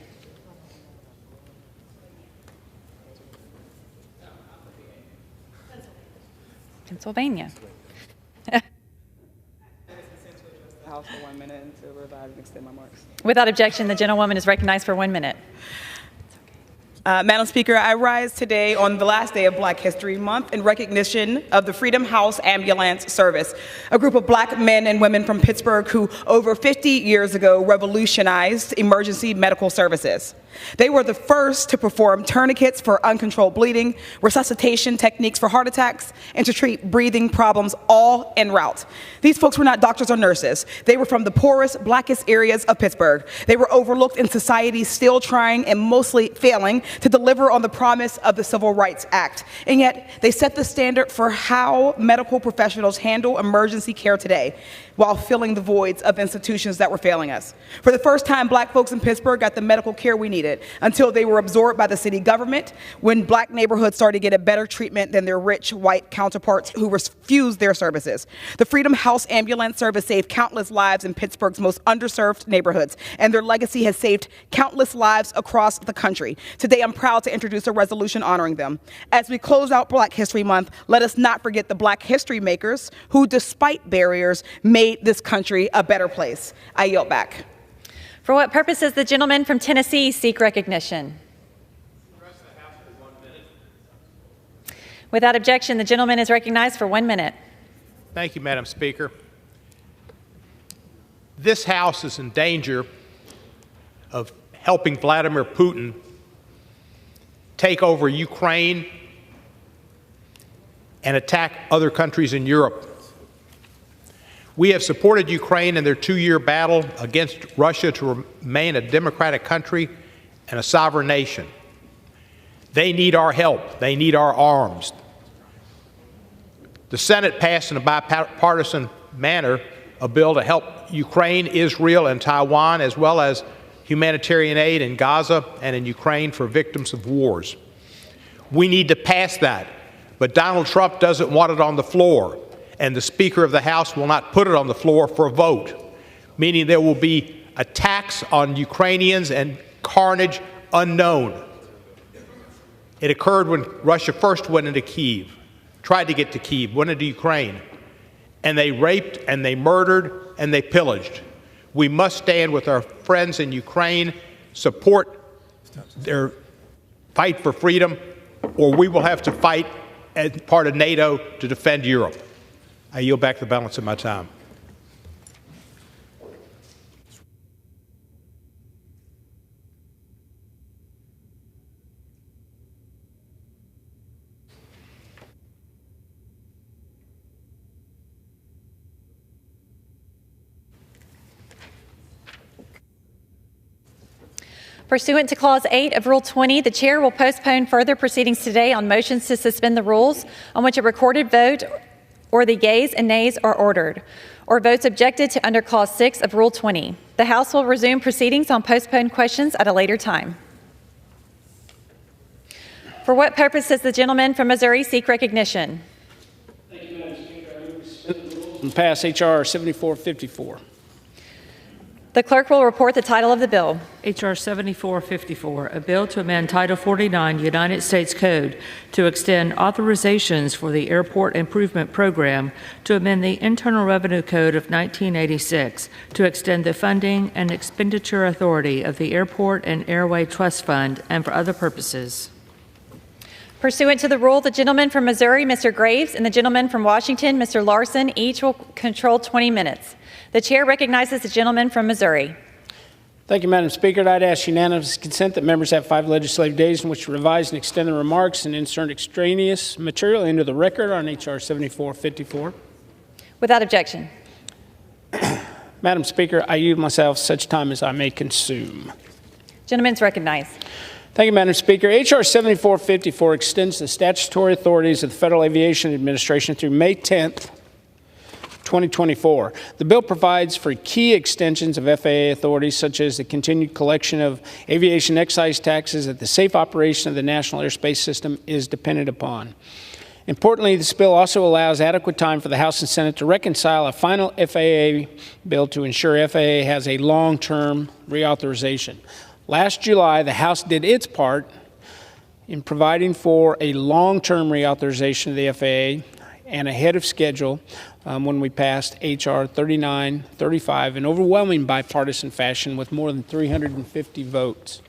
Pennsylvania. House for 1 minute and to revise and extend my marks. Without objection, the gentlewoman is recognized for 1 minute. Madam Speaker, I rise today on the last day of Black History Month in recognition of the Freedom House Ambulance Service, a group of Black men and women from Pittsburgh who over 50 years ago revolutionized emergency medical services. They were the first to perform tourniquets for uncontrolled bleeding, resuscitation techniques for heart attacks, and to treat breathing problems all en route. These folks were not doctors or nurses. They were from the poorest, blackest areas of Pittsburgh. They were overlooked in society, still trying and mostly failing to deliver on the promise of the Civil Rights Act. And yet, they set the standard for how medical professionals handle emergency care today, while filling the voids of institutions that were failing us. For the first time, Black folks in Pittsburgh got the medical care we needed until they were absorbed by the city government, when Black neighborhoods started to get a better treatment than their rich white counterparts who refused their services. The Freedom House Ambulance Service saved countless lives in Pittsburgh's most underserved neighborhoods, and their legacy has saved countless lives across the country. Today, I'm proud to introduce a resolution honoring them. As we close out Black History Month, let us not forget the Black history makers who, despite barriers, made this country a better place. I yield back. For what purpose does the gentleman from Tennessee seek recognition? Without objection, the gentleman is recognized for 1 minute. Thank you, Madam Speaker. This House is in danger of helping Vladimir Putin take over Ukraine and attack other countries in Europe. We have supported Ukraine in their 2-year battle against Russia to remain a democratic country and a sovereign nation. They need our help. They need our arms. The Senate passed in a bipartisan manner a bill to help Ukraine, Israel, and Taiwan, as well as humanitarian aid in Gaza and in Ukraine for victims of wars. We need to pass that, but Donald Trump doesn't want it on the floor, and the Speaker of the House will not put it on the floor for a vote, meaning there will be attacks on Ukrainians and carnage unknown. It occurred when Russia first went into Kyiv, tried to get to Kyiv, went into Ukraine, and they raped and they murdered and they pillaged. We must stand with our friends in Ukraine, support their fight for freedom, or we will have to fight as part of NATO to defend Europe. I yield back the balance of my time. Pursuant to Clause 8 of Rule 20, the Chair will postpone further proceedings today on motions to suspend the rules on which a recorded vote or the yeas and nays are ordered, or votes objected to under Clause 6 of Rule 20. The House will resume proceedings on postponed questions at a later time. For what purpose does the gentleman from Missouri seek recognition? Thank you, Madam Speaker. I move to suspend the rules and pass H.R. 7454. The clerk will report the title of the bill. H.R. 7454, a bill to amend Title 49 United States Code to extend authorizations for the Airport Improvement Program, to amend the Internal Revenue Code of 1986, to extend the funding and expenditure authority of the Airport and Airway Trust Fund, and for other purposes. Pursuant to the rule, the gentleman from Missouri, Mr. Graves, and the gentleman from Washington, Mr. Larson, each will control 20 minutes. The Chair recognizes the gentleman from Missouri. Thank you, Madam Speaker. I'd ask unanimous consent that members have 5 legislative days in which to revise and extend the remarks and insert extraneous material into the record on H.R. 7454. Without objection. Madam Speaker, I yield myself such time as I may consume. Gentleman's recognized. Thank you, Madam Speaker. H.R. 7454 extends the statutory authorities of the Federal Aviation Administration through May 10th, 2024. The bill provides for key extensions of FAA authorities, such as the continued collection of aviation excise taxes that the safe operation of the national airspace system is dependent upon. Importantly, this bill also allows adequate time for the House and Senate to reconcile a final FAA bill to ensure FAA has a long-term reauthorization. Last July, the House did its part in providing for a long-term reauthorization of the FAA and ahead of schedule when we passed H.R. 3935 in overwhelming bipartisan fashion with more than 350 votes.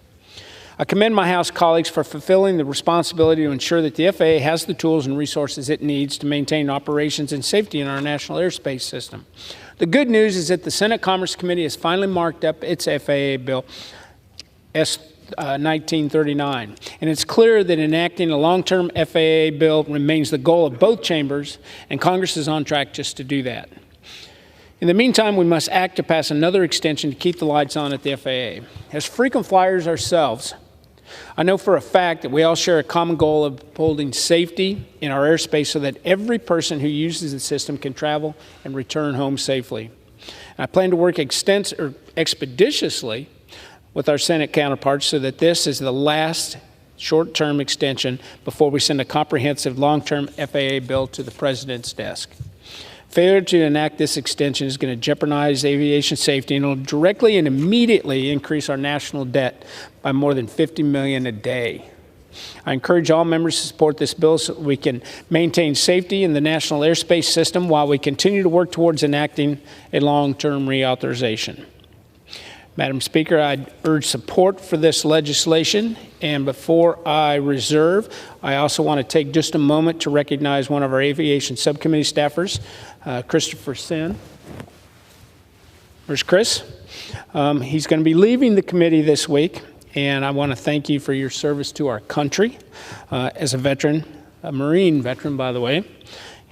I commend my House colleagues for fulfilling the responsibility to ensure that the FAA has the tools and resources it needs to maintain operations and safety in our national airspace system. The good news is that the Senate Commerce Committee has finally marked up its FAA bill, S. 1939, and it's clear that enacting a long-term FAA bill remains the goal of both chambers, and Congress is on track just to do that. In the meantime, we must act to pass another extension to keep the lights on at the FAA. As frequent flyers ourselves, I know for a fact that we all share a common goal of upholding safety in our airspace so that every person who uses the system can travel and return home safely. And I plan to work expeditiously with our Senate counterparts so that this is the last short-term extension before we send a comprehensive long-term FAA bill to the President's desk. Failure to enact this extension is going to jeopardize aviation safety and will directly and immediately increase our national debt by more than $50 million a day. I encourage all members to support this bill so that we can maintain safety in the national airspace system while we continue to work towards enacting a long-term reauthorization. Madam Speaker, I urge support for this legislation. And before I reserve, I also want to take just a moment to recognize one of our aviation subcommittee staffers, Christopher Sin. Where's Chris? He's going to be leaving the committee this week, and I want to thank you for your service to our country as a veteran, a Marine veteran, by the way,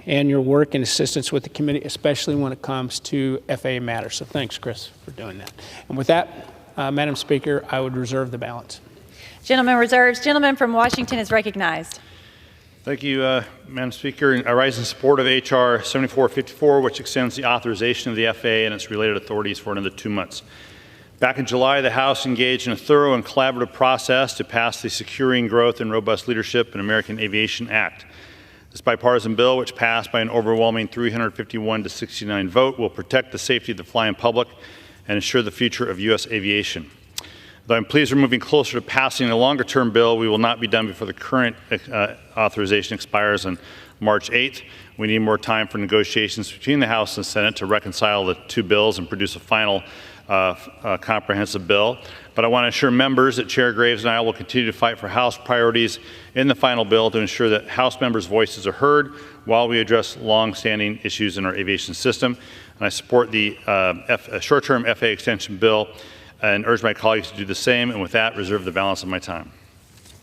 and your work and assistance with the committee, especially when it comes to FAA matters. So thanks, Chris, for doing that. And with that, Madam Speaker, I would reserve the balance. Gentleman reserves. Gentleman from Washington is recognized. Thank you, Madam Speaker. I rise in support of H.R. 7454, which extends the authorization of the FAA and its related authorities for another 2 months. Back in July, the House engaged in a thorough and collaborative process to pass the Securing Growth and Robust Leadership in American Aviation Act. This bipartisan bill, which passed by an overwhelming 351 to 69 vote, will protect the safety of the flying public and ensure the future of U.S. aviation. Though I'm pleased we're moving closer to passing a longer-term bill, we will not be done before the current authorization expires on March 8th. We need more time for negotiations between the House and Senate to reconcile the two bills and produce a final comprehensive bill. But I want to assure members that Chair Graves and I will continue to fight for House priorities in the final bill to ensure that House members' voices are heard while we address long-standing issues in our aviation system. And I support the short-term FAA extension bill and urge my colleagues to do the same. And with that, reserve the balance of my time.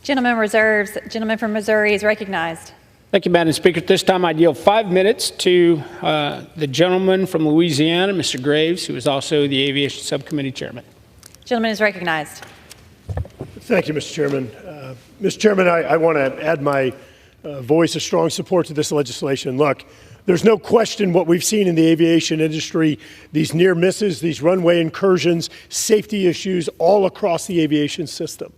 Gentleman reserves. Gentleman from Missouri is recognized. Thank you, Madam Speaker. At this time, I'd yield 5 minutes to the gentleman from Louisiana, Mr. Graves, who is also the Aviation Subcommittee Chairman. Gentleman is recognized. Thank you, Mr. Chairman. Mr. Chairman, I want to add my voice of strong support to this legislation. Look, there's no question what we've seen in the aviation industry, these near misses, these runway incursions, safety issues all across the aviation system.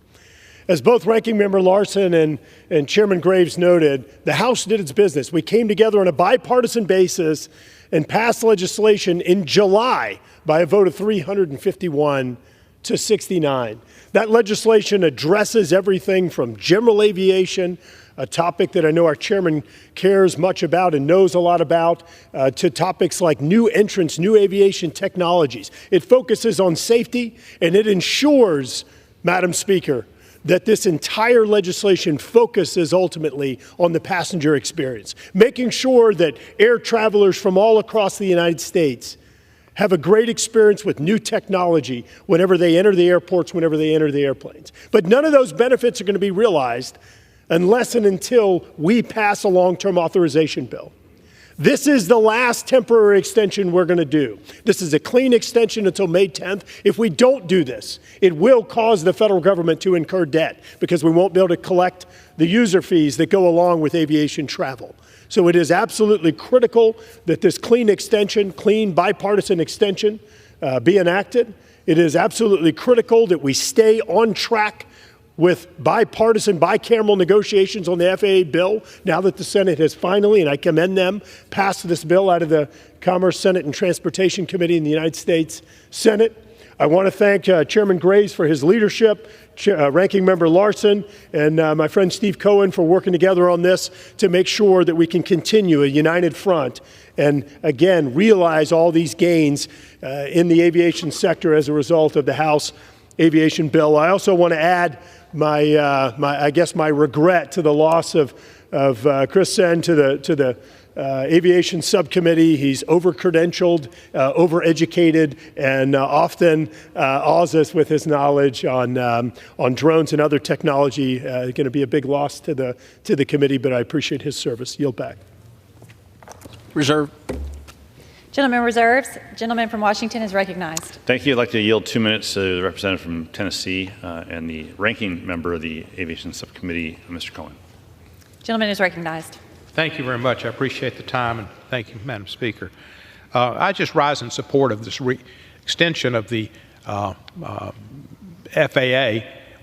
As both Ranking Member Larson and Chairman Graves noted, the House did its business. We came together on a bipartisan basis and passed legislation in July by a vote of 351 to 69. That legislation addresses everything from general aviation, a topic that I know our chairman cares much about and knows a lot about, to topics like new entrants, new aviation technologies. It focuses on safety, and it ensures, Madam Speaker, that this entire legislation focuses ultimately on the passenger experience, making sure that air travelers from all across the United States have a great experience with new technology whenever they enter the airports, whenever they enter the airplanes. But none of those benefits are going to be realized unless and until we pass a long-term authorization bill. This is the last temporary extension we're going to do. This is a clean extension until May 10th. If we don't do this, it will cause the federal government to incur debt because we won't be able to collect the user fees that go along with aviation travel. So it is absolutely critical that this clean extension, clean bipartisan extension, be enacted. It is absolutely critical that we stay on track with bipartisan, bicameral negotiations on the FAA bill, now that the Senate has finally, and I commend them, passed this bill out of the Commerce, Senate, and Transportation Committee in the United States Senate. I want to thank Chairman Graves for his leadership, Ranking Member Larson, and my friend Steve Cohen for working together on this to make sure that we can continue a united front and, again, realize all these gains in the aviation sector as a result of the House aviation bill. I also want to add my regret to the loss of Chris Sen to the aviation subcommittee. He's over-credentialed, over-educated, and often awes us with his knowledge on drones and other technology. Going to be a big loss to the committee, but I appreciate his service. Yield back. Reserve. Gentleman reserves. Gentleman from Washington is recognized. Thank you. I'd like to yield 2 minutes to the representative from Tennessee and the ranking member of the Aviation Subcommittee, Mr. Cohen. Gentleman is recognized. Thank you very much. I appreciate the time, and thank you, Madam Speaker. I just rise in support of this extension of the FAA.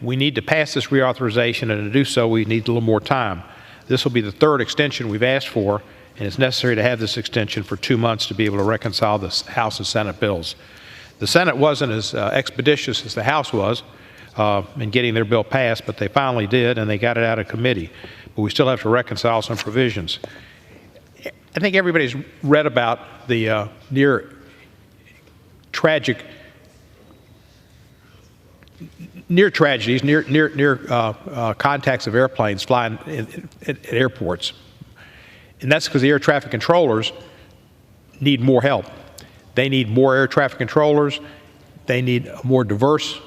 We need to pass this reauthorization, and to do so, we need a little more time. This will be the third extension we've asked for, and it's necessary to have this extension for 2 months to be able to reconcile the House and Senate bills. The Senate wasn't as expeditious as the House was in getting their bill passed, but they finally did, and they got it out of committee. But we still have to reconcile some provisions. I think everybody's read about the near tragedies, near contacts of airplanes flying at airports. And that's because the air traffic controllers need more help. They need more air traffic controllers. They need a more diverse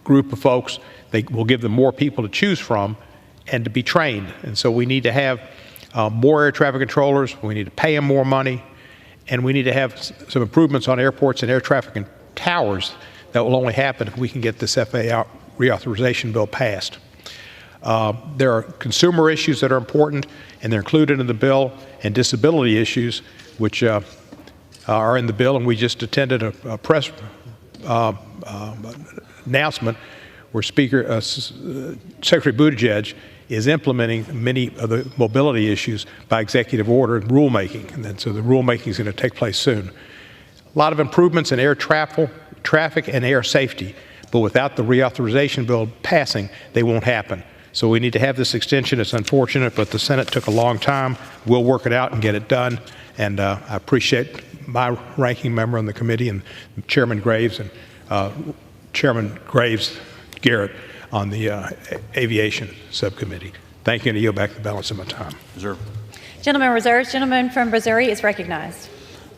group of folks. They will give them more people to choose from and to be trained. And so we need to have more air traffic controllers. We need to pay them more money. And we need to have some improvements on airports and air traffic and towers that will only happen if we can get this FAA reauthorization bill passed. There are consumer issues that are important, and they're included in the bill, and disability issues, which are in the bill. And we just attended a press announcement where Secretary Buttigieg is implementing many of the mobility issues by executive order and rulemaking. And then, so the rulemaking is going to take place soon. A lot of improvements in air traffic and air safety, but without the reauthorization bill passing, they won't happen. So we need to have this extension. It's unfortunate, but the Senate took a long time. We'll work it out and get it done. And I appreciate my ranking member on the committee and Chairman Graves and Chairman Graves Garrett on the Aviation Subcommittee. Thank you, and I yield back the balance of my time. Reserve. Gentleman reserves. Gentleman from Missouri is recognized.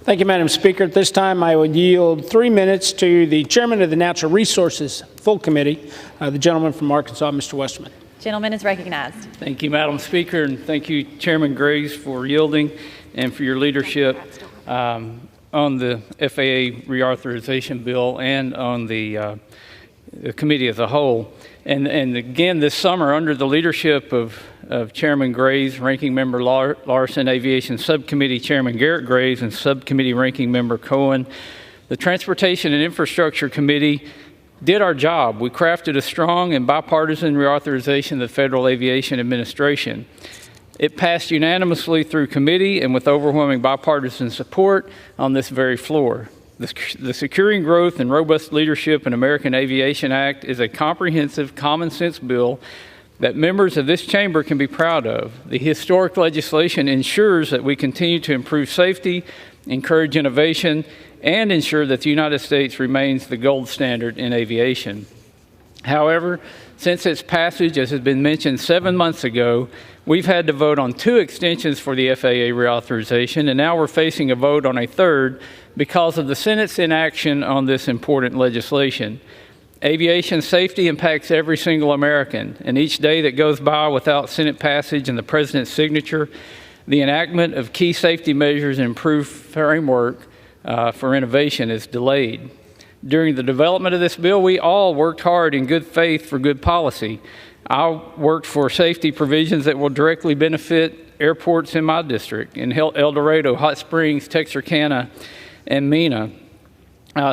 Thank you, Madam Speaker. At this time, I would yield 3 minutes to the Chairman of the Natural Resources Full Committee, the gentleman from Arkansas, Mr. Westerman. Gentleman is recognized. Thank you, Madam Speaker, and thank you, Chairman Graves, for yielding and for your leadership on the FAA reauthorization bill and on the committee as a whole. And again, this summer, under the leadership of Chairman Graves, Ranking Member Larson, Aviation Subcommittee Chairman Garrett Graves, and Subcommittee Ranking Member Cohen, the Transportation and Infrastructure Committee did our job. We crafted a strong and bipartisan reauthorization of the Federal Aviation Administration. It passed unanimously through committee and with overwhelming bipartisan support on this very floor. The Securing Growth and Robust Leadership in American Aviation Act is a comprehensive, common-sense bill that members of this chamber can be proud of. The historic legislation ensures that we continue to improve safety, encourage innovation, and ensure that the United States remains the gold standard in aviation. However, since its passage, as has been mentioned 7 months ago, we've had to vote on 2 extensions for the FAA reauthorization, and now we're facing a vote on a third because of the Senate's inaction on this important legislation. Aviation safety impacts every single American, and each day that goes by without Senate passage and the President's signature The enactment of key safety measures and improved framework for innovation is delayed. During the development of this bill, we all worked hard in good faith for good policy. I worked for safety provisions that will directly benefit airports in my district, in El Dorado, Hot Springs, Texarkana, and Mena,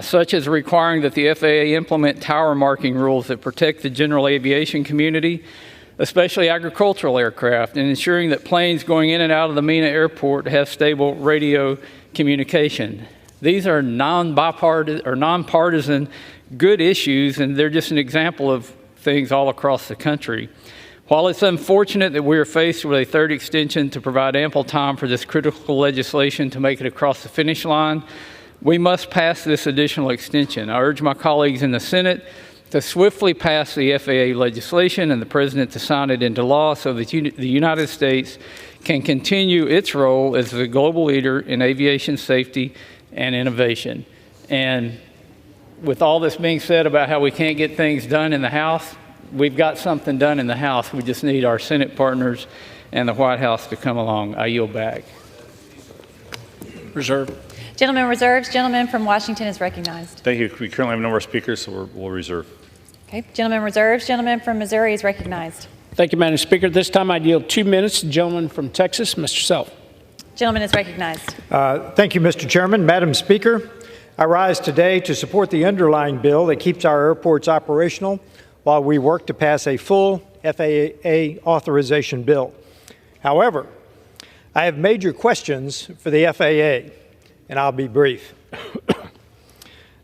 such as requiring that the FAA implement tower marking rules that protect the general aviation community, especially agricultural aircraft, and ensuring that planes going in and out of the Mena Airport have stable radio communication. These are nonpartisan good issues, and they're just an example of things all across the country. While it's unfortunate that we are faced with a third extension to provide ample time for this critical legislation to make it across the finish line, we must pass this additional extension. I urge my colleagues in the Senate to swiftly pass the FAA legislation and the President to sign it into law so that the United States can continue its role as the global leader in aviation safety and innovation. And with all this being said about how we can't get things done in the House, we've got something done in the House. We just need our Senate partners and the White House to come along. I yield back. Reserve. Gentleman reserves. Gentleman from Washington is recognized. Thank you. We currently have no more speakers, so we'll reserve. Okay. Gentleman reserves. Gentleman from Missouri is recognized. Thank you, Madam Speaker. At this time, I yield 2 minutes to the gentleman from Texas, Mr. Self. Gentleman is recognized. Thank you, Mr. Chairman. Madam Speaker, I rise today to support the underlying bill that keeps our airports operational while we work to pass a full FAA authorization bill. However, I have major questions for the FAA, and I'll be brief.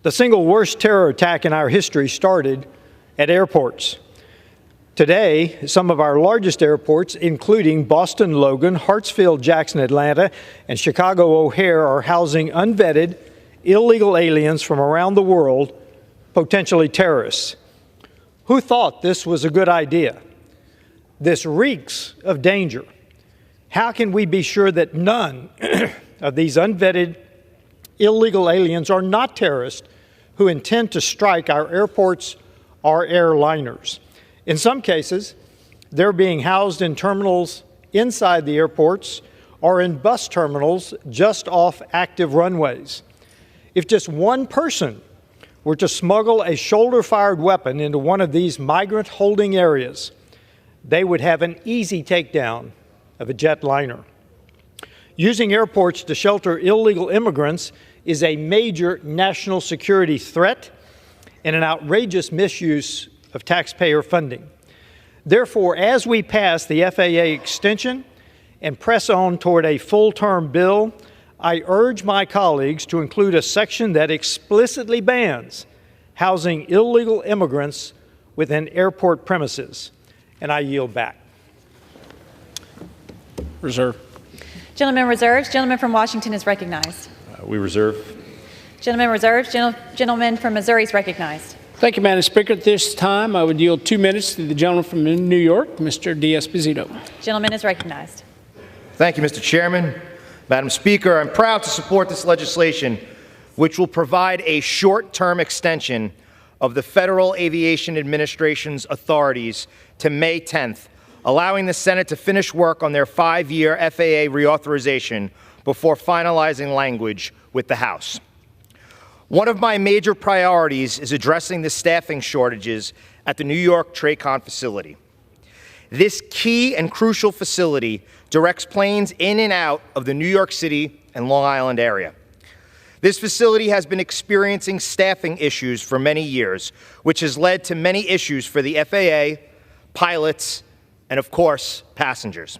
The single worst terror attack in our history started at airports. Today, some of our largest airports, including Boston Logan, Hartsfield Jackson Atlanta, and Chicago O'Hare, are housing unvetted, illegal aliens from around the world, potentially terrorists. Who thought this was a good idea? This reeks of danger. How can we be sure that none of these unvetted, illegal aliens are not terrorists who intend to strike our airports or airliners? In some cases, they're being housed in terminals inside the airports or in bus terminals just off active runways. If just one person were to smuggle a shoulder-fired weapon into one of these migrant-holding areas, they would have an easy takedown of a jetliner. Using airports to shelter illegal immigrants is a major national security threat and an outrageous misuse of taxpayer funding. Therefore, as we pass the FAA extension and press on toward a full-term bill, I urge my colleagues to include a section that explicitly bans housing illegal immigrants within airport premises. And I yield back. Reserve. Gentleman reserves. Gentleman from Washington is recognized. We reserve. Gentleman reserves. Gentleman from Missouri is recognized. Thank you, Madam Speaker. At this time, I would yield 2 minutes to the gentleman from New York, Mr. D'Esposito. Gentleman is recognized. Thank you, Mr. Chairman. Madam Speaker, I'm proud to support this legislation, which will provide a short-term extension of the Federal Aviation Administration's authorities to May 10th, allowing the Senate to finish work on their 5-year FAA reauthorization before finalizing language with the House. One of my major priorities is addressing the staffing shortages at the New York TRACON facility. This key and crucial facility directs planes in and out of the New York City and Long Island area. This facility has been experiencing staffing issues for many years, which has led to many issues for the FAA, pilots, and of course, passengers.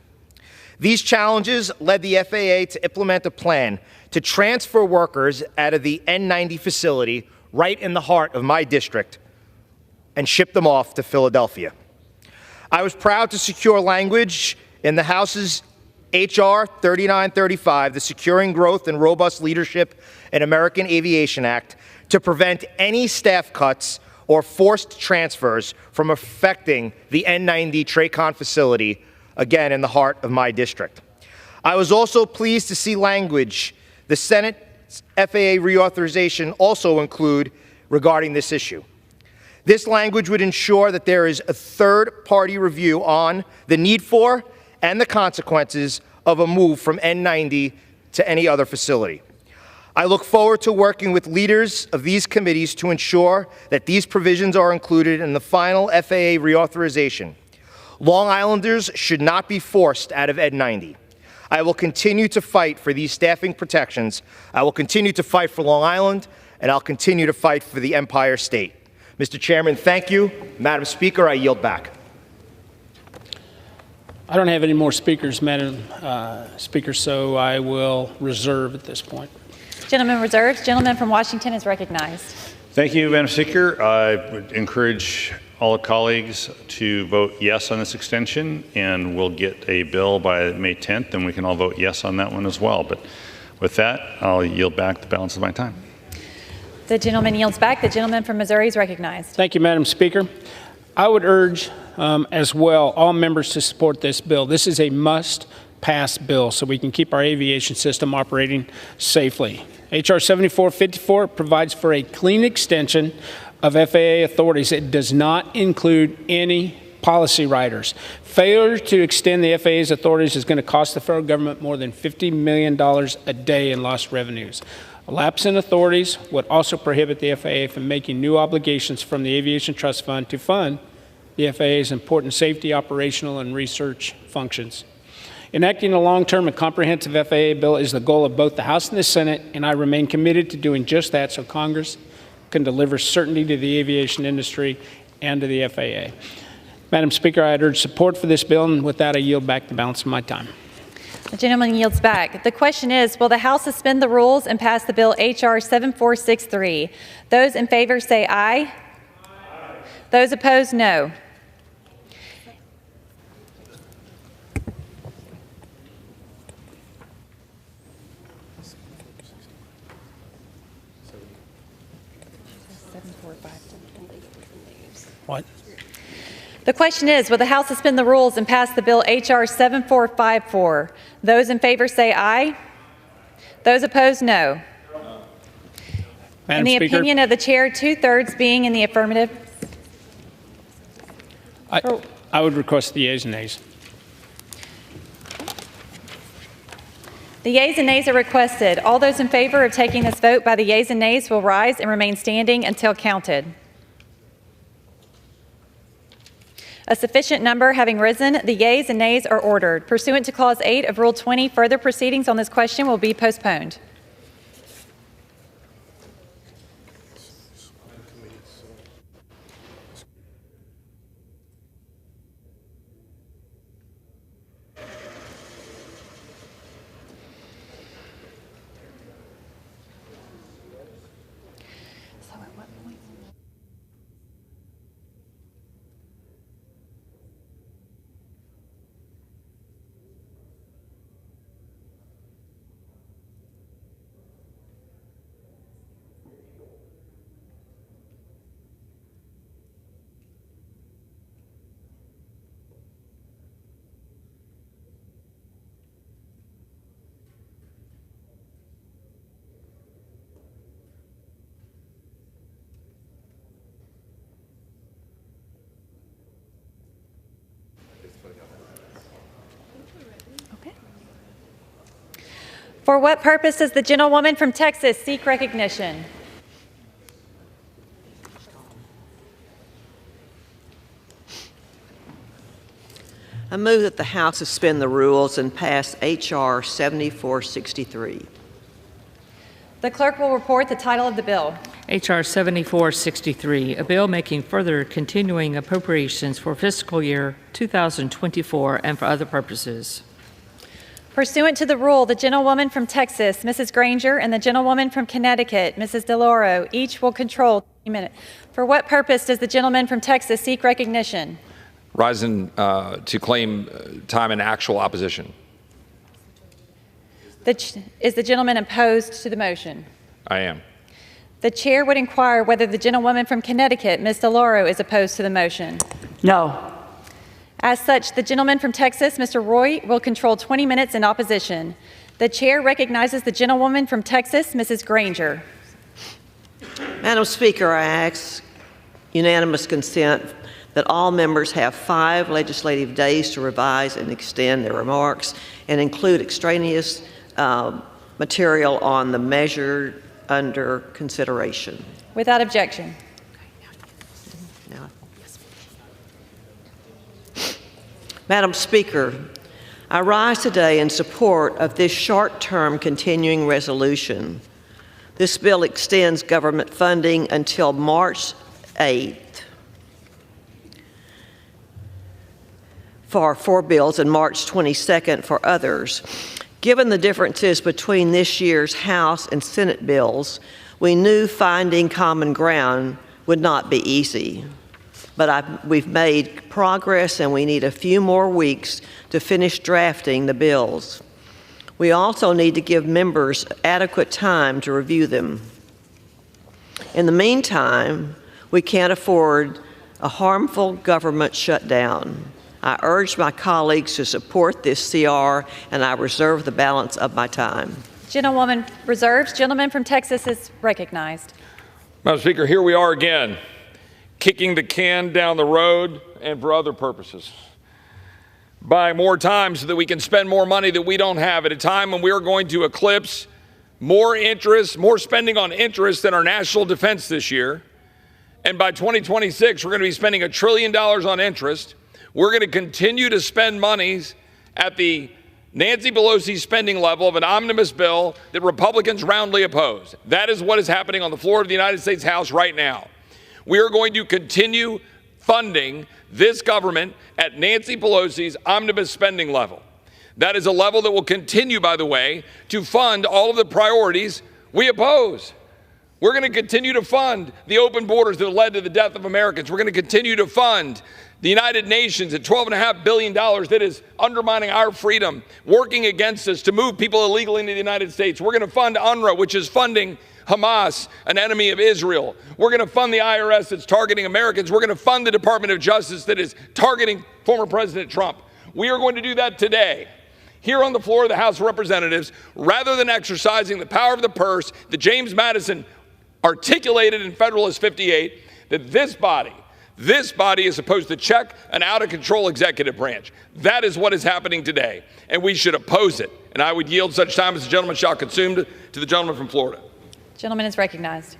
These challenges led the FAA to implement a plan to transfer workers out of the N90 facility right in the heart of my district and ship them off to Philadelphia. I was proud to secure language in the House's H.R. 3935, the Securing Growth and Robust Leadership in American Aviation Act, to prevent any staff cuts or forced transfers from affecting the N90 TRACON facility, again in the heart of my district. I was also pleased to see language the Senate's FAA reauthorization also include regarding this issue. This language would ensure that there is a third-party review on the need for and the consequences of a move from N90 to any other facility. I look forward to working with leaders of these committees to ensure that these provisions are included in the final FAA reauthorization. Long Islanders should not be forced out of N90. I will continue to fight for these staffing protections. I will continue to fight for Long Island, and I'll continue to fight for the Empire State. Mr. Chairman, thank you. Madam Speaker, I yield back. I don't have any more speakers, Madam Speaker, so I will reserve at this point. Gentleman reserves. Gentleman from Washington is recognized. Thank you, Madam Speaker. I would encourage all colleagues to vote yes on this extension, and we'll get a bill by May 10th, and we can all vote yes on that one as well. But with that, I'll yield back the balance of my time. The gentleman yields back. The gentleman from Missouri is recognized. Thank you, Madam Speaker. I would urge as well all members to support this bill. This is a must-pass bill so we can keep our aviation system operating safely. H.R. 7454 provides for a clean extension of FAA authorities. It does not include any policy riders. Failure to extend the FAA's authorities is going to cost the federal government more than $50 million a day in lost revenues. A lapse in authorities would also prohibit the FAA from making new obligations from the Aviation Trust Fund to fund the FAA's important safety, operational, and research functions. Enacting a long-term and comprehensive FAA bill is the goal of both the House and the Senate, and I remain committed to doing just that so Congress can deliver certainty to the aviation industry and to the FAA. Madam Speaker, I'd urge support for this bill, and with that, I yield back the balance of my time. The gentleman yields back. The question is, will the House suspend the rules and pass the bill H.R. 7463? Those in favor say aye. Aye. Those opposed, no. What? The question is, will the House suspend the rules and pass the bill H.R. 7454? Those in favor say aye. Those opposed, no. Madam in the Speaker, opinion of the chair, 2/3 being in the affirmative. I would request the yeas and nays. The yeas and nays are requested. All those in favor of taking this vote by the yeas and nays will rise and remain standing until counted. A sufficient number having risen, the yeas and nays are ordered. Pursuant to Clause 8 of Rule 20, further proceedings on this question will be postponed. For what purpose does the gentlewoman from Texas seek recognition? I move that the House suspend the rules and pass H.R. 7463. The clerk will report the title of the bill. H.R. 7463, a bill making further continuing appropriations for fiscal year 2024 and for other purposes. Pursuant to the rule, the gentlewoman from Texas, Mrs. Granger, and the gentlewoman from Connecticut, Mrs. DeLauro, each will control 2 minutes. For what purpose does the gentleman from Texas seek recognition? Rising to claim time in actual opposition. Is the gentleman opposed to the motion? I am. The chair would inquire whether the gentlewoman from Connecticut, Ms. DeLauro, is opposed to the motion. No. As such, the gentleman from Texas, Mr. Roy, will control 20 minutes in opposition. The chair recognizes the gentlewoman from Texas, Mrs. Granger. Madam Speaker, I ask unanimous consent that all members have 5 legislative days to revise and extend their remarks and include extraneous material on the measure under consideration. Without objection. Madam Speaker, I rise today in support of this short-term continuing resolution. This bill extends government funding until March 8th for 4 bills and March 22nd for others. Given the differences between this year's House and Senate bills, we knew finding common ground would not be easy. But we've made progress and we need a few more weeks to finish drafting the bills. We also need to give members adequate time to review them. In the meantime, we can't afford a harmful government shutdown. I urge my colleagues to support this CR, and I reserve the balance of my time. Gentlewoman reserves. Gentleman from Texas is recognized. Madam Speaker, here we are again, kicking the can down the road and for other purposes. Buy more time so that we can spend more money that we don't have at a time when we are going to eclipse more spending on interest than our national defense this year. And by 2026, we're going to be spending $1 trillion on interest. We're going to continue to spend monies at the Nancy Pelosi spending level of an omnibus bill that Republicans roundly oppose. That is what is happening on the floor of the United States House right now. We are going to continue funding this government at Nancy Pelosi's omnibus spending level. That is a level that will continue, by the way, to fund all of the priorities we oppose. We're going to continue to fund the open borders that led to the death of Americans. We're going to continue to fund the United Nations at $12.5 billion that is undermining our freedom, working against us to move people illegally into the United States. We're going to fund UNRWA, which is funding Hamas, an enemy of Israel. We're going to fund the IRS that's targeting Americans. We're going to fund the Department of Justice that is targeting former President Trump. We are going to do that today, here on the floor of the House of Representatives, rather than exercising the power of the purse that James Madison articulated in Federalist 58, that this body is supposed to check an out-of-control executive branch. That is what is happening today, and we should oppose it. And I would yield such time as the gentleman shall consume to the gentleman from Florida. Gentleman is recognized.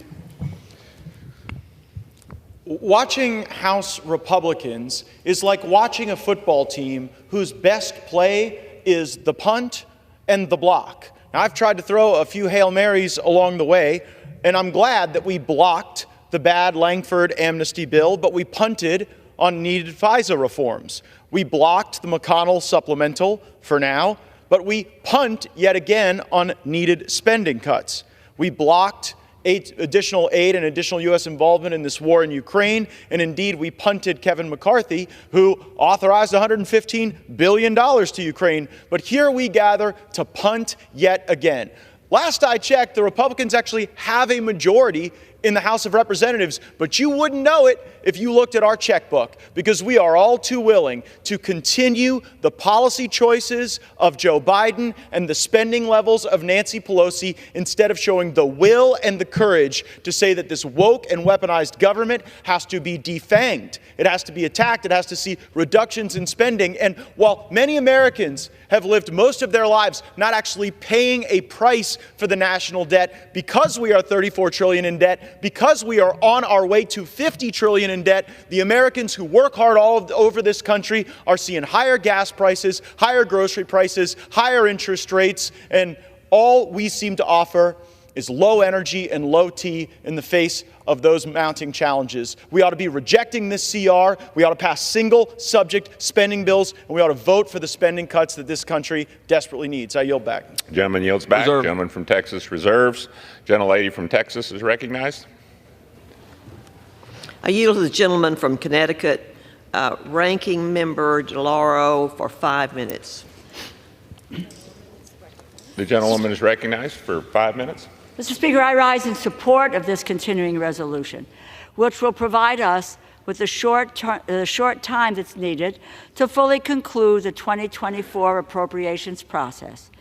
Watching House Republicans is like watching a football team whose best play is the punt and the block. Now, I've tried to throw a few Hail Marys along the way, and I'm glad that we blocked the bad Langford amnesty bill, but we punted on needed FISA reforms. We blocked the McConnell supplemental for now, but we punt yet again on needed spending cuts. We blocked additional aid and additional U.S. involvement in this war in Ukraine, and indeed we punted Kevin McCarthy, who authorized $115 billion to Ukraine. But here we gather to punt yet again. Last I checked, the Republicans actually have a majority in the House of Representatives, but you wouldn't know it if you looked at our checkbook, because we are all too willing to continue the policy choices of Joe Biden and the spending levels of Nancy Pelosi instead of showing the will and the courage to say that this woke and weaponized government has to be defanged. It has to be attacked. It has to see reductions in spending. And while many Americans have lived most of their lives not actually paying a price for the national debt because we are $34 trillion in debt, because we are on our way to $50 trillion in debt, the Americans who work hard all over this country are seeing higher gas prices, higher grocery prices, higher interest rates, and all we seem to offer is low energy and low T in the face of those mounting challenges. We ought to be rejecting this CR. We ought to pass single subject spending bills, and we ought to vote for the spending cuts that this country desperately needs. I yield back. Gentleman yields back. Reserve. Gentleman from Texas reserves. Gentlelady from Texas is recognized. I yield to the gentleman from Connecticut, Ranking Member DeLauro, for 5 minutes. The gentlewoman is recognized for 5 minutes. Mr. Speaker, I rise in support of this continuing resolution, which will provide us with the short time that's needed to fully conclude the 2024 appropriations process.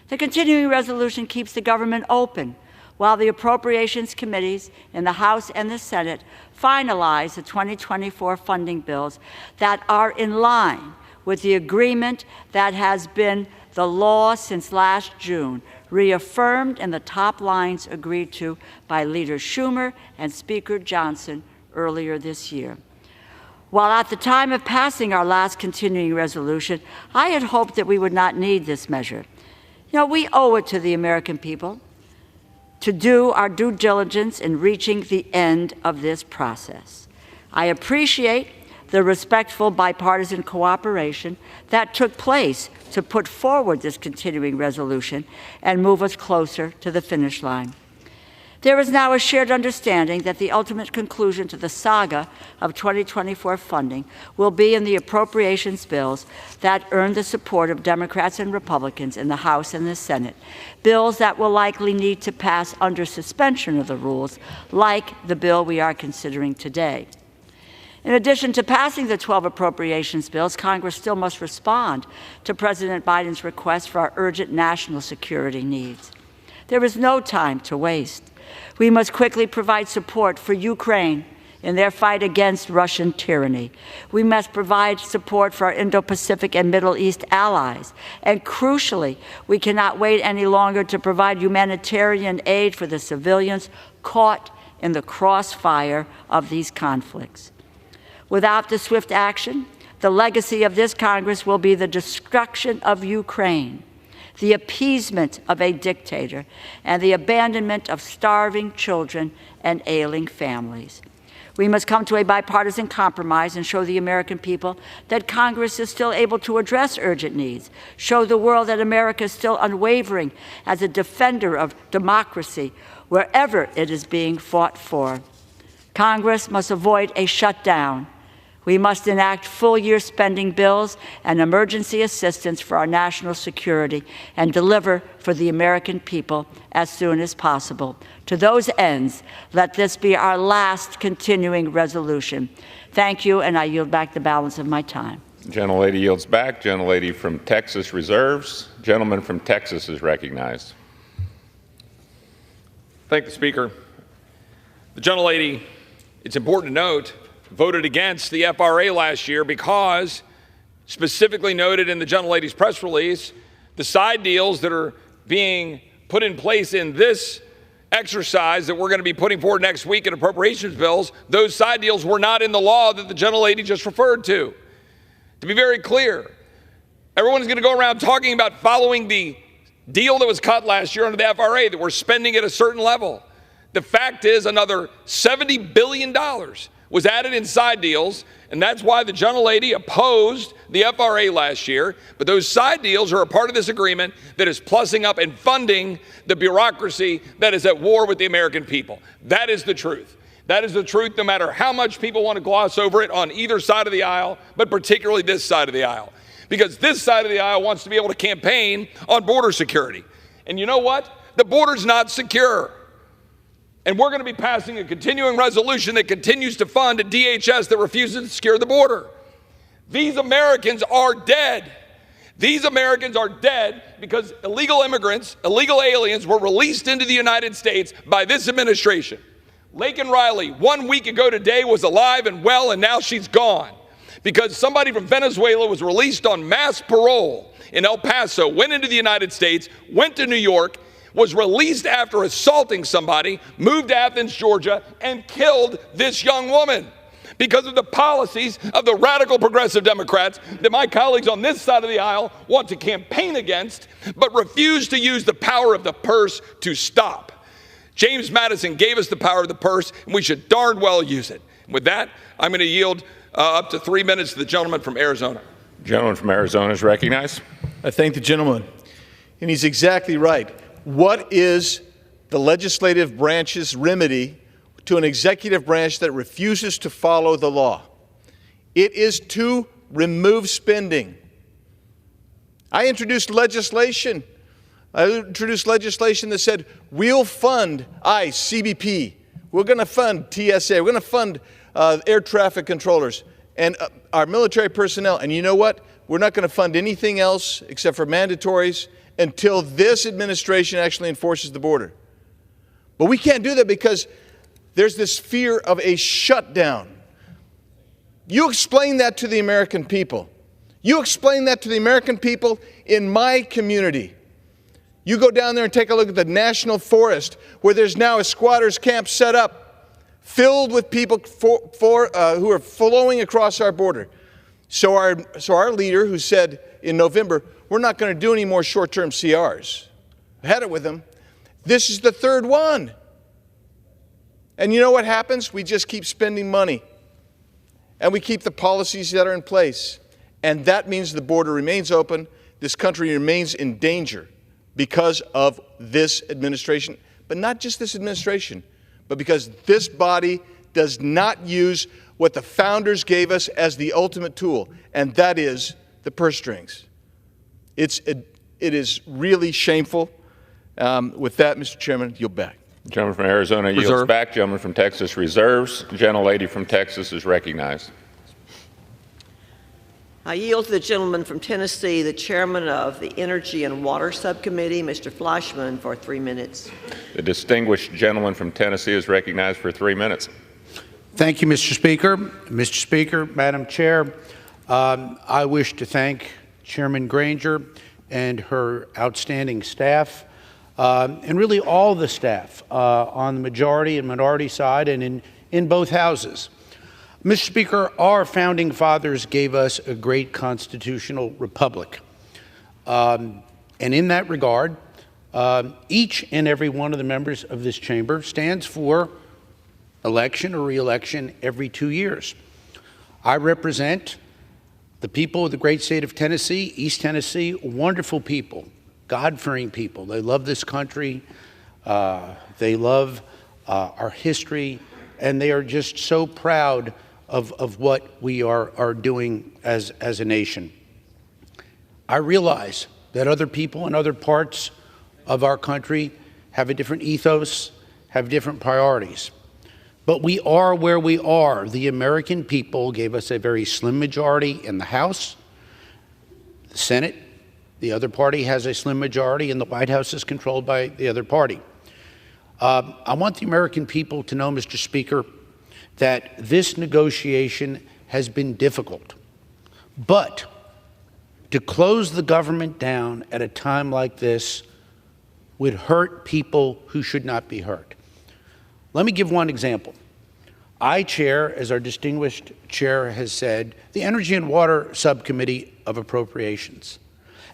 The continuing resolution keeps the government open while the appropriations committees in the House and the Senate finalize the 2024 funding bills that are in line with the agreement that has been the law since last June, reaffirmed in the top lines agreed to by Leader Schumer and Speaker Johnson earlier this year. While at the time of passing our last continuing resolution, I had hoped that we would not need this measure. You know, we owe it to the American people to do our due diligence in reaching the end of this process. I appreciate the respectful bipartisan cooperation that took place to put forward this continuing resolution and move us closer to the finish line. There is now a shared understanding that the ultimate conclusion to the saga of 2024 funding will be in the appropriations bills that earn the support of Democrats and Republicans in the House and the Senate, bills that will likely need to pass under suspension of the rules, like the bill we are considering today. In addition to passing the 12 appropriations bills, Congress still must respond to President Biden's request for our urgent national security needs. There is no time to waste. We must quickly provide support for Ukraine in their fight against Russian tyranny. We must provide support for our Indo-Pacific and Middle East allies. And crucially, we cannot wait any longer to provide humanitarian aid for the civilians caught in the crossfire of these conflicts. Without the swift action, the legacy of this Congress will be the destruction of Ukraine, the appeasement of a dictator, and the abandonment of starving children and ailing families. We must come to a bipartisan compromise and show the American people that Congress is still able to address urgent needs, show the world that America is still unwavering as a defender of democracy wherever it is being fought for. Congress must avoid a shutdown. We must enact full-year spending bills and emergency assistance for our national security and deliver for the American people as soon as possible. To those ends, let this be our last continuing resolution. Thank you, and I yield back the balance of my time. Gentlelady yields back. Gentlelady from Texas reserves. Gentleman from Texas is recognized. Thank the Speaker. The gentlelady, it's important to note, voted against the FRA last year because, specifically noted in the gentlelady's press release, the side deals that are being put in place in this exercise that we're going to be putting forward next week in appropriations bills, those side deals were not in the law that the gentlelady just referred to. To be very clear, everyone's going to go around talking about following the deal that was cut last year under the FRA, that we're spending at a certain level. The fact is another $70 billion was added in side deals, and that's why the gentlelady opposed the FRA last year. But those side deals are a part of this agreement that is plussing up and funding the bureaucracy that is at war with the American people. That is the truth. That is the truth, no matter how much people want to gloss over it on either side of the aisle, but particularly this side of the aisle. Because this side of the aisle wants to be able to campaign on border security. And you know what? The border's not secure. And we're going to be passing a continuing resolution that continues to fund a DHS that refuses to secure the border. These Americans are dead. These Americans are dead because illegal immigrants, illegal aliens were released into the United States by this administration. Laken Riley, 1 week ago today, was alive and well, and now she's gone because somebody from Venezuela was released on mass parole in El Paso, went into the United States, went to New York, was released after assaulting somebody, moved to Athens, Georgia, and killed this young woman because of the policies of the radical progressive Democrats that my colleagues on this side of the aisle want to campaign against, but refuse to use the power of the purse to stop. James Madison gave us the power of the purse, and we should darn well use it. With that, I'm going to yield up to 3 minutes to the gentleman from Arizona. Gentleman from Arizona is recognized. I thank the gentleman. And he's exactly right. What is the legislative branch's remedy to an executive branch that refuses to follow the law? It is to remove spending. I introduced legislation that said we'll fund ICE, CBP. We're going to fund TSA. We're going to fund air traffic controllers and our military personnel. And you know what? We're not going to fund anything else except for mandatories until this administration actually enforces the border. But we can't do that because there's this fear of a shutdown. You explain that to the American people. You explain that to the American people in my community. You go down there and take a look at the National Forest, where there's now a squatters camp set up, filled with people who are flowing across our border. So our leader, who said in November, we're not going to do any more short-term CRs. I had it with him. This is the third one. And you know what happens? We just keep spending money. And we keep the policies that are in place. And that means the border remains open. This country remains in danger because of this administration. But not just this administration, but because this body does not use what the founders gave us as the ultimate tool, and that is the purse strings. It is really shameful. With that, Mr. Chairman, yield back. Gentleman from Arizona yields back. Gentleman from Texas reserves. Gentlelady from Texas is recognized. I yield to the gentleman from Tennessee, the chairman of the Energy and Water Subcommittee, Mr. Fleischman, for 3 minutes. The distinguished gentleman from Tennessee is recognized for 3 minutes. Thank you, Mr. Speaker. Mr. Speaker, Madam Chair, I wish to thank Chairman Granger and her outstanding staff, and really all the staff on the majority and minority side and in both houses. Mr. Speaker, our founding fathers gave us a great constitutional republic. And in that regard, each and every one of the members of this chamber stands for election or re-election every 2 years. I represent the people of the great state of Tennessee, East Tennessee, wonderful people, God-fearing people. They love this country, they love our history, and they are just so proud of what we are doing as a nation. I realize that other people in other parts of our country have a different ethos, have different priorities. But we are where we are. The American people gave us a very slim majority in the House, the Senate. The other party has a slim majority, and the White House is controlled by the other party. I want the American people to know, Mr. Speaker, that this negotiation has been difficult. But to close the government down at a time like this would hurt people who should not be hurt. Let me give one example. I chair, as our distinguished chair has said, the Energy and Water Subcommittee of Appropriations.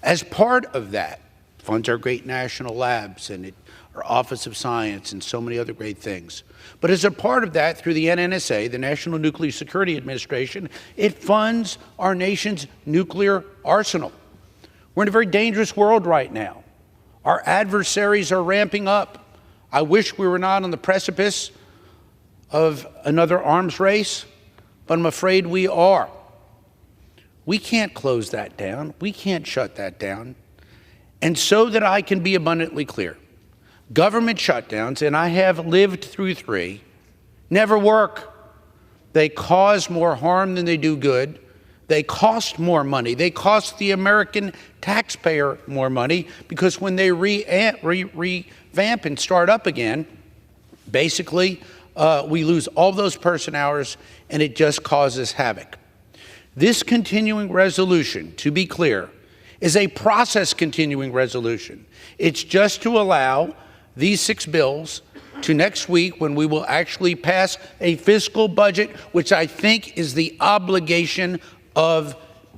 As part of that, funds our great national labs and our Office of Science and so many other great things. But as a part of that, through the NNSA, the National Nuclear Security Administration, it funds our nation's nuclear arsenal. We're in a very dangerous world right now. Our adversaries are ramping up. I wish we were not on the precipice of another arms race, but I'm afraid we are. We can't close that down. We can't shut that down. And so that I can be abundantly clear, government shutdowns, and I have lived through 3, never work. They cause more harm than they do good. They cost more money. They cost the American taxpayer more money because when they revamp and start up again, basically we lose all those person hours and it just causes havoc. This continuing resolution, to be clear, is a process continuing resolution. It's just to allow these 6 bills to next week when we will actually pass a fiscal budget, which I think is the obligation of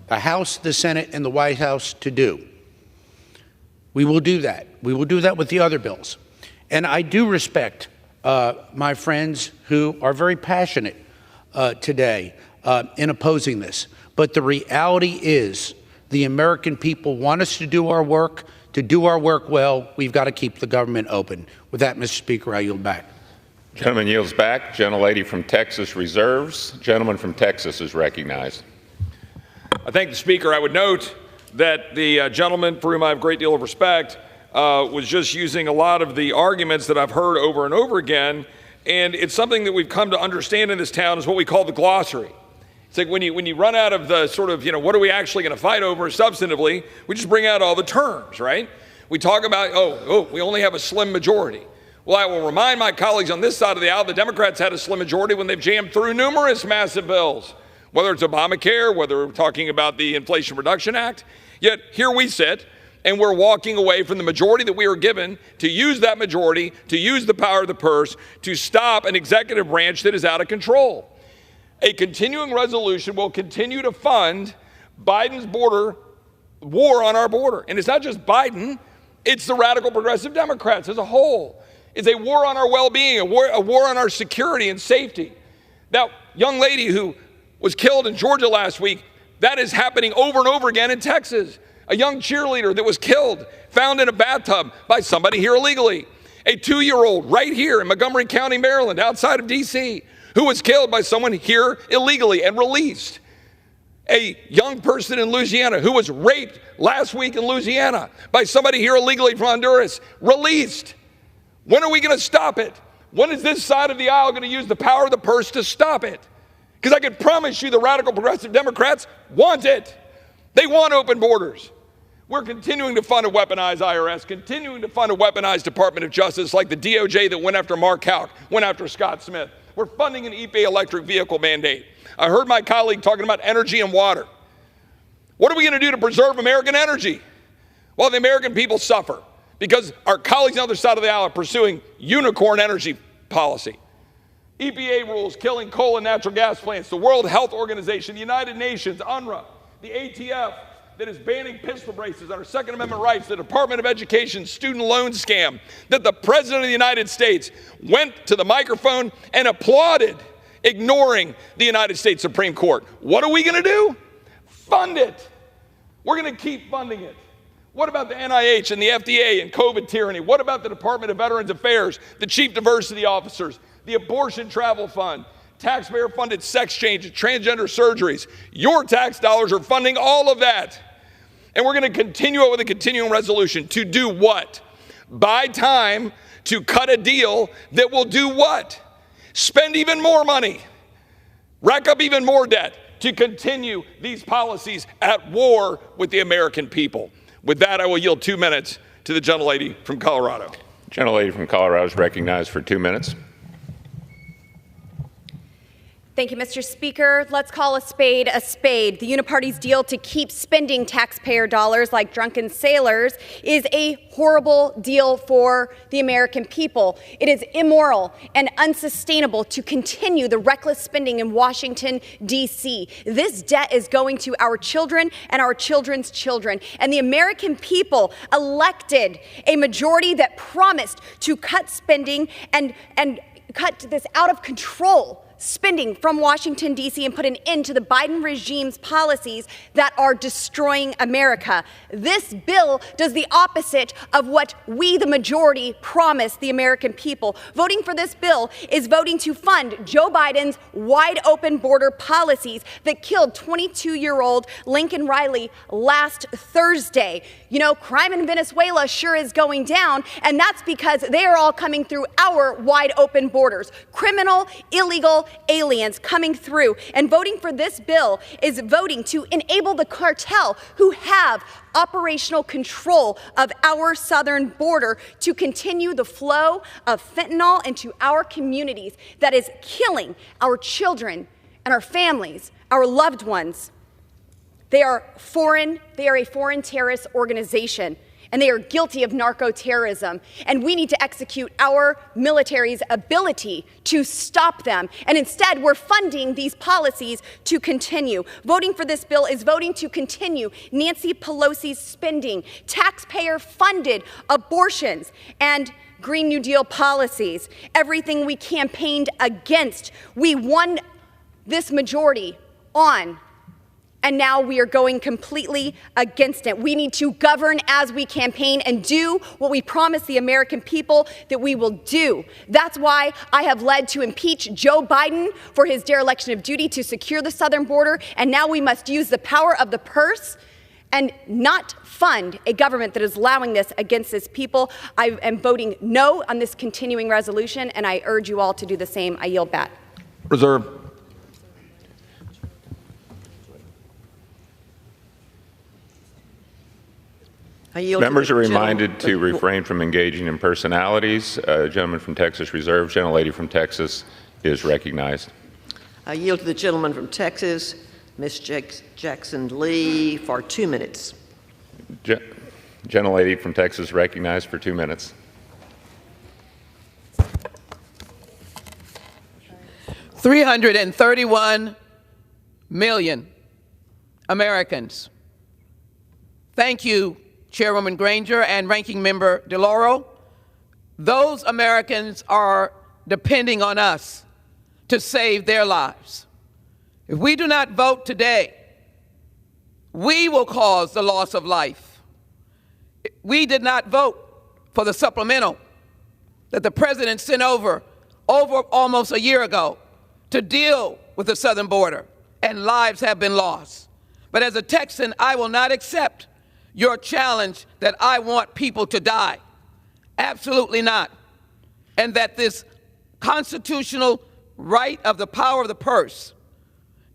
the House, the Senate, and the White House to do. We will do that. We will do that with the other bills. And I do respect my friends who are very passionate today in opposing this. But the reality is the American people want us to do our work. To do our work well, we've got to keep the government open. With that, Mr. Speaker, I yield back. Gentleman yields back. Gentlelady from Texas reserves. Gentleman from Texas is recognized. I thank the Speaker. I would note that the gentleman, for whom I have a great deal of respect, was just using a lot of the arguments that I've heard over and over again, and it's something that we've come to understand in this town is what we call the glossary. It's like when you run out of the sort of, what are we actually going to fight over substantively, we just bring out all the terms, right? We talk about, we only have a slim majority. Well, I will remind my colleagues on this side of the aisle, the Democrats had a slim majority when they've jammed through numerous massive bills, whether it's Obamacare, whether we're talking about the Inflation Reduction Act. Yet here we sit, and we're walking away from the majority that we were given to use that majority, to use the power of the purse, to stop an executive branch that is out of control. A continuing resolution will continue to fund Biden's war on our border. And it's not just Biden, it's the radical progressive Democrats as a whole. It's a war on our well-being, a war on our security and safety. That young lady who was killed in Georgia last week, that is happening over and over again in Texas. A young cheerleader that was killed, found in a bathtub by somebody here illegally. A 2-year-old right here in Montgomery County, Maryland, outside of D.C., who was killed by someone here illegally and released. A young person in Louisiana who was raped last week in Louisiana by somebody here illegally from Honduras, released. When are we going to stop it? When is this side of the aisle going to use the power of the purse to stop it? Because I can promise you the radical progressive Democrats want it. They want open borders. We're continuing to fund a weaponized IRS, continuing to fund a weaponized Department of Justice like the DOJ that went after Mark Houck, went after Scott Smith. We're funding an EPA electric vehicle mandate. I heard my colleague talking about energy and water. What are we going to do to preserve American energy? Well, the American people suffer because our colleagues on the other side of the aisle are pursuing unicorn energy policy. EPA rules killing coal and natural gas plants, the World Health Organization, the United Nations, UNRWA, the ATF that is banning pistol braces on our Second Amendment rights, the Department of Education student loan scam, that the President of the United States went to the microphone and applauded, ignoring the United States Supreme Court. What are we going to do? Fund it. We're going to keep funding it. What about the NIH and the FDA and COVID tyranny? What about the Department of Veterans Affairs, the chief diversity officers, the abortion travel fund, taxpayer-funded sex changes, transgender surgeries? Your tax dollars are funding all of that. And we're going to continue it with a continuing resolution to do what? Buy time to cut a deal that will do what? Spend even more money, rack up even more debt to continue these policies at war with the American people. With that, I will yield 2 minutes to the gentlelady from Colorado. Gentlelady from Colorado is recognized for 2 minutes. Thank you, Mr. Speaker. Let's call a spade a spade. The Uniparty's deal to keep spending taxpayer dollars like drunken sailors is a horrible deal for the American people. It is immoral and unsustainable to continue the reckless spending in Washington, D.C. This debt is going to our children and our children's children. And the American people elected a majority that promised to cut spending and cut this out of control spending from Washington, D.C., and put an end to the Biden regime's policies that are destroying America. This bill does the opposite of what we, the majority, promised the American people. Voting for this bill is voting to fund Joe Biden's wide open border policies that killed 22-year-old Lincoln Riley last Thursday. You know, crime in Venezuela sure is going down, and that's because they are all coming through our wide open borders. Criminal, illegal aliens coming through. And voting for this bill is voting to enable the cartel who have operational control of our southern border to continue the flow of fentanyl into our communities that is killing our children and our families, our loved ones. They are a foreign terrorist organization, and they are guilty of narco-terrorism. And we need to execute our military's ability to stop them. And instead, we're funding these policies to continue. Voting for this bill is voting to continue Nancy Pelosi's spending, taxpayer-funded abortions, and Green New Deal policies. Everything we campaigned against, we won this majority on. And now we are going completely against it. We need to govern as we campaign and do what we promise the American people that we will do. That's why I have led to impeach Joe Biden for his dereliction of duty to secure the southern border. And now we must use the power of the purse and not fund a government that is allowing this against its people. I am voting no on this continuing resolution, and I urge you all to do the same. I yield back. Reserve. Members are reminded to refrain from engaging in personalities. Gentleman from Texas reserves. Gentlelady from Texas is recognized. I yield to the gentleman from Texas, Ms. Jackson Lee, for 2 minutes. Gentlelady from Texas recognized for 2 minutes. $331 million Americans. Thank you, Chairwoman Granger and Ranking Member DeLauro. Those Americans are depending on us to save their lives. If we do not vote today, we will cause the loss of life. We did not vote for the supplemental that the President sent over almost a year ago to deal with the southern border, and lives have been lost. But as a Texan, I will not accept your challenge that I want people to die. Absolutely not. And that this constitutional right of the power of the purse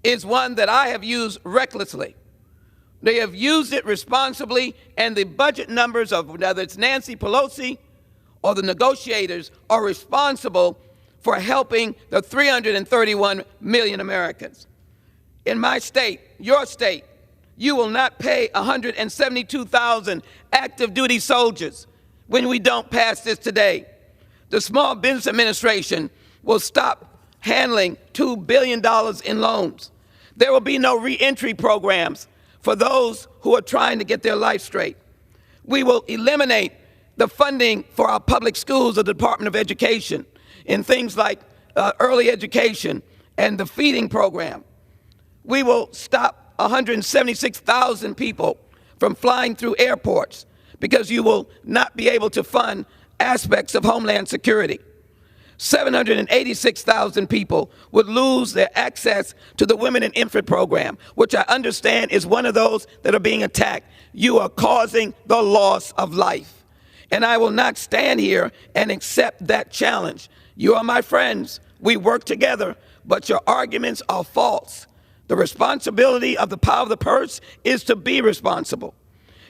is one that I have used recklessly. They have used it responsibly, and the budget numbers of whether it's Nancy Pelosi or the negotiators are responsible for helping the 331 million Americans. In my state, your state, you will not pay 172,000 active duty soldiers when we don't pass this today. The Small Business Administration will stop handling $2 billion in loans. There will be no reentry programs for those who are trying to get their life straight. We will eliminate the funding for our public schools, the Department of Education, in things like early education and the feeding program. We will stop 176,000 people from flying through airports because you will not be able to fund aspects of Homeland Security. 786,000 people would lose their access to the Women and Infant Program, which I understand is one of those that are being attacked. You are causing the loss of life. And I will not stand here and accept that challenge. You are my friends. We work together, but your arguments are false. The responsibility of the power of the purse is to be responsible.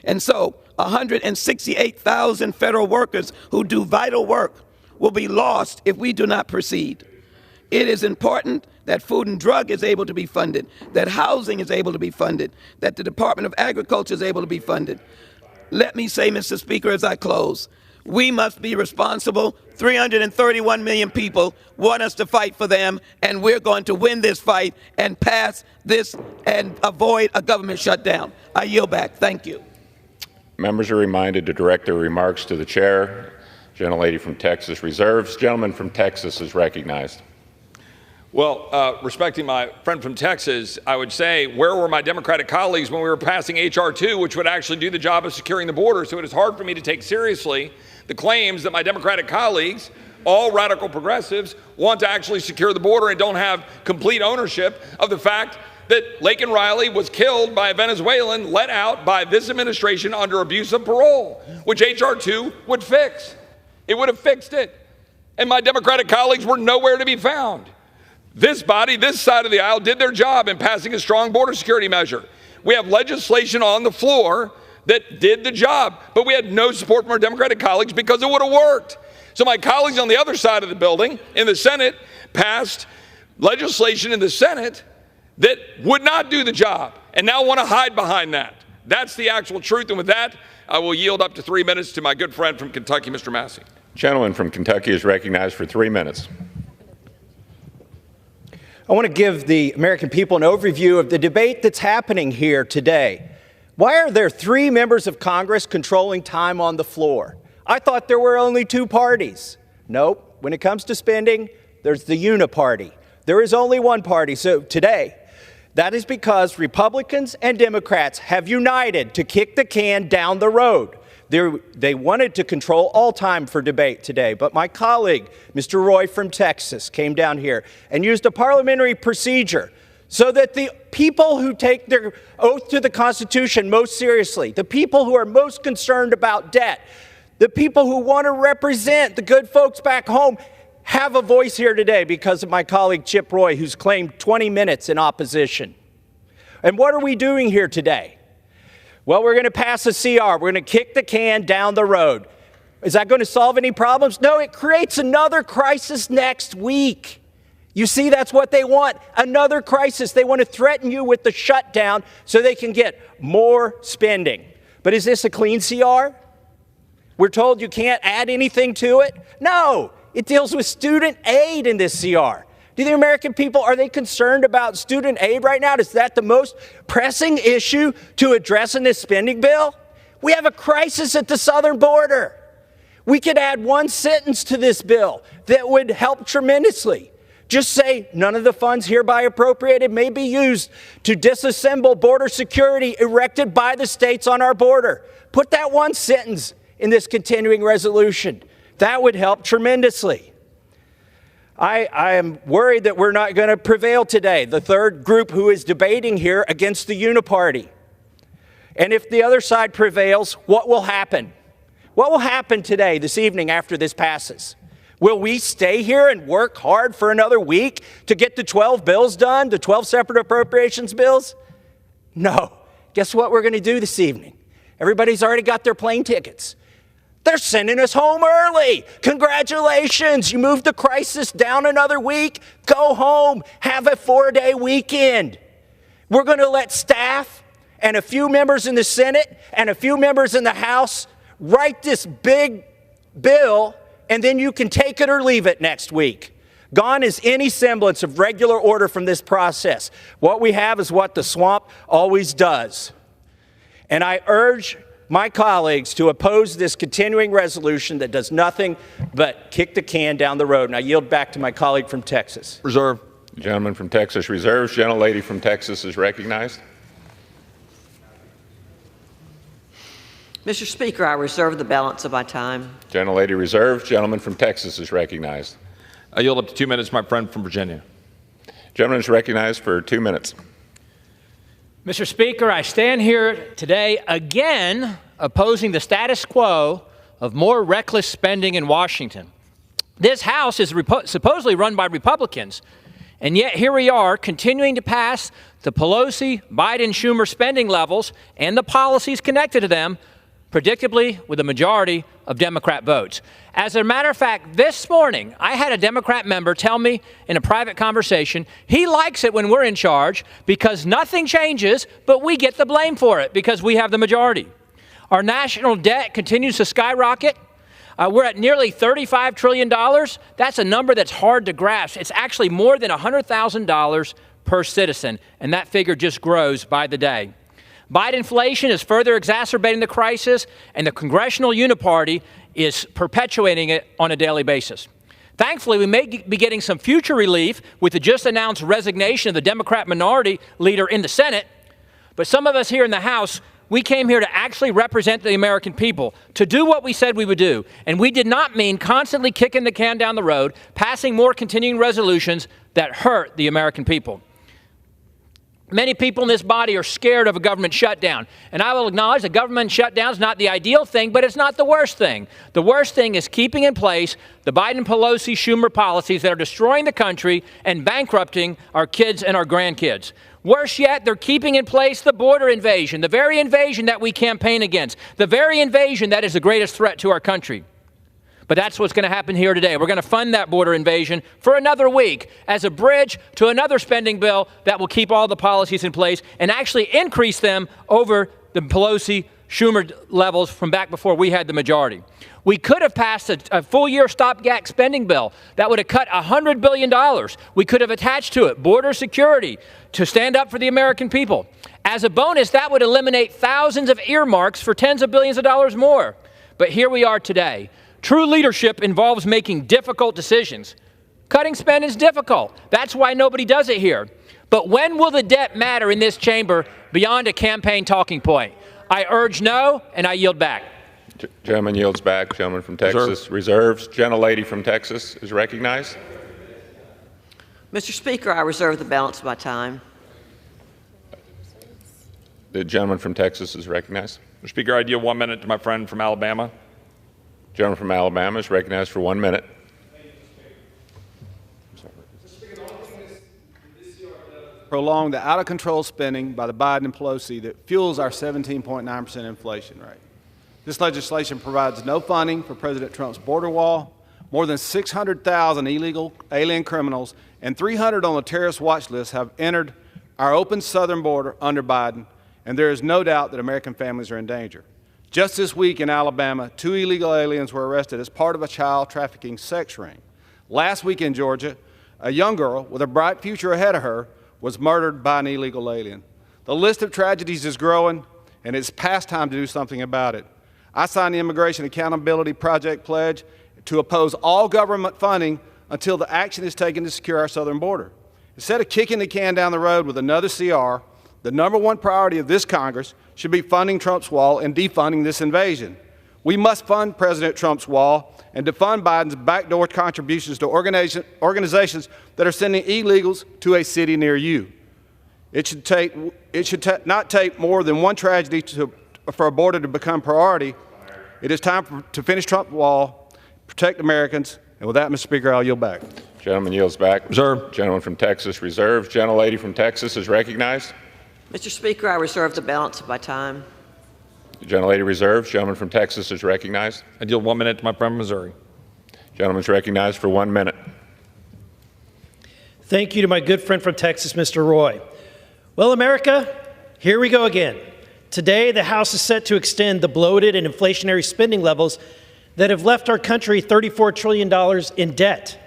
And so 168,000 federal workers who do vital work will be lost if we do not proceed. It is important that food and drug is able to be funded, that housing is able to be funded, that the Department of Agriculture is able to be funded. Let me say, Mr. Speaker, as I close, we must be responsible. 331 million people want us to fight for them, and we're going to win this fight and pass this and avoid a government shutdown. I yield back. Thank you. Members are reminded to direct their remarks to the chair. Gentlelady from Texas reserves. Gentleman from Texas is recognized. Well, respecting my friend from Texas, I would say, where were my Democratic colleagues when we were passing H.R. 2, which would actually do the job of securing the border? So it is hard for me to take seriously the claims that my Democratic colleagues, all radical progressives, want to actually secure the border and don't have complete ownership of the fact that Laken Riley was killed by a Venezuelan let out by this administration under abuse of parole, which H.R. 2 would fix. It would have fixed it. And my Democratic colleagues were nowhere to be found. This body, this side of the aisle, did their job in passing a strong border security measure. We have legislation on the floor that did the job, but we had no support from our Democratic colleagues because it would have worked. So my colleagues on the other side of the building in the Senate passed legislation in the Senate that would not do the job and now want to hide behind that. That's the actual truth. And with that, I will yield up to 3 minutes to my good friend from Kentucky, Mr. Massey. Gentleman from Kentucky is recognized for 3 minutes. I want to give the American people an overview of the debate that's happening here today. Why are there 3 members of Congress controlling time on the floor? I thought there were only 2 parties. Nope. When it comes to spending, there's the uniparty. There is only one party. So today, that is because Republicans and Democrats have united to kick the can down the road. They wanted to control all time for debate today, but my colleague, Mr. Roy from Texas, came down here and used a parliamentary procedure so that the people who take their oath to the Constitution most seriously, the people who are most concerned about debt, the people who want to represent the good folks back home, have a voice here today because of my colleague Chip Roy, who's claimed 20 minutes in opposition. And what are we doing here today? Well, we're going to pass a CR. We're going to kick the can down the road. Is that going to solve any problems? No, it creates another crisis next week. You see, that's what they want, another crisis. They want to threaten you with the shutdown so they can get more spending. But is this a clean CR? We're told you can't add anything to it? No, it deals with student aid in this CR. Do the American people, are they concerned about student aid right now? Is that the most pressing issue to address in this spending bill? We have a crisis at the southern border. We could add one sentence to this bill that would help tremendously. Just say none of the funds hereby appropriated may be used to disassemble border security erected by the states on our border. Put that one sentence in this continuing resolution. That would help tremendously. I am worried that we're not going to prevail today, the third group who is debating here against the uniparty. And if the other side prevails, what will happen? What will happen today, this evening, after this passes? Will we stay here and work hard for another week to get the 12 bills done, the 12 separate appropriations bills? No. Guess what we're going to do this evening? Everybody's already got their plane tickets. They're sending us home early. Congratulations. You moved the crisis down another week. Go home. Have a 4-day weekend. We're going to let staff and a few members in the Senate and a few members in the House write this big bill, and then you can take it or leave it next week. Gone is any semblance of regular order from this process. What we have is what the swamp always does. And I urge my colleagues to oppose this continuing resolution that does nothing but kick the can down the road. And I yield back to my colleague from Texas. Reserve. The gentleman from Texas reserves. Gentlelady from Texas is recognized. Mr. Speaker, I reserve the balance of my time. Gentlelady reserves. Gentleman from Texas is recognized. I yield up to 2 minutes, my friend from Virginia. Gentleman is recognized for 2 minutes. Mr. Speaker, I stand here today again opposing the status quo of more reckless spending in Washington. This House is supposedly run by Republicans, and yet here we are continuing to pass the Pelosi, Biden, Schumer spending levels and the policies connected to them, predictably with a majority of Democrat votes. As a matter of fact, this morning, I had a Democrat member tell me in a private conversation he likes it when we're in charge because nothing changes, but we get the blame for it because we have the majority. Our national debt continues to skyrocket. We're at nearly $35 trillion. That's a number that's hard to grasp. It's actually more than $100,000 per citizen, and that figure just grows by the day. Biden inflation is further exacerbating the crisis, and the congressional uniparty is perpetuating it on a daily basis. Thankfully, we may be getting some future relief with the just announced resignation of the Democrat minority leader in the Senate, but some of us here in the House, we came here to actually represent the American people, to do what we said we would do, and we did not mean constantly kicking the can down the road, passing more continuing resolutions that hurt the American people. Many people in this body are scared of a government shutdown. And I will acknowledge the government shutdown is not the ideal thing, but it's not the worst thing. The worst thing is keeping in place the Biden, Pelosi, Schumer policies that are destroying the country and bankrupting our kids and our grandkids. Worse yet, they're keeping in place the border invasion, the very invasion that we campaign against, the very invasion that is the greatest threat to our country. But that's what's going to happen here today. We're going to fund that border invasion for another week as a bridge to another spending bill that will keep all the policies in place and actually increase them over the Pelosi-Schumer levels from back before we had the majority. We could have passed a full-year stopgap spending bill that would have cut $100 billion. We could have attached to it border security to stand up for the American people. As a bonus, that would eliminate thousands of earmarks for tens of billions of dollars more. But here we are today. True leadership involves making difficult decisions. Cutting spend is difficult. That's why nobody does it here. But when will the debt matter in this chamber beyond a campaign talking point? I urge no, and I yield back. Gentleman yields back. Gentleman from Texas reserves. Gentlelady from Texas is recognized. Mr. Speaker, I reserve the balance of my time. The gentleman from Texas is recognized. Mr. Speaker, I yield 1 minute to my friend from Alabama. Gentleman from Alabama is recognized for 1 minute. prolong the out-of-control spending by the Biden and Pelosi that fuels our 17.9% inflation rate. This legislation provides no funding for President Trump's border wall. More than 600,000 illegal alien criminals and 300 on the terrorist watch list have entered our open southern border under Biden, and there is no doubt that American families are in danger. Just this week in Alabama, 2 illegal aliens were arrested as part of a child trafficking sex ring. Last week in Georgia, a young girl with a bright future ahead of her was murdered by an illegal alien. The list of tragedies is growing, and it's past time to do something about it. I signed the Immigration Accountability Project pledge to oppose all government funding until the action is taken to secure our southern border. Instead of kicking the can down the road with another CR, the number one priority of this Congress should be funding Trump's wall and defunding this invasion. We must fund President Trump's wall and defund Biden's backdoor contributions to organizations that are sending illegals to a city near you. It should not take more than one tragedy for a border to become priority. It is time to finish Trump's wall, protect Americans, and with that, Mr. Speaker, I'll yield back. Gentleman yields back. Reserve. Gentleman from Texas reserves. Gentlelady from Texas is recognized. Mr. Speaker, I reserve the balance of my time. The gentlelady reserves. Gentleman from Texas is recognized. I yield 1 minute to my friend from Missouri. Gentleman is recognized for 1 minute. Thank you to my good friend from Texas, Mr. Roy. Well, America, here we go again. Today, the House is set to extend the bloated and inflationary spending levels that have left our country $34 trillion in debt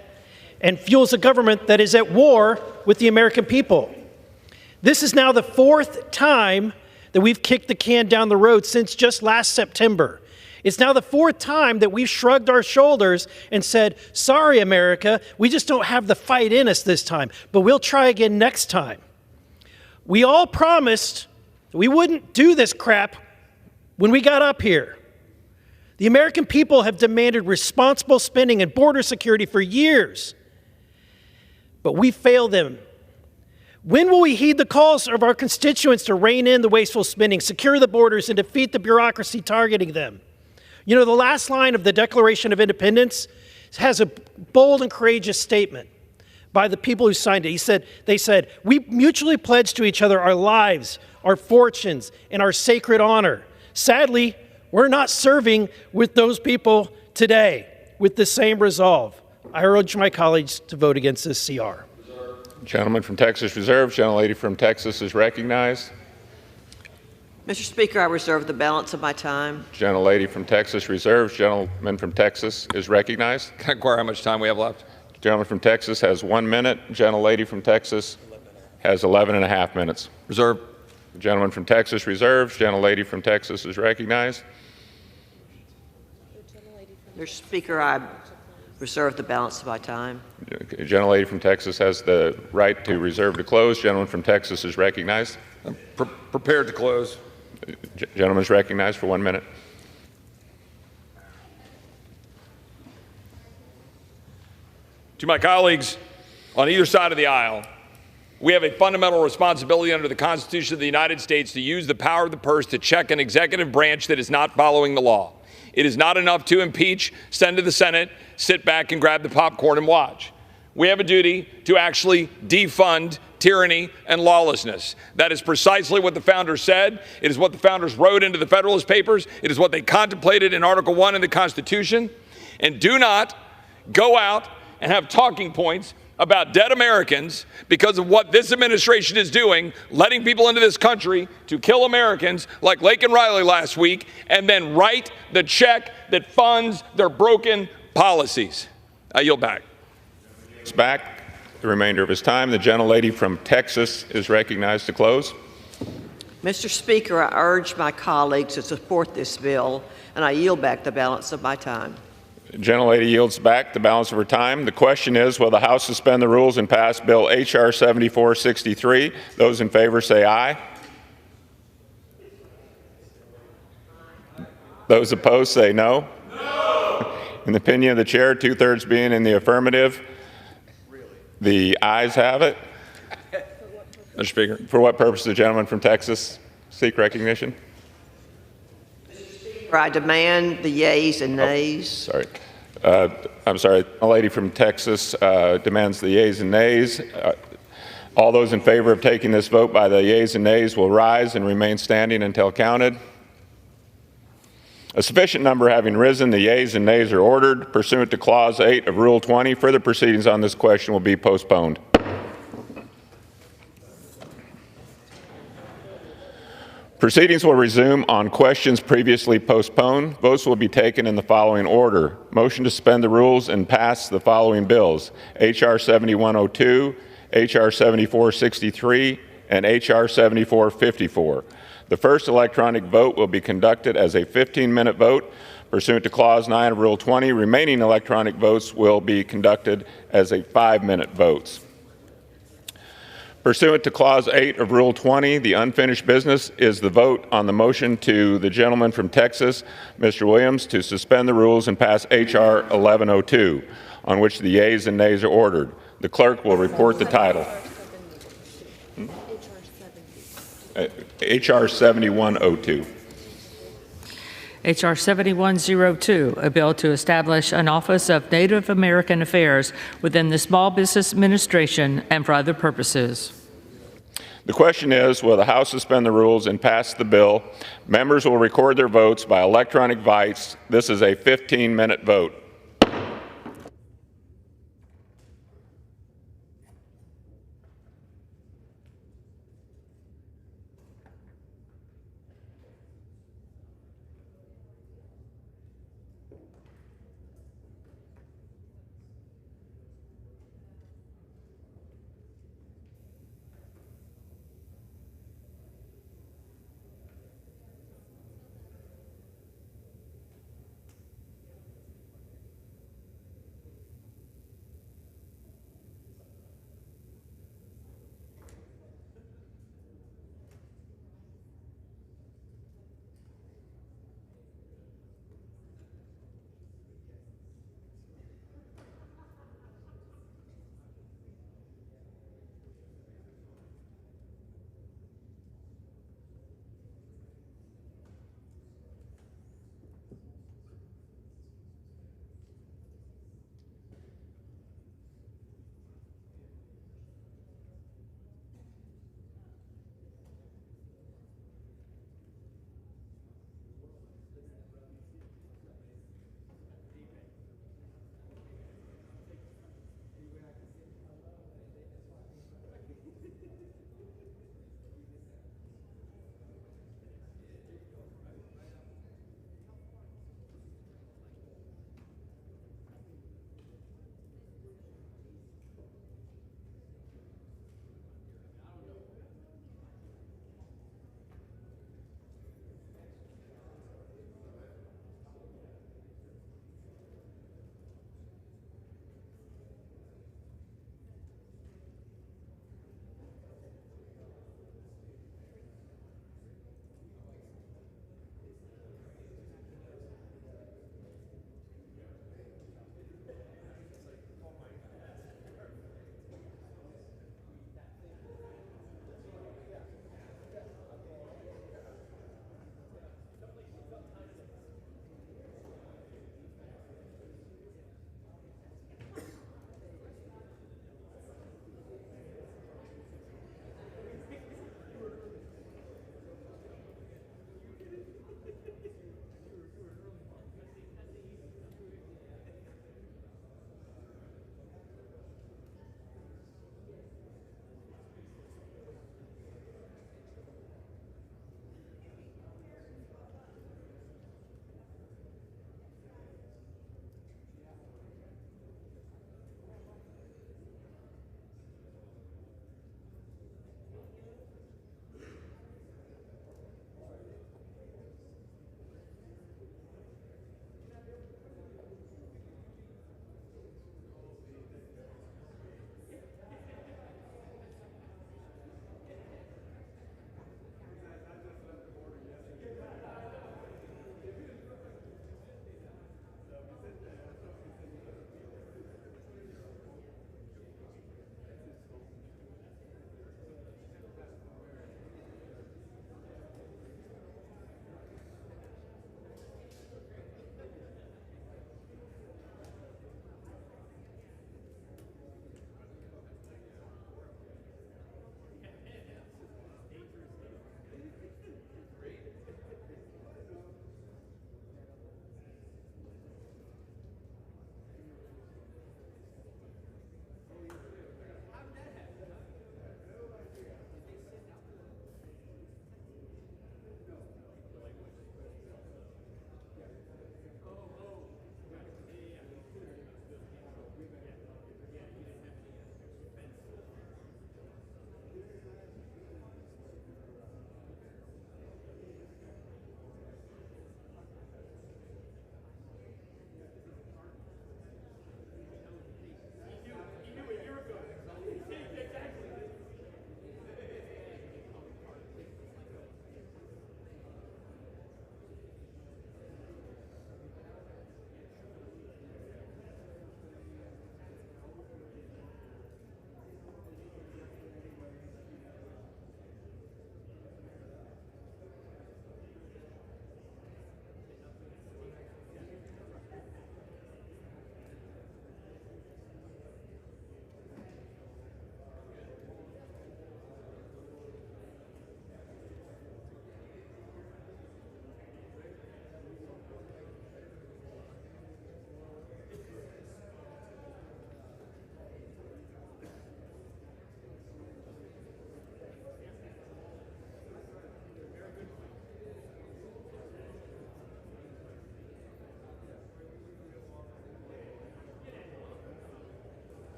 and fuels a government that is at war with the American people. This is now the 4th time that we've kicked the can down the road since just last September. It's now the 4th time that we've shrugged our shoulders and said, sorry, America, we just don't have the fight in us this time, but we'll try again next time. We all promised we wouldn't do this crap when we got up here. The American people have demanded responsible spending and border security for years, but we failed them. When will we heed the calls of our constituents to rein in the wasteful spending, secure the borders, and defeat the bureaucracy targeting them? You know, the last line of the Declaration of Independence has a bold and courageous statement by the people who signed it. They said, we mutually pledge to each other our lives, our fortunes, and our sacred honor. Sadly, we're not serving with those people today with the same resolve. I urge my colleagues to vote against this CR. Gentleman from Texas reserves. Gentlelady from Texas is recognized. Mr. Speaker, I reserve the balance of my time. Gentlelady from Texas reserves. Gentleman from Texas is recognized. Can I inquire how much time we have left? Gentleman from Texas has 1 minute. Gentlelady from Texas has 11 and a half minutes. Reserve. The gentleman from Texas reserves. Gentlelady from Texas is recognized. Mr. Speaker, I reserve the balance of my time. Gentlelady from Texas has the right to reserve to close. Gentleman from Texas is recognized. I'm prepared to close. Gentleman is recognized for 1 minute. To my colleagues on either side of the aisle, we have a fundamental responsibility under the Constitution of the United States to use the power of the purse to check an executive branch that is not following the law. It is not enough to impeach, send to the Senate, sit back and grab the popcorn and watch. We have a duty to actually defund tyranny and lawlessness. That is precisely what the founders said. It is what the founders wrote into the Federalist Papers. It is what they contemplated in Article 1 in the Constitution. And do not go out and have talking points about dead Americans because of what this administration is doing, letting people into this country to kill Americans like Laken Riley last week, and then write the check that funds their broken policies. I yield back. It's back. The remainder of his time. The gentlelady from Texas is recognized to close. Mr. Speaker, I urge my colleagues to support this bill, and I yield back the balance of my time. The gentlelady yields back the balance of her time. The question is, will the House suspend the rules and pass Bill H.R. 7463? Those in favor say aye. Those opposed say no. No. In the opinion of the chair, 2/3 being in the affirmative, the ayes have it. Mr. Speaker. For what purpose does the gentleman from Texas seek recognition? I demand the yeas and nays. I'm sorry. A lady from Texas demands the yeas and nays. All those in favor of taking this vote by the yeas and nays will rise and remain standing until counted. A sufficient number having risen, the yeas and nays are ordered. Pursuant to Clause 8 of Rule 20, further proceedings on this question will be postponed. Proceedings will resume on questions previously postponed. Votes will be taken in the following order. Motion to suspend the rules and pass the following bills: H.R. 7102, H.R. 7463, and H.R. 7454. The first electronic vote will be conducted as a 15-minute vote. Pursuant to Clause 9 of Rule 20, remaining electronic votes will be conducted as a 5-minute votes. Pursuant to Clause 8 of Rule 20, the unfinished business is the vote on the motion to the gentleman from Texas, Mr. Williams, to suspend the rules and pass H.R. 1102, on which the yeas and nays are ordered. The clerk will report the title. H.R. 7102. H.R. 7102, a bill to establish an Office of Native American Affairs within the Small Business Administration and for other purposes. The question is, will the House suspend the rules and pass the bill? Members will record their votes by electronic device. This is a 15-minute vote.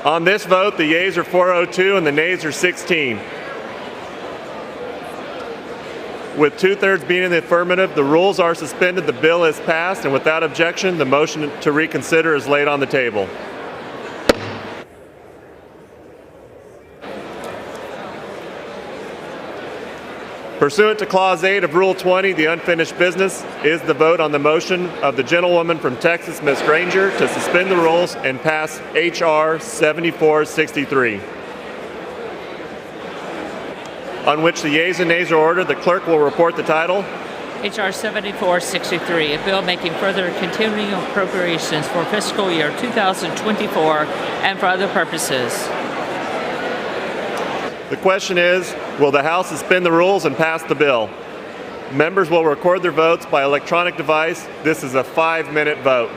On this vote, the yeas are 402 and the nays are 16. With 2/3 being in the affirmative, the rules are suspended, the bill is passed, and without objection, the motion to reconsider is laid on the table. Pursuant to Clause 8 of Rule 20, the unfinished business is the vote on the motion of the gentlewoman from Texas, Ms. Granger, to suspend the rules and pass H.R. 7463. On which the yeas and nays are ordered, the clerk will report the title. H.R. 7463, a bill making further continuing appropriations for fiscal year 2024 and for other purposes. The question is, will the House suspend the rules and pass the bill? Members will record their votes by electronic device. This is a 5-minute vote.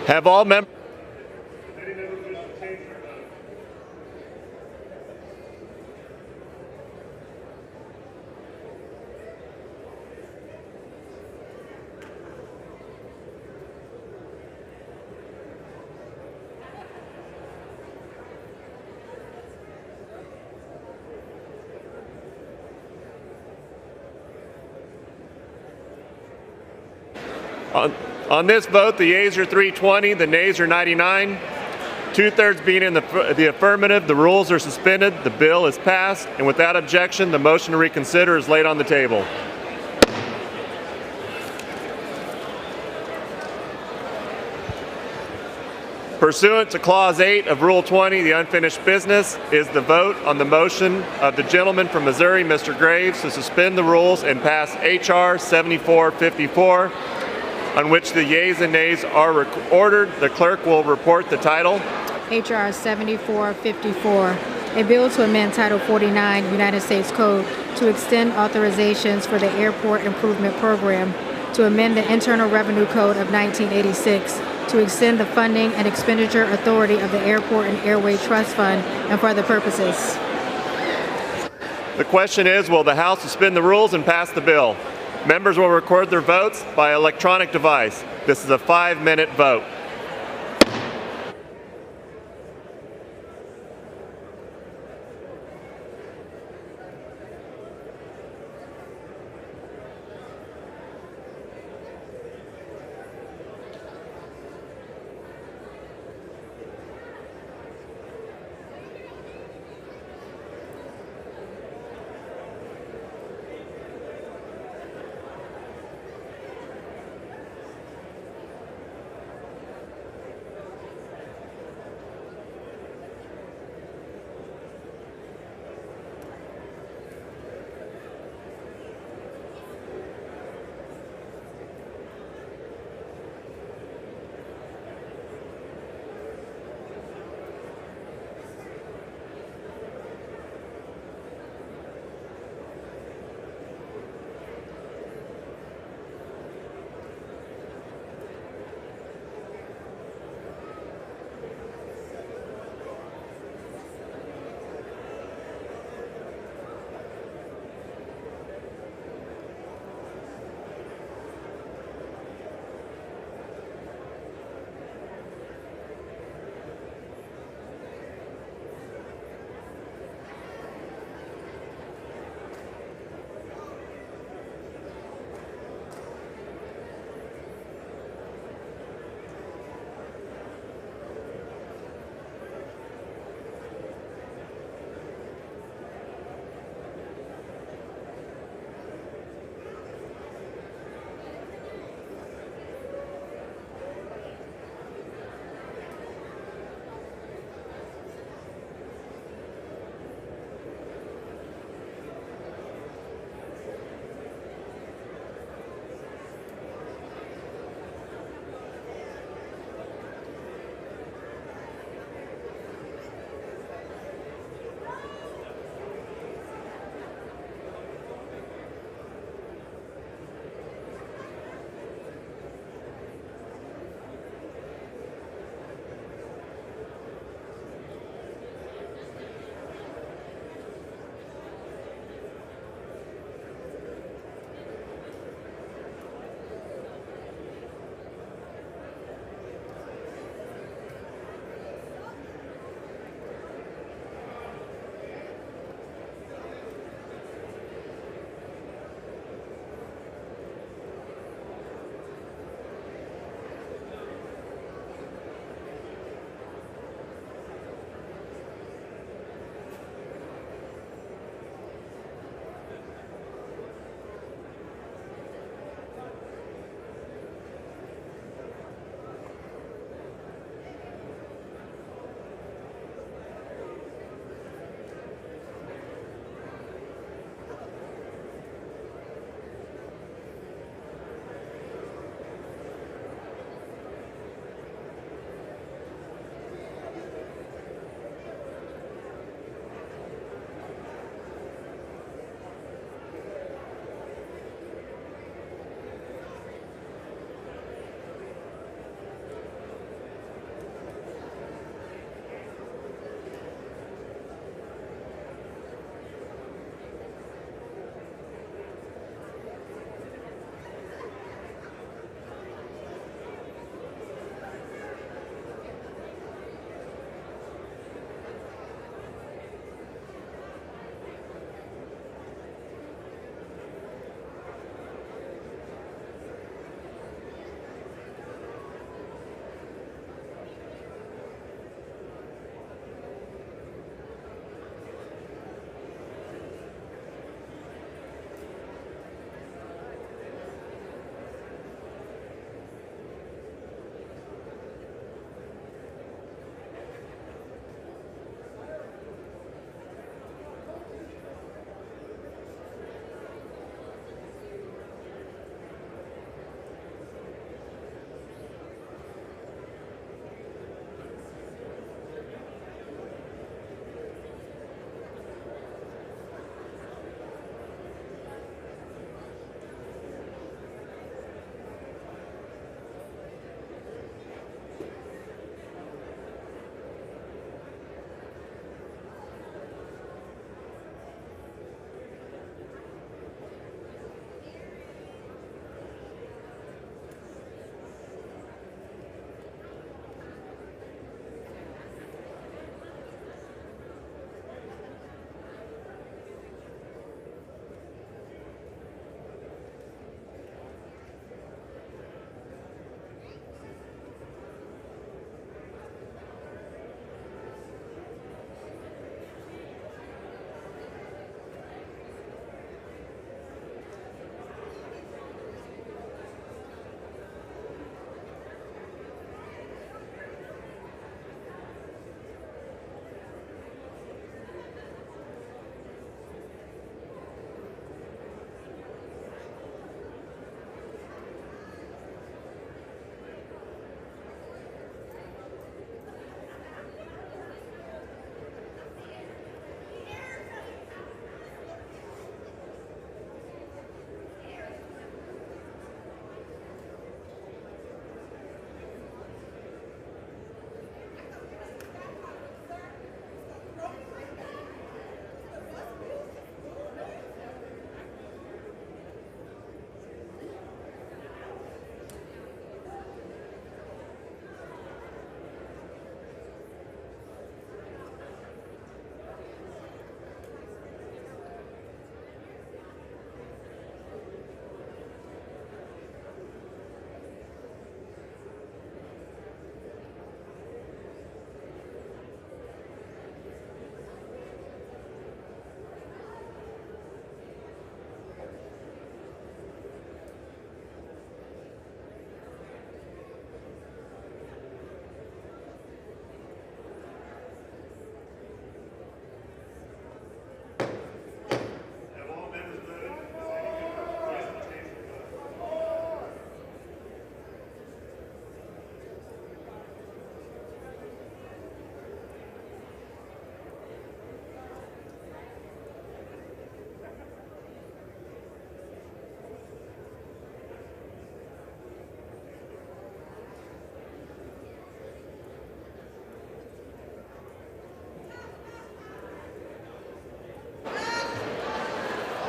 Have all members On this vote, the yeas are 320, the nays are 99. Two-thirds being in the affirmative, the rules are suspended, the bill is passed, and without objection, the motion to reconsider is laid on the table. Pursuant to Clause 8 of Rule 20, the unfinished business is the vote on the motion of the gentleman from Missouri, Mr. Graves, to suspend the rules and pass H.R. 7454, on which the yeas and nays are ordered. The clerk will report the title. H.R. 7454, a bill to amend Title 49 United States Code to extend authorizations for the Airport Improvement Program, to amend the Internal Revenue Code of 1986, to extend the funding and expenditure authority of the Airport and Airway Trust Fund, and for other purposes. The question is, will the House suspend the rules and pass the bill? Members will record their votes by electronic device. This is a 5-minute vote.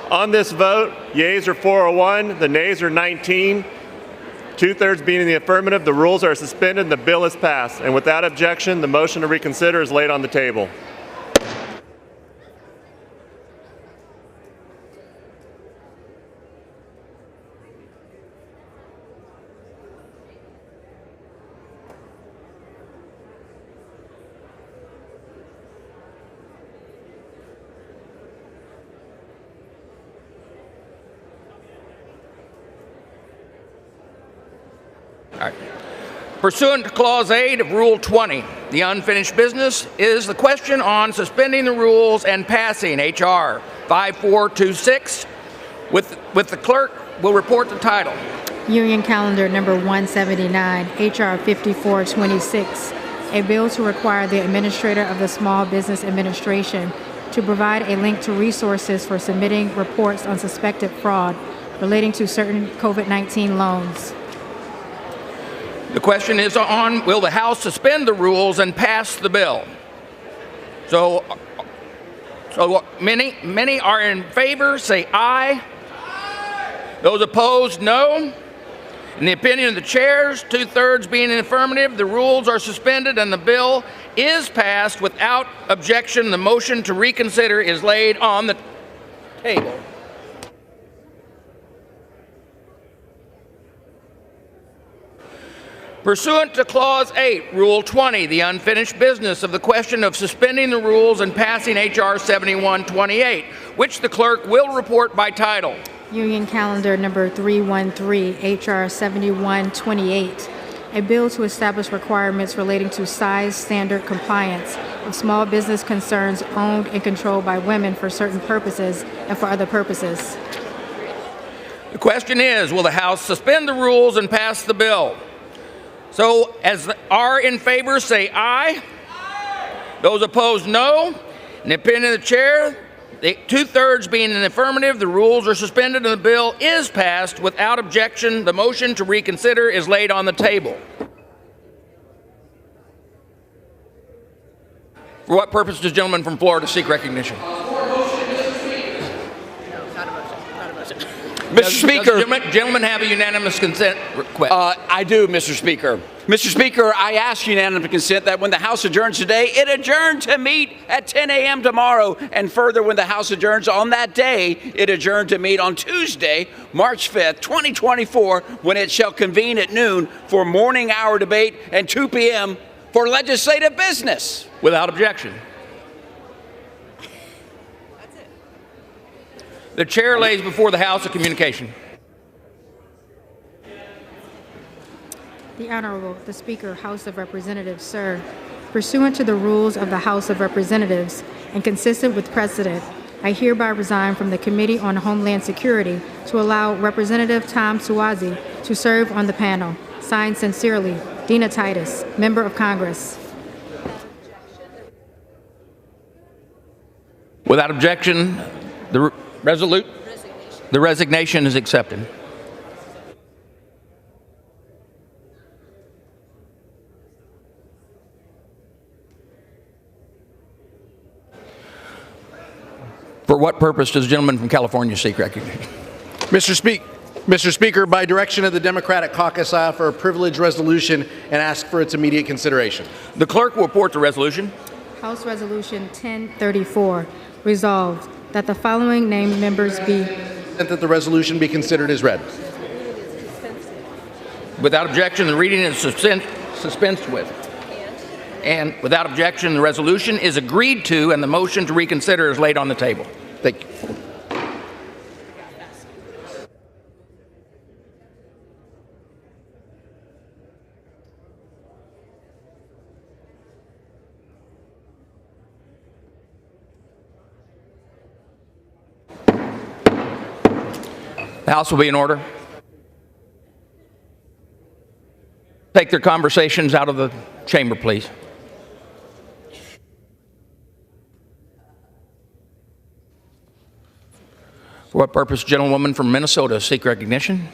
On this vote, yeas are 401, the nays are 19. Two-thirds being in the affirmative, the rules are suspended and the bill is passed. And without objection, the motion to reconsider is laid on the table. All right. Pursuant to Clause 8 of Rule 20, the unfinished business is the question on suspending the rules and passing H.R. 5426. With the clerk, will report the title. Union Calendar number 179, H.R. 5426, a bill to require the Administrator of the Small Business Administration to provide a link to resources for submitting reports on suspected fraud relating to certain COVID-19 loans. The question is on, will the House suspend the rules and pass the bill? So many are in favor, say aye. Those opposed, no. In the opinion of the chairs, two-thirds being in the affirmative, the rules are suspended and the bill is passed without objection. The motion to reconsider is laid on the table. Pursuant to Clause 8, Rule 20, the unfinished business of the question of suspending the rules and passing H.R. 7128, which the clerk will report by title. Union Calendar number 313, H.R. 7128, a bill to establish requirements relating to size standard compliance of small business concerns owned and controlled by women for certain purposes and for other purposes. The question is, will the House suspend the rules and pass the bill? So, as are in favor, say aye. Aye. Those opposed, no. In the opinion of the chair, two-thirds being in the affirmative, the rules are suspended and the bill is passed without objection. The motion to reconsider is laid on the table. For what purpose does the gentleman from Florida seek recognition? Mr. Speaker. Does gentlemen have a unanimous consent request? I do, Mr. Speaker. Mr. Speaker, I ask unanimous consent that when the House adjourns today, it adjourn to meet at 10 a.m. tomorrow. And further, when the House adjourns on that day, it adjourn to meet on Tuesday, March 5th, 2024, when it shall convene at noon for morning hour debate and 2 p.m. for legislative business. Without objection. The chair lays before the House a communication. The Honorable, the Speaker, House of Representatives, sir. Pursuant to the rules of the House of Representatives and consistent with precedent, I hereby resign from the Committee on Homeland Security to allow Representative Tom Suozzi to serve on the panel. Signed sincerely, Dina Titus, Member of Congress. Without objection, the resignation is accepted. For what purpose does the gentleman from California seek recognition? Mr. Speaker, by direction of the Democratic Caucus, I offer a privileged resolution and ask for its immediate consideration. The clerk will report the resolution. House Resolution 1034, resolved that the following named members be... That the resolution be considered as read. Without objection, the reading is dispensed with. And without objection, the resolution is agreed to and the motion to reconsider is laid on the table. Thank you. The House will be in order. Take their conversations out of the chamber, please. For what purpose, gentlewoman from Minnesota, seek recognition?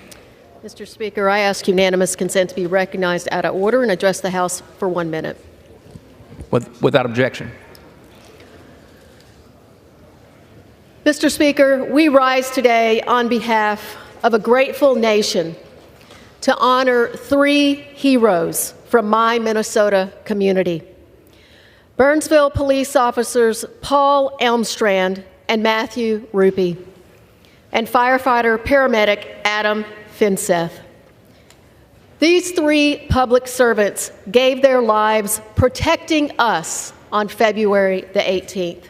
Mr. Speaker, I ask unanimous consent to be recognized out of order and address the House for 1 minute. Without objection. Mr. Speaker, we rise today on behalf of a grateful nation to honor 3 heroes from my Minnesota community. Burnsville police officers Paul Elmstrand and Matthew Ruppy, and firefighter-paramedic Adam Finseth. These 3 public servants gave their lives protecting us on February the 18th.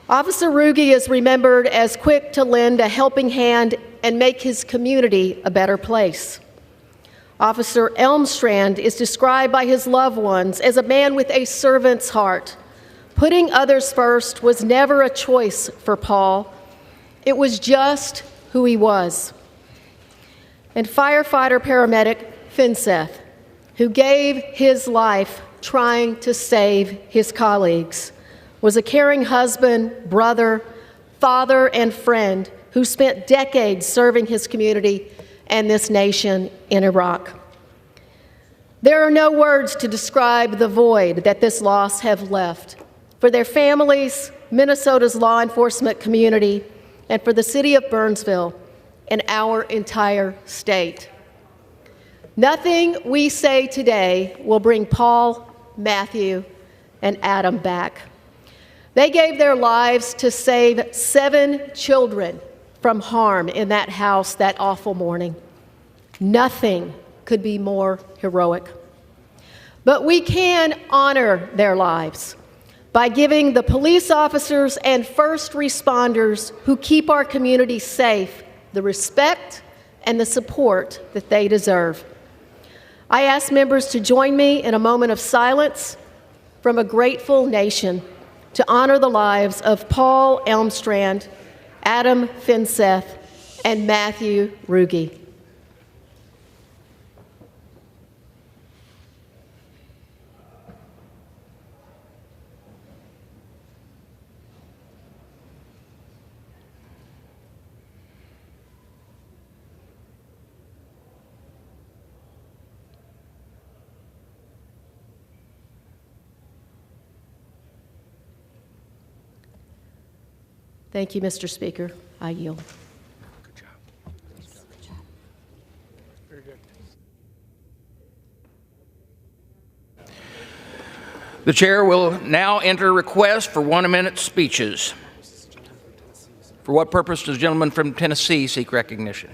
Officer Ruge is remembered as quick to lend a helping hand and make his community a better place. Officer Elmstrand is described by his loved ones as a man with a servant's heart. Putting others first was never a choice for Paul. It was just who he was. And firefighter-paramedic Finseth, who gave his life trying to save his colleagues, was a caring husband, brother, father, and friend who spent decades serving his community and this nation in Iraq. There are no words to describe the void that this loss have left for their families, Minnesota's law enforcement community, and for the city of Burnsville and our entire state. Nothing we say today will bring Paul, Matthew, and Adam back. They gave their lives to save 7 children from harm in that house that awful morning. Nothing could be more heroic. But we can honor their lives by giving the police officers and first responders who keep our community safe the respect and the support that they deserve. I ask members to join me in a moment of silence from a grateful nation to honor the lives of Paul Elmstrand, Adam Finseth, and Matthew Ruge. Thank you, Mr. Speaker. I yield. Good job. Very good. The chair will now enter requests for 1-minute speeches. For what purpose does the gentleman from Tennessee seek recognition?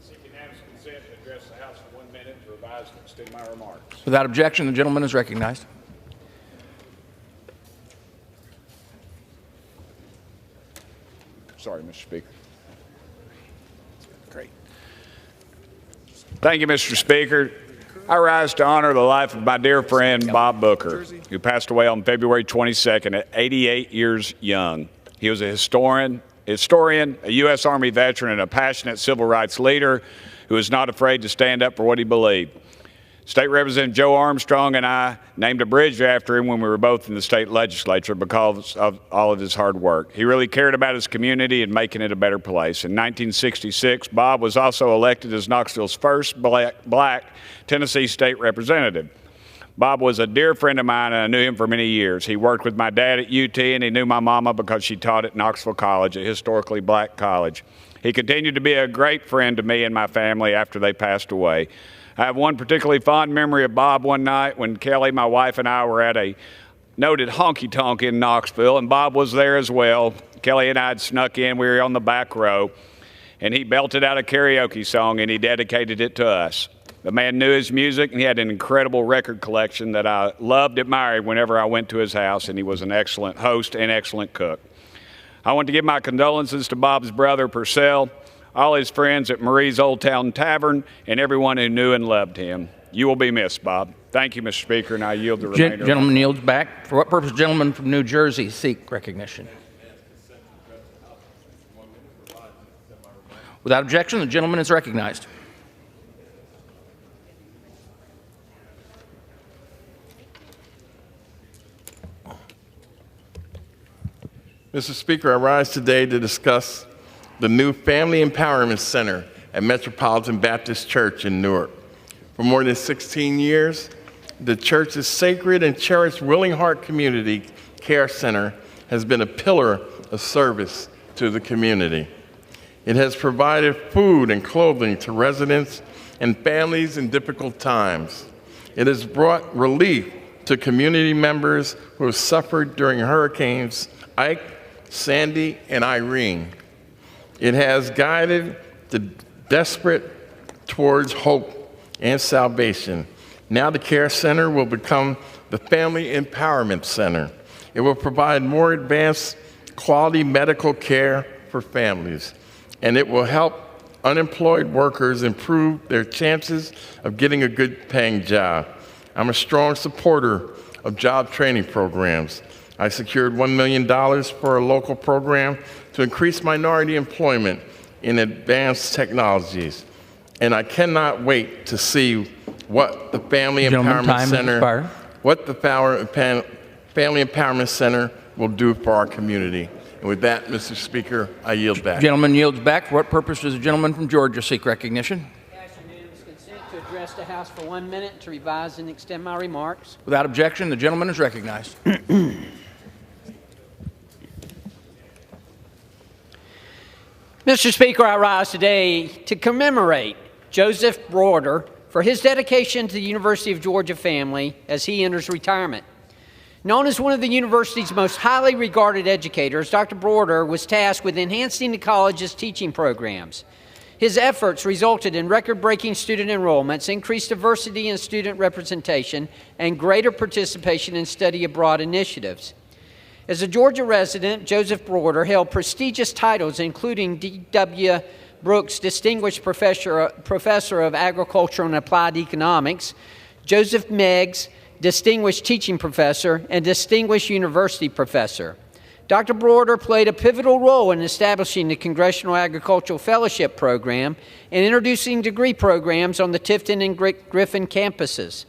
Seek unanimous consent to address the House for 1 minute to revise and extend my remarks. Without objection, the gentleman is recognized. Sorry, Mr. Speaker. Great. Thank you, Mr. Speaker. I rise to honor the life of my dear friend, Bob Booker, who passed away on February 22nd at 88 years young. He was a historian, a U.S. Army veteran, and a passionate civil rights leader who was not afraid to stand up for what he believed. State Representative Joe Armstrong and I named a bridge after him when we were both in the state legislature because of all of his hard work. He really cared about his community and making it a better place. In 1966, Bob was also elected as Knoxville's first black Tennessee state representative. Bob was a dear friend of mine, and I knew him for many years. He worked with my dad at UT, and he knew my mama because she taught at Knoxville College, a historically black college. He continued to be a great friend to me and my family after they passed away. I have one particularly fond memory of Bob one night when Kelly, my wife, and I were at a noted honky-tonk in Knoxville, and Bob was there as well. Kelly and I had snuck in. We were on the back row, and he belted out a karaoke song, and he dedicated it to us. The man knew his music, and he had an incredible record collection that I loved, admired whenever I went to his house, and he was an excellent host and excellent cook. I want to give my condolences to Bob's brother, Purcell, all his friends at Marie's Old Town Tavern, and everyone who knew and loved him. You will be missed, Bob. Thank you, Mr. Speaker, and I yield the remainder. Gentleman yields back. For what purpose does the gentleman from New Jersey seek recognition? Without objection, the gentleman is recognized. Mr. Speaker, I rise today to discuss the new Family Empowerment Center at Metropolitan Baptist Church in Newark. For more than 16 years, the church's sacred and cherished Willing Heart Community Care Center has been a pillar of service to the community. It has provided food and clothing to residents and families in difficult times. It has brought relief to community members who have suffered during hurricanes Ike, Sandy, and Irene. It has guided the desperate towards hope and salvation. Now the Care Center will become the Family Empowerment Center. It will provide more advanced quality medical care for families, and it will help unemployed workers improve their chances of getting a good paying job. I'm a strong supporter of job training programs. I secured $1 million for a local program to increase minority employment in advanced technologies. And I cannot wait to see what the Family Empowerment Center will do for our community. And with that, Mr. Speaker, I yield back. Gentleman yields back. For what purpose does the gentleman from Georgia seek recognition? I ask unanimous consent to address the House for 1 minute to revise and extend my remarks. Without objection, the gentleman is recognized. Mr. Speaker, I rise today to commemorate Joseph Broder for his dedication to the University of Georgia family as he enters retirement. Known as one of the university's most highly regarded educators, Dr. Broder was tasked with enhancing the college's teaching programs. His efforts resulted in record-breaking student enrollments, increased diversity in student representation, and greater participation in study abroad initiatives. As a Georgia resident, Joseph Broder held prestigious titles including D.W. Brooks Distinguished Professor of Agricultural and Applied Economics, Joseph Meigs Distinguished Teaching Professor, and Distinguished University Professor. Dr. Broder played a pivotal role in establishing the Congressional Agricultural Fellowship Program and introducing degree programs on the Tifton and Griffin campuses.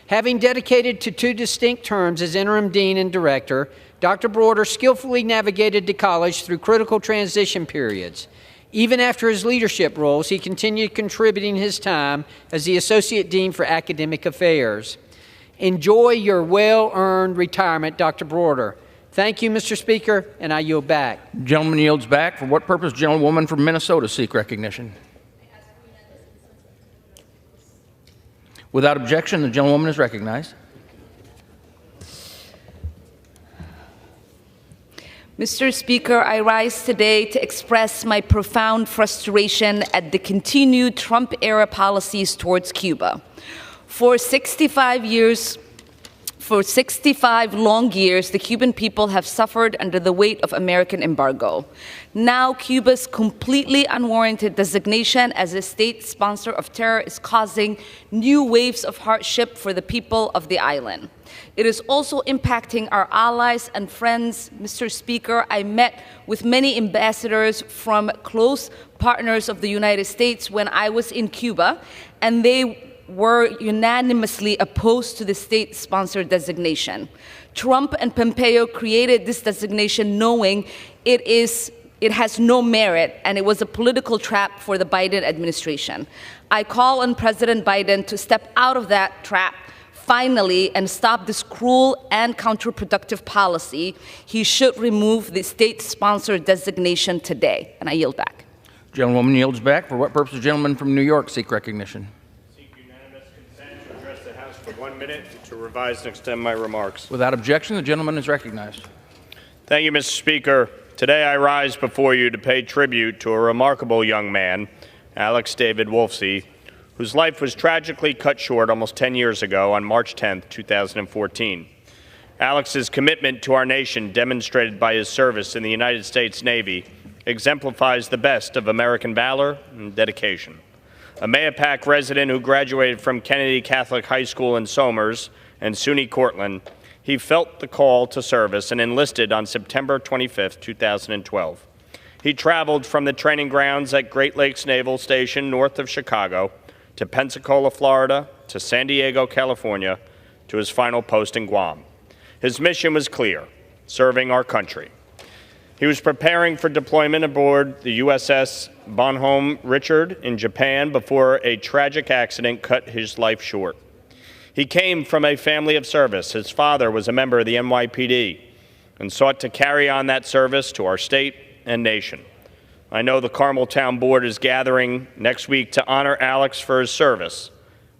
Having dedicated to 2 distinct terms as interim dean and director, Dr. Broder skillfully navigated the college through critical transition periods. Even after his leadership roles, he continued contributing his time as the Associate Dean for Academic Affairs. Enjoy your well-earned retirement, Dr. Broder. Thank you, Mr. Speaker, and I yield back. Gentleman yields back. For what purpose, gentlewoman from Minnesota seek recognition? Without objection, the gentlewoman is recognized. Mr. Speaker, I rise today to express my profound frustration at the continued Trump-era policies towards Cuba. For 65 long years, the Cuban people have suffered under the weight of American embargo. Now, Cuba's completely unwarranted designation as a state sponsor of terror is causing new waves of hardship for the people of the island. It is also impacting our allies and friends. Mr. Speaker, I met with many ambassadors from close partners of the United States when I was in Cuba, and they were unanimously opposed to the state-sponsored designation. Trump and Pompeo created this designation knowing it has no merit, and it was a political trap for the Biden administration. I call on President Biden to step out of that trap finally and stop this cruel and counterproductive policy. He should remove the state-sponsored designation today. And I yield back. Gentlewoman yields back. For what purpose, the gentleman from New York seek recognition? Seek unanimous consent to address the House for 1 minute to revise and extend my remarks. Without objection, the gentleman is recognized. Thank you, Mr. Speaker. Today I rise before you to pay tribute to a remarkable young man, Alex David Wolfsey, whose life was tragically cut short almost 10 years ago on March 10, 2014. Alex's commitment to our nation, demonstrated by his service in the United States Navy, exemplifies the best of American valor and dedication. A Mahopac resident who graduated from Kennedy Catholic High School in Somers and SUNY Cortland, he felt the call to service and enlisted on September 25, 2012. He traveled from the training grounds at Great Lakes Naval Station north of Chicago to Pensacola, Florida, to San Diego, California, to his final post in Guam. His mission was clear: serving our country. He was preparing for deployment aboard the USS Bonhomme Richard in Japan before a tragic accident cut his life short. He came from a family of service. His father was a member of the NYPD. and sought to carry on that service to our state and nation. I know the Carmel Town Board is gathering next week to honor Alex for his service.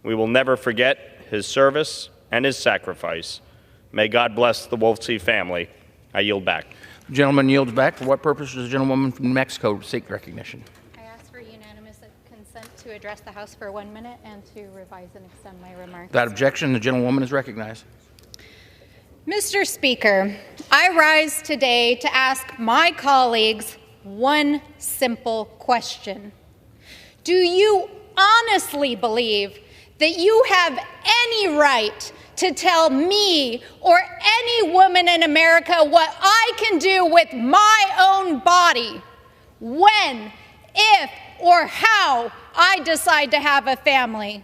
We will never forget his service and his sacrifice. May God bless the Wolfsey family. I yield back. The gentleman yields back. For what purpose does the gentlewoman from New Mexico seek recognition? I ask for unanimous consent to address the House for 1 minute and to revise and extend my remarks. Without objection, the gentlewoman is recognized. Mr. Speaker, I rise today to ask my colleagues one simple question. Do you honestly believe that you have any right to tell me or any woman in America what I can do with my own body, when, if, or how I decide to have a family?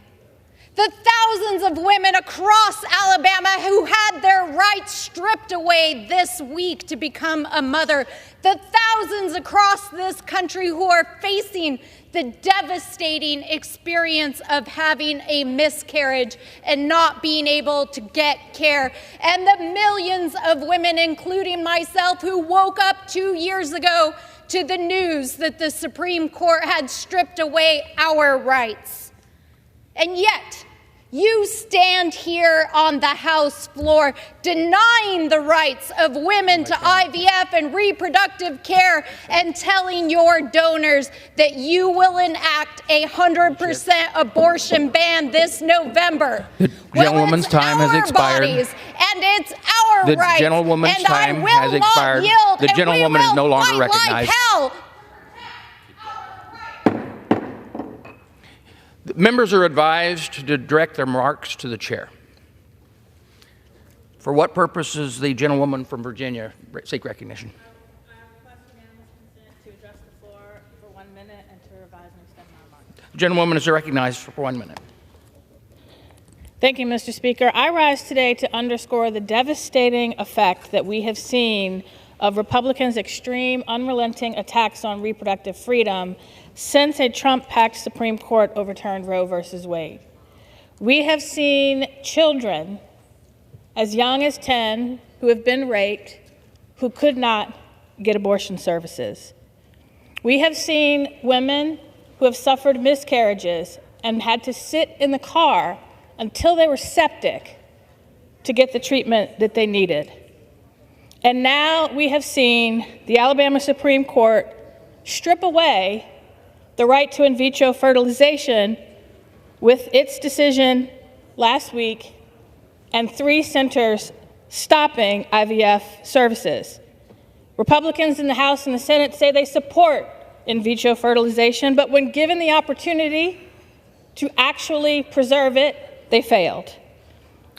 The thousands of women across Alabama who had their rights stripped away this week to become a mother, the thousands across this country who are facing the devastating experience of having a miscarriage and not being able to get care, and the millions of women, including myself, who woke up 2 years ago to the news that the Supreme Court had stripped away our rights. And yet, you stand here on the House floor denying the rights of women to IVF and reproductive care and telling your donors that you will enact a 100% abortion ban this November. The gentlewoman's time has expired. Bodies, and it's our The rights. gentlewoman's and time has expired. Yield, the gentlewoman is no longer recognized. Like hell. Members are advised to direct their remarks to the chair. For what purpose does the gentlewoman from Virginia seek recognition? I request unanimous consent to address the floor for 1 minute and to revise and extend my remarks. The gentlewoman is recognized for 1 minute. Thank you, Mr. Speaker. I rise today to underscore the devastating effect that we have seen of Republicans' extreme, unrelenting attacks on reproductive freedom since a Trump-packed Supreme Court overturned Roe v. Wade. We have seen children as young as 10 who have been raped who could not get abortion services. We have seen women who have suffered miscarriages and had to sit in the car until they were septic to get the treatment that they needed. And now we have seen the Alabama Supreme Court strip away the right to in vitro fertilization with its decision last week and 3 centers stopping IVF services. Republicans in the House and the Senate say they support in vitro fertilization, but when given the opportunity to actually preserve it, they failed.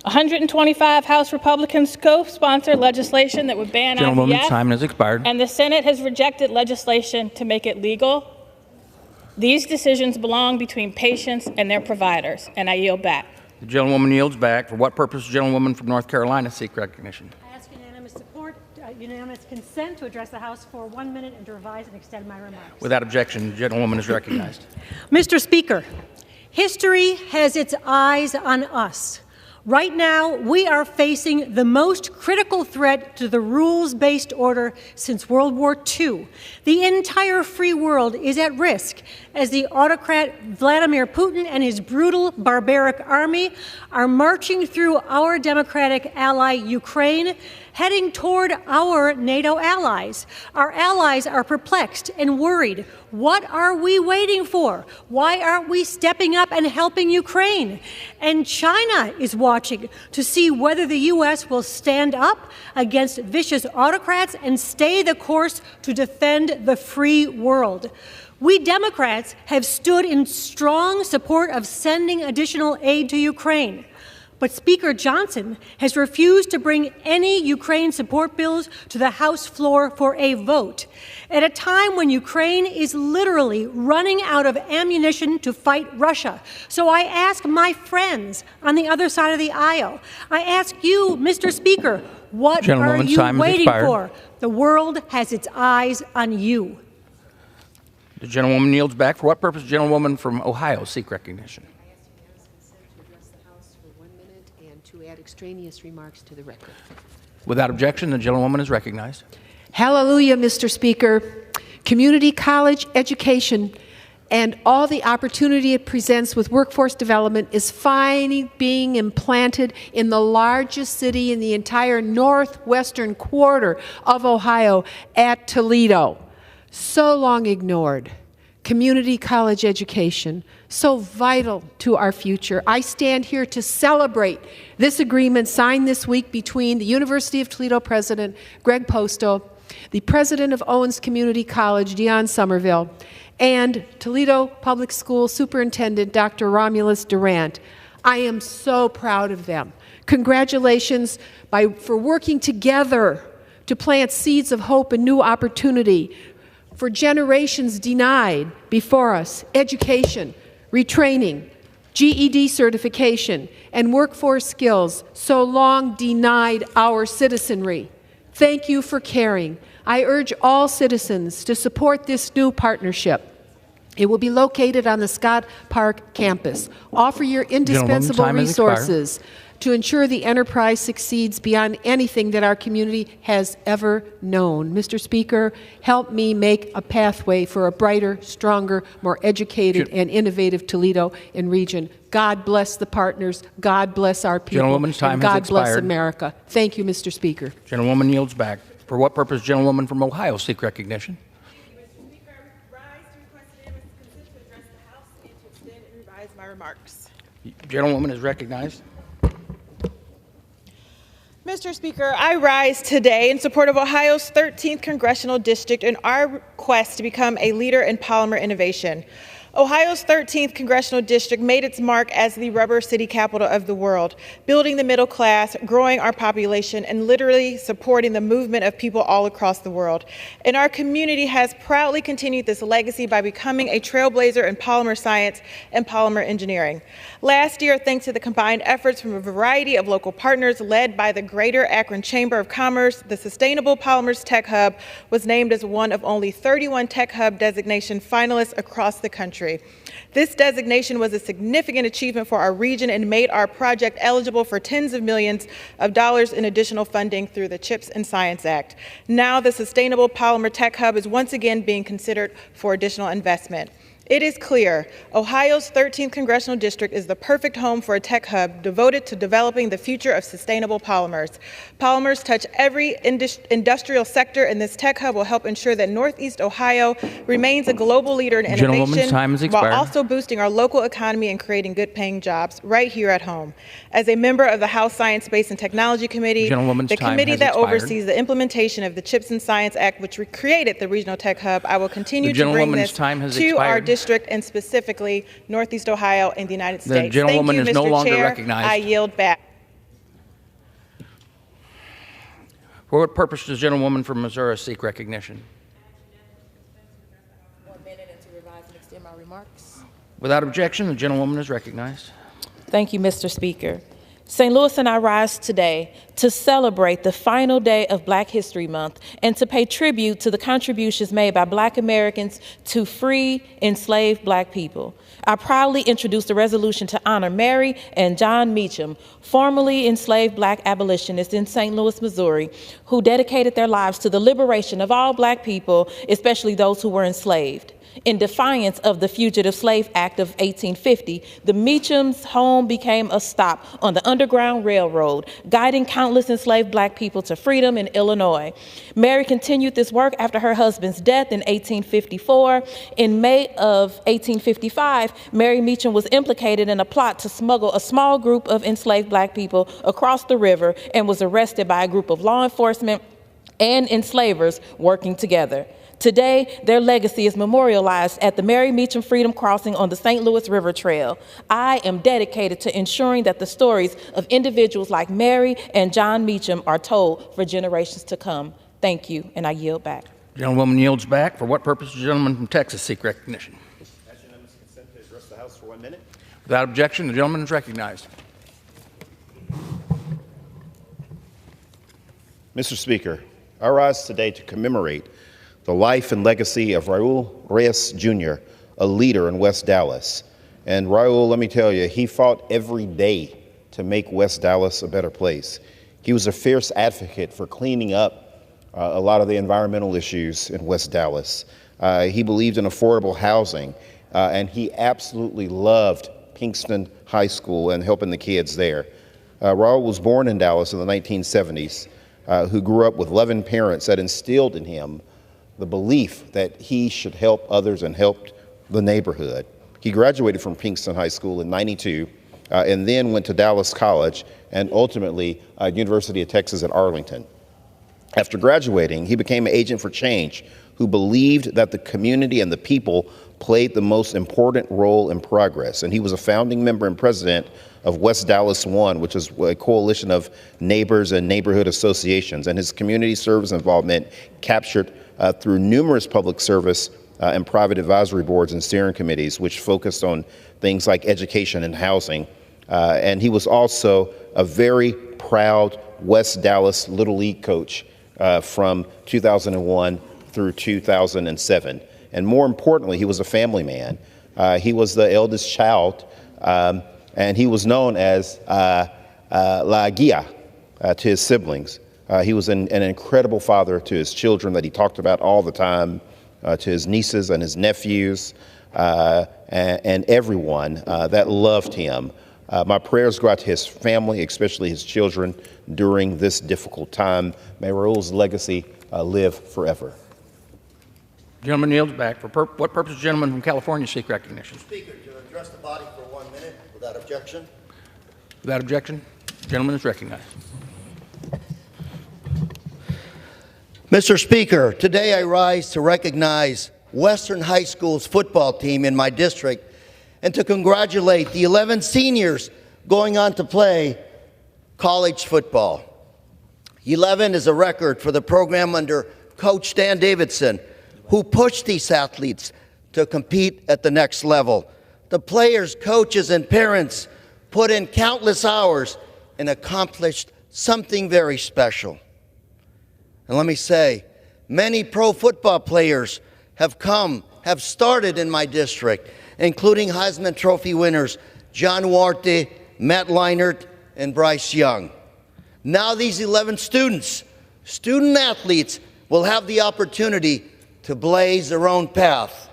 125 House Republicans co-sponsored legislation that would ban Gentlewoman's IVF, time has expired. and the Senate has rejected legislation to make it legal. These decisions belong between patients and their providers, and I yield back. The gentlewoman yields back. For what purpose does the gentlewoman from North Carolina seek recognition? I ask unanimous support, unanimous consent to address the House for 1 minute and to revise and extend my remarks. Without objection, the gentlewoman is recognized. Mr. Speaker, history has its eyes on us. Right now, we are facing the most critical threat to the rules-based order since World War II. The entire free world is at risk as the autocrat Vladimir Putin and his brutal, barbaric army are marching through our democratic ally, Ukraine, heading toward our NATO allies. Our allies are perplexed and worried. What are we waiting for? Why aren't we stepping up and helping Ukraine? And China is watching to see whether the U.S. will stand up against vicious autocrats and stay the course to defend the free world. We Democrats have stood in strong support of sending additional aid to Ukraine. But Speaker Johnson has refused to bring any Ukraine support bills to the House floor for a vote at a time when Ukraine is literally running out of ammunition to fight Russia. So I ask my friends on the other side of the aisle, I ask you, Mr. Speaker, what are you waiting for? The world has its eyes on you. The gentlewoman yields back. For what purpose does the gentlewoman from Ohio seek recognition? To add extraneous remarks to the record. Without objection, the gentlewoman is recognized. Hallelujah, Mr. Speaker. Community college education and all the opportunity it presents with workforce development is finally being implanted in the largest city in the entire northwestern quarter of Ohio, at Toledo. So long ignored. Community college education, so vital to our future. I stand here to celebrate this agreement signed this week between the University of Toledo President Greg Posto, the President of Owens Community College, Dion Somerville, and Toledo Public School Superintendent Dr. Romulus Durant. I am so proud of them. Congratulations for working together to plant seeds of hope and new opportunity for generations denied before us: education, retraining, GED certification, and workforce skills so long denied our citizenry. Thank you for caring. I urge all citizens to support this new partnership. It will be located on the Scott Park campus. Offer your indispensable resources to ensure the enterprise succeeds beyond anything that our community has ever known. Mr. Speaker, help me make a pathway for a brighter, stronger, more educated, and innovative Toledo and region. God bless the partners. God bless our people. Gentlewoman's time and has God expired. bless America. Thank you, Mr. Speaker. Gentlewoman yields back. For what purpose, gentlewoman from Ohio seek recognition? My remarks. Gentlewoman is recognized. Mr. Speaker, I rise today in support of Ohio's 13th Congressional District in our quest to become a leader in polymer innovation. Ohio's 13th Congressional District made its mark as the rubber city capital of the world, building the middle class, growing our population, and literally supporting the movement of people all across the world. And our community has proudly continued this legacy by becoming a trailblazer in polymer science and polymer engineering. Last year, thanks to the combined efforts from a variety of local partners led by the Greater Akron Chamber of Commerce, the Sustainable Polymers Tech Hub was named as one of only 31 Tech Hub designation finalists across the country. This designation was a significant achievement for our region and made our project eligible for tens of millions of dollars in additional funding through the CHIPS and Science Act. Now the Sustainable Polymer Tech Hub is once again being considered for additional investment. It is clear Ohio's 13th Congressional District is the perfect home for a tech hub devoted to developing the future of sustainable polymers. Polymers touch every industrial sector, and this tech hub will help ensure that Northeast Ohio remains a global leader in innovation while also boosting our local economy and creating good-paying jobs right here at home. As a member of the House Science, Space, and Technology Committee, the committee that oversees the implementation of the CHIPS and Science Act, which created the Regional Tech Hub, I will continue to bring this to our district and specifically Northeast Ohio and the United States. The gentlewoman Thank you, is no Mr. longer Chair. recognized. I yield back. For what purpose does the gentlewoman from Missouri seek recognition? 1 minute and to revise and extend my remarks. Without objection, the gentlewoman is recognized. Thank you, Mr. Speaker. St. Louis and I rise today to celebrate the final day of Black History Month and to pay tribute to the contributions made by Black Americans to free enslaved Black people. I proudly introduced a resolution to honor Mary and John Meacham, formerly enslaved Black abolitionists in St. Louis, Missouri, who dedicated their lives to the liberation of all Black people, especially those who were enslaved. In defiance of the Fugitive Slave Act of 1850, the Meacham's home became a stop on the Underground Railroad, guiding countless enslaved Black people to freedom in Illinois. Mary continued this work after her husband's death in 1854. In May of 1855, Mary Meacham was implicated in a plot to smuggle a small group of enslaved Black people across the river and was arrested by a group of law enforcement and enslavers working together. Today, their legacy is memorialized at the Mary Meacham Freedom Crossing on the St. Louis River Trail. I am dedicated to ensuring that the stories of individuals like Mary and John Meacham are told for generations to come. Thank you, and I yield back. The gentlewoman yields back. For what purpose does the gentleman from Texas seek recognition? Ask unanimous consent to address the House for 1 minute. Without objection, the gentleman is recognized. Mr. Speaker, I rise today to commemorate the life and legacy of Raul Reyes Jr., a leader in West Dallas. And Raul, let me tell you, he fought every day to make West Dallas a better place. He was a fierce advocate for cleaning up a lot of the environmental issues in West Dallas. He believed in affordable housing, and he absolutely loved Pinkston High School and helping the kids there. Raul was born in Dallas in the 1970s, who grew up with loving parents that instilled in him the belief that he should help others and help the neighborhood. He graduated from Pinkston High School in '92 and then went to Dallas College and ultimately University of Texas at Arlington. After graduating, he became an agent for change who believed that the community and the people played the most important role in progress. And he was a founding member and president of West Dallas One, which is a coalition of neighbors and neighborhood associations. And his community service involvement captured through numerous public service and private advisory boards and steering committees, which focused on things like education and housing. And he was also a very proud West Dallas Little League coach from 2001 through 2007. And more importantly, he was a family man. He was the eldest child, and he was known as La Guia to his siblings. He was an incredible father to his children that he talked about all the time, to his nieces and his nephews, and everyone that loved him. My prayers go out to his family, especially his children, during this difficult time. May Raul's legacy live forever. Gentleman yields back. For what purpose does the gentleman from California seek recognition? Speaker, to address the body for 1 minute without objection. Without objection, the gentleman is recognized. Mr. Speaker, today I rise to recognize Western High School's football team in my district and to congratulate the 11 seniors going on to play college football. 11 is a record for the program under Coach Dan Davidson, who pushed these athletes to compete at the next level. The players, coaches, and parents put in countless hours and accomplished something very special. And let me say, many pro football players have started in my district, including Heisman Trophy winners John Warte, Matt Leinart, and Bryce Young. Now these 11 student athletes will have the opportunity to blaze their own path.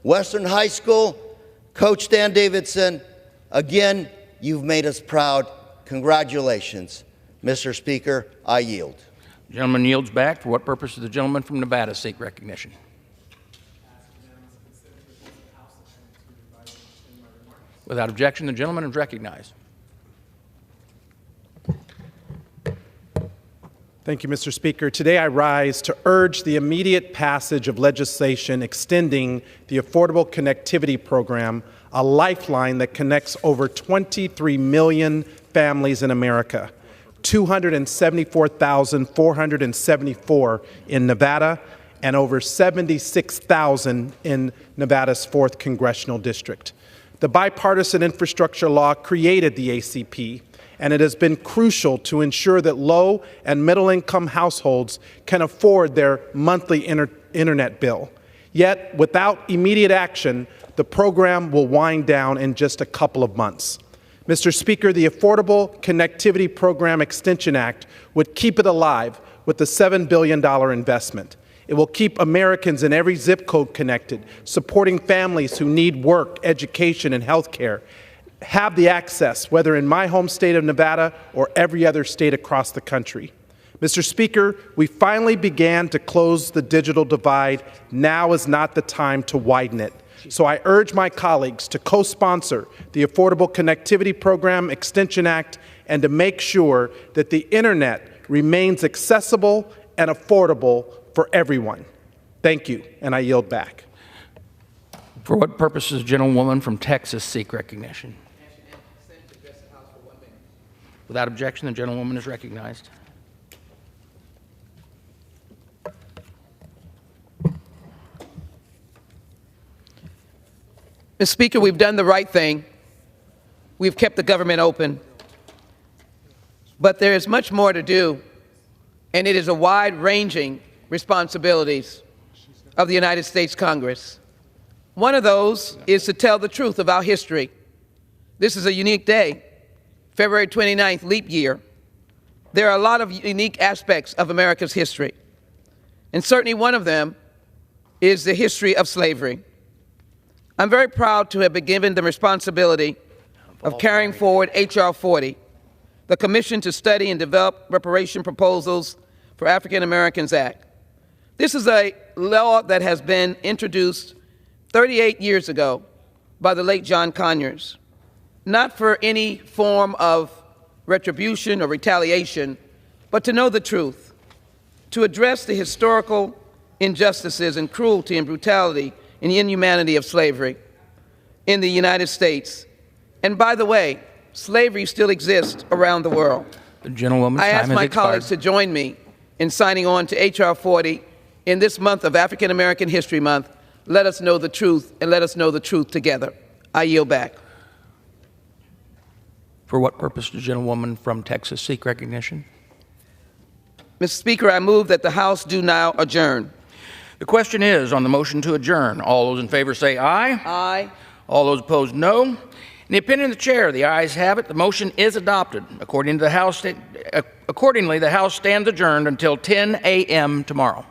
Western High School, Coach Dan Davidson, again, you've made us proud. Congratulations. Mr. Speaker, I yield. The gentleman yields back. For what purpose does the gentleman from Nevada seek recognition? Without objection, the gentleman is recognized. Thank you, Mr. Speaker. Today I rise to urge the immediate passage of legislation extending the Affordable Connectivity Program, a lifeline that connects over 23 million families in America, 274,474 in Nevada, and over 76,000 in Nevada's 4th Congressional District. The bipartisan infrastructure law created the ACP, and it has been crucial to ensure that low and middle-income households can afford their monthly internet bill. Yet, without immediate action, the program will wind down in just a couple of months. Mr. Speaker, the Affordable Connectivity Program Extension Act would keep it alive with the $7 billion investment. It will keep Americans in every zip code connected, supporting families who need work, education, and health care, have the access, whether in my home state of Nevada or every other state across the country. Mr. Speaker, we finally began to close the digital divide. Now is not the time to widen it. So I urge my colleagues to co-sponsor the Affordable Connectivity Program Extension Act and to make sure that the internet remains accessible and affordable for everyone. Thank you, and I yield back. For what purpose does the gentlewoman from Texas seek recognition? Without objection, the gentlewoman is recognized. Mr. Speaker, we've done the right thing. We've kept the government open. But there is much more to do, and it is a wide-ranging responsibilities of the United States Congress. One of those is to tell the truth of our history. This is a unique day, February 29th, leap year. there are a lot of unique aspects of America's history, and certainly one of them is the history of slavery. I'm very proud to have been given the responsibility of carrying forward H.R. 40, the Commission to Study and Develop Reparation Proposals for African Americans Act. This is a law that has been introduced 38 years ago by the late John Conyers, not for any form of retribution or retaliation, but to know the truth, to address the historical injustices and cruelty and brutality and inhumanity of slavery in the United States. And by the way, slavery still exists around the world. The gentlewoman's I time ask has my expired. colleagues to join me in signing on to H.R. 40 in this month of African American History Month. Let us know the truth, and let us know the truth together. I yield back. For what purpose does the gentlewoman from Texas seek recognition? Mr. Speaker, I move that the House do now adjourn. The question is on the motion to adjourn. All those in favor say aye. Aye. All those opposed, no. In the opinion of the chair, the ayes have it. The motion is adopted. Accordingly, the House stands adjourned until 10 a.m. tomorrow.